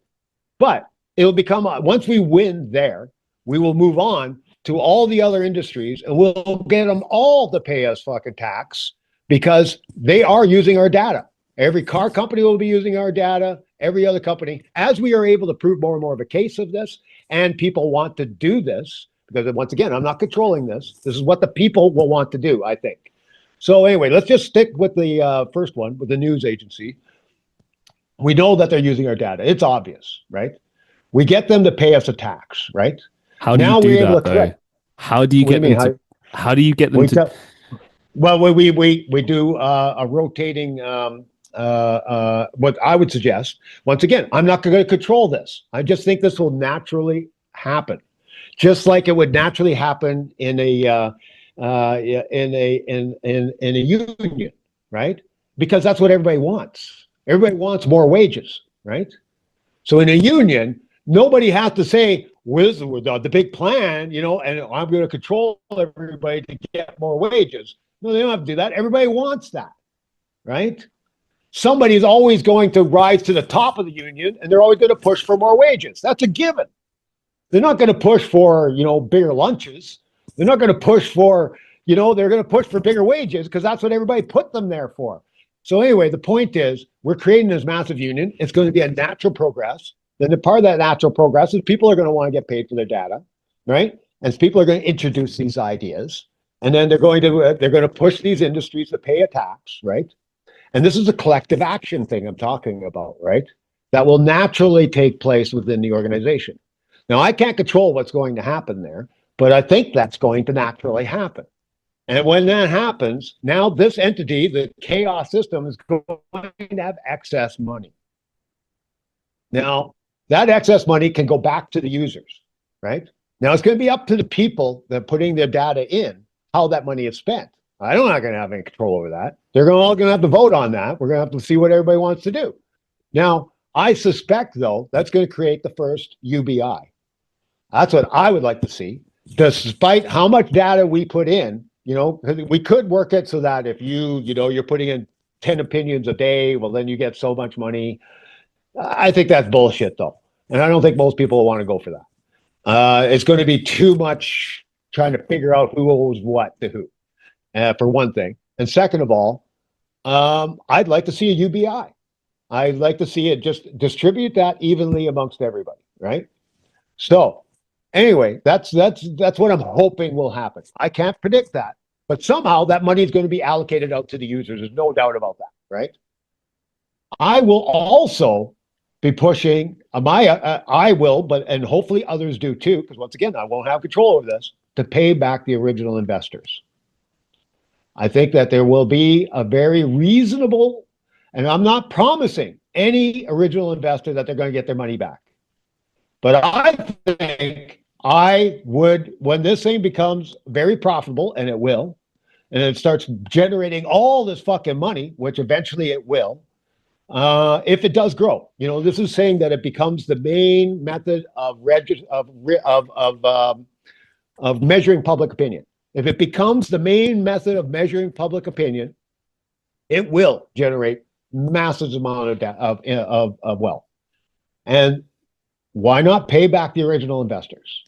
But it'll become, once we win there, we will move on to all the other industries, and we'll get them all to pay us fucking tax because they are using our data. Every car company will be using our data, every other company, as we are able to prove more and more of a case of this, and people want to do this, because once again, I'm not controlling this. This is what the people will want to do, I think. So anyway, let's just stick with the first one, with the news agency. We know that they're using our data. It's obvious, right? We get them to pay us a tax, right? How do you do that, though? How do you get them to? How do you get them to? Well, we do a rotating what I would suggest, once again, I'm not going to control this. I just think this will naturally happen, just like it would naturally happen in a union, right? Because that's what everybody wants. Everybody wants more wages, right? So in a union, nobody has to say, well, this is the big plan, and I'm going to control everybody to get more wages. No, they don't have to do that. Everybody wants that, right? Somebody's always going to rise to the top of the union, and they're always going to push for more wages. That's a given. They're not going to push for, bigger lunches. They're not going to push for, they're going to push for bigger wages because that's what everybody put them there for. So anyway, the point is we're creating this massive union. It's going to be a natural progress. Then the part of that natural progress is people are going to want to get paid for their data, right? And people are going to introduce these ideas, and then they're going to push these industries to pay a tax, right? And this is a collective action thing I'm talking about, right? That will naturally take place within the organization. Now, I can't control what's going to happen there, but I think that's going to naturally happen. And when that happens, now this entity, the chaos system, is going to have excess money. Now, that excess money can go back to the users, right? Now, it's going to be up to the people that are putting their data in how that money is spent. I'm not going to have any control over that. They're all going to have to vote on that. We're going to have to see what everybody wants to do. Now, I suspect, though, that's going to create the first UBI. That's what I would like to see. Despite how much data we put in, we could work it so that if you're putting in 10 opinions a day, well, then you get so much money. I think that's bullshit, though. And I don't think most people will want to go for that. It's going to be too much trying to figure out who owes what to who, for one thing. And second of all, I'd like to see a UBI. I'd like to see it just distribute that evenly amongst everybody, right? So anyway, that's what I'm hoping will happen. I can't predict that, but somehow that money is going to be allocated out to the users. There's no doubt about that, right? I will also be pushing I will, and hopefully others do too, because once again, I won't have control over this, to pay back the original investors. I think that there will be a very reasonable, and I'm not promising any original investor that they're going to get their money back. But I think I would, when this thing becomes very profitable, and it will, and it starts generating all this fucking money, which eventually it will, if it does grow. This is saying that it becomes the main method of measuring public opinion. If it becomes the main method of measuring public opinion, it will generate massive amount of wealth. And why not pay back the original investors?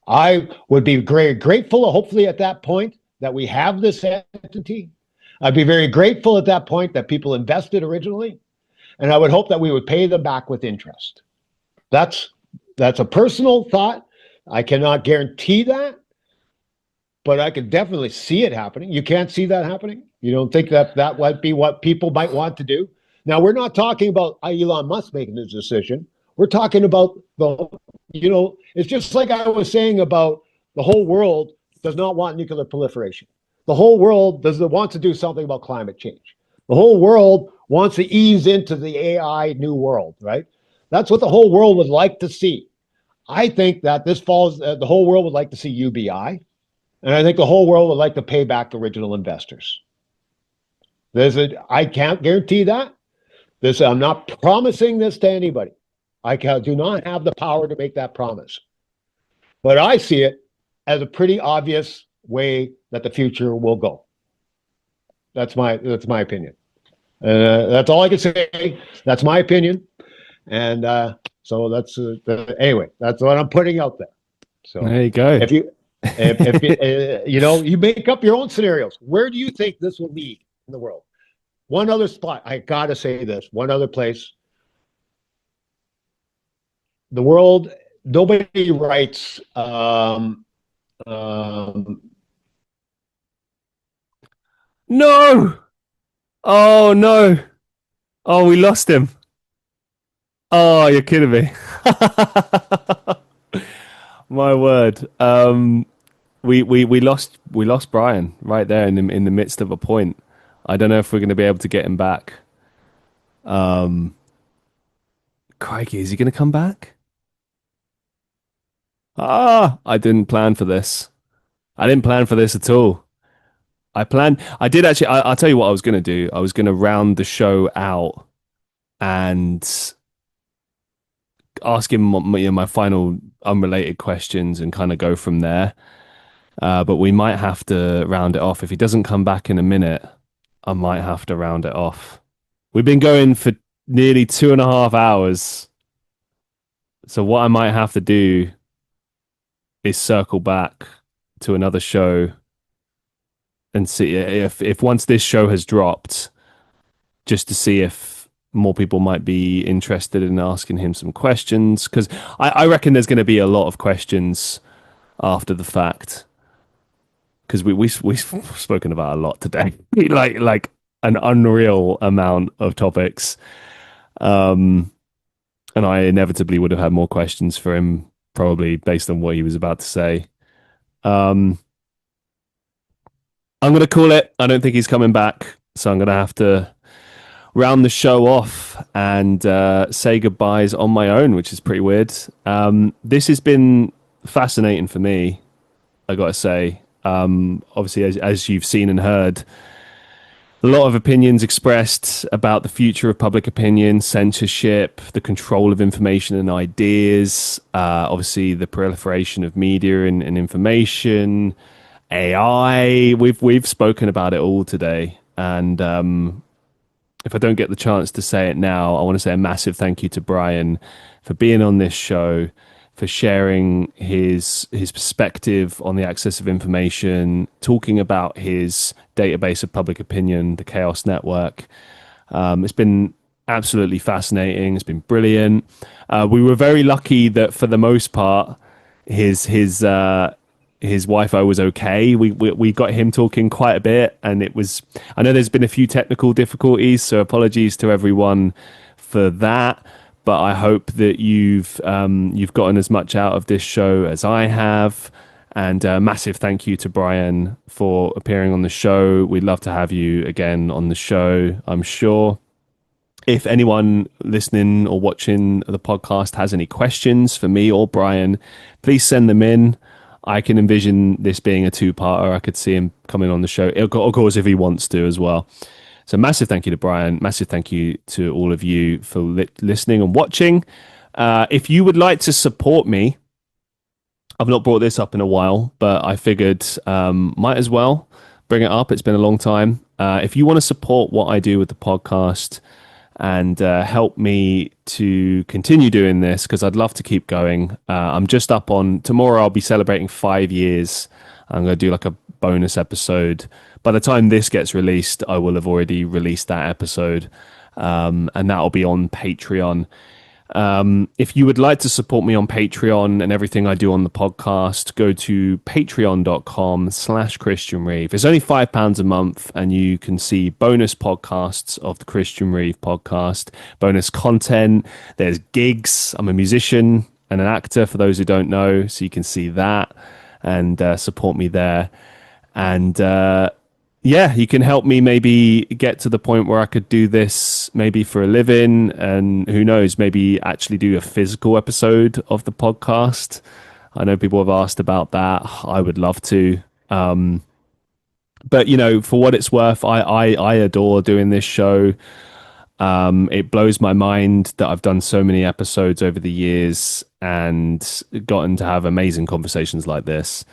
I would be very grateful, hopefully at that point, that we have this entity. I'd be very grateful at that point that people invested originally, and I would hope that we would pay them back with interest. That's a personal thought. I cannot guarantee that, but I could definitely see it happening. You can't see that happening? You don't think that might be what people might want to do? Now, we're not talking about Elon Musk making this decision. We're talking about it's just like I was saying about the whole world does not want nuclear proliferation. The whole world wants to do something about climate change. The whole world wants to ease into the AI new world, right? That's what the whole world would like to see. I think that the whole world would like to see UBI, and I think the whole world would like to pay back original investors. I can't guarantee that. I'm not promising this to anybody. I do not have the power to make that promise. But I see it as a pretty obvious way that the future will go. That's my opinion. That's all I can say. That's my opinion. And so anyway, that's what I'm putting out there. So there you go. If you make up your own scenarios. Where do you think this will lead in the world? One other spot, I got to say this, one other place. The world, nobody writes No. Oh no. Oh, we lost him. Oh, you're kidding me. My word. We lost Brian right there in the midst of a point. I don't know if we're going to be able to get him back. Crikey, is he going to come back? Ah, I didn't plan for this. I didn't plan for this at all. I did actually, I'll tell you what I was going to do. I was going to round the show out and ask him my final unrelated questions and kind of go from there. But we might have to round it off. If he doesn't come back in a minute, I might have to round it off. We've been going for nearly 2.5 hours. So what I might have to do is circle back to another show and see if once this show has dropped, just to see if more people might be interested in asking him some questions. Because I reckon there's going to be a lot of questions after the fact. Because we've spoken about a lot today, like an unreal amount of topics. Um, and I inevitably would have had more questions for him, probably based on what he was about to say. Um, I'm going to call it. I don't think he's coming back, so I'm going to have to round the show off and say goodbyes on my own, which is pretty weird. This has been fascinating for me, I got to say. Obviously, as you've seen and heard, a lot of opinions expressed about the future of public opinion, censorship, the control of information and ideas, obviously the proliferation of media and information, AI. We've spoken about it all today, and if I don't get the chance to say it now, I want to say a massive thank you to Brian for being on this show, for sharing his perspective on the access of information, talking about his database of public opinion, the Chaos Network. It's been absolutely fascinating. It's been brilliant. We were very lucky that for the most part, his Wi-Fi was okay. We got him talking quite a bit, and it was. I know there's been a few technical difficulties, so apologies to everyone for that. But I hope that you've gotten as much out of this show as I have. And a massive thank you to Brian for appearing on the show. We'd love to have you again on the show, I'm sure. If anyone listening or watching the podcast has any questions for me or Brian, please send them in. I can envision this being a two-parter. I could see him coming on the show, of course, if he wants to as well. So massive thank you to Brian. Massive thank you to all of you for listening and watching. If you would like to support me, I've not brought this up in a while, but I figured might as well bring it up. It's been a long time. If you want to support what I do with the podcast and help me to continue doing this, because I'd love to keep going. I'm just up on tomorrow. I'll be celebrating 5 years. I'm going to do like a bonus episode. By the time this gets released, I will have already released that episode, and that'll be on Patreon. If you would like to support me on Patreon and everything I do on the podcast, go to patreon.com/Christian Reeve. It's only £5 a month, and you can see bonus podcasts of the Christian Reeve podcast, bonus content. There's gigs. I'm a musician and an actor, for those who don't know, so you can see that and support me there. And yeah, you can help me maybe get to the point where I could do this maybe for a living, and who knows, maybe actually do a physical episode of the podcast. I know people have asked about that. I would love to. But, you know, for what it's worth, I adore doing this show. It blows my mind that I've done so many episodes over the years and gotten to have amazing conversations like this.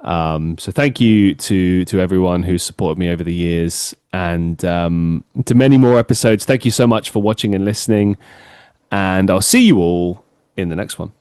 So thank you to everyone who's supported me over the years, and to many more episodes. Thank you so much for watching and listening, and I'll see you all in the next one.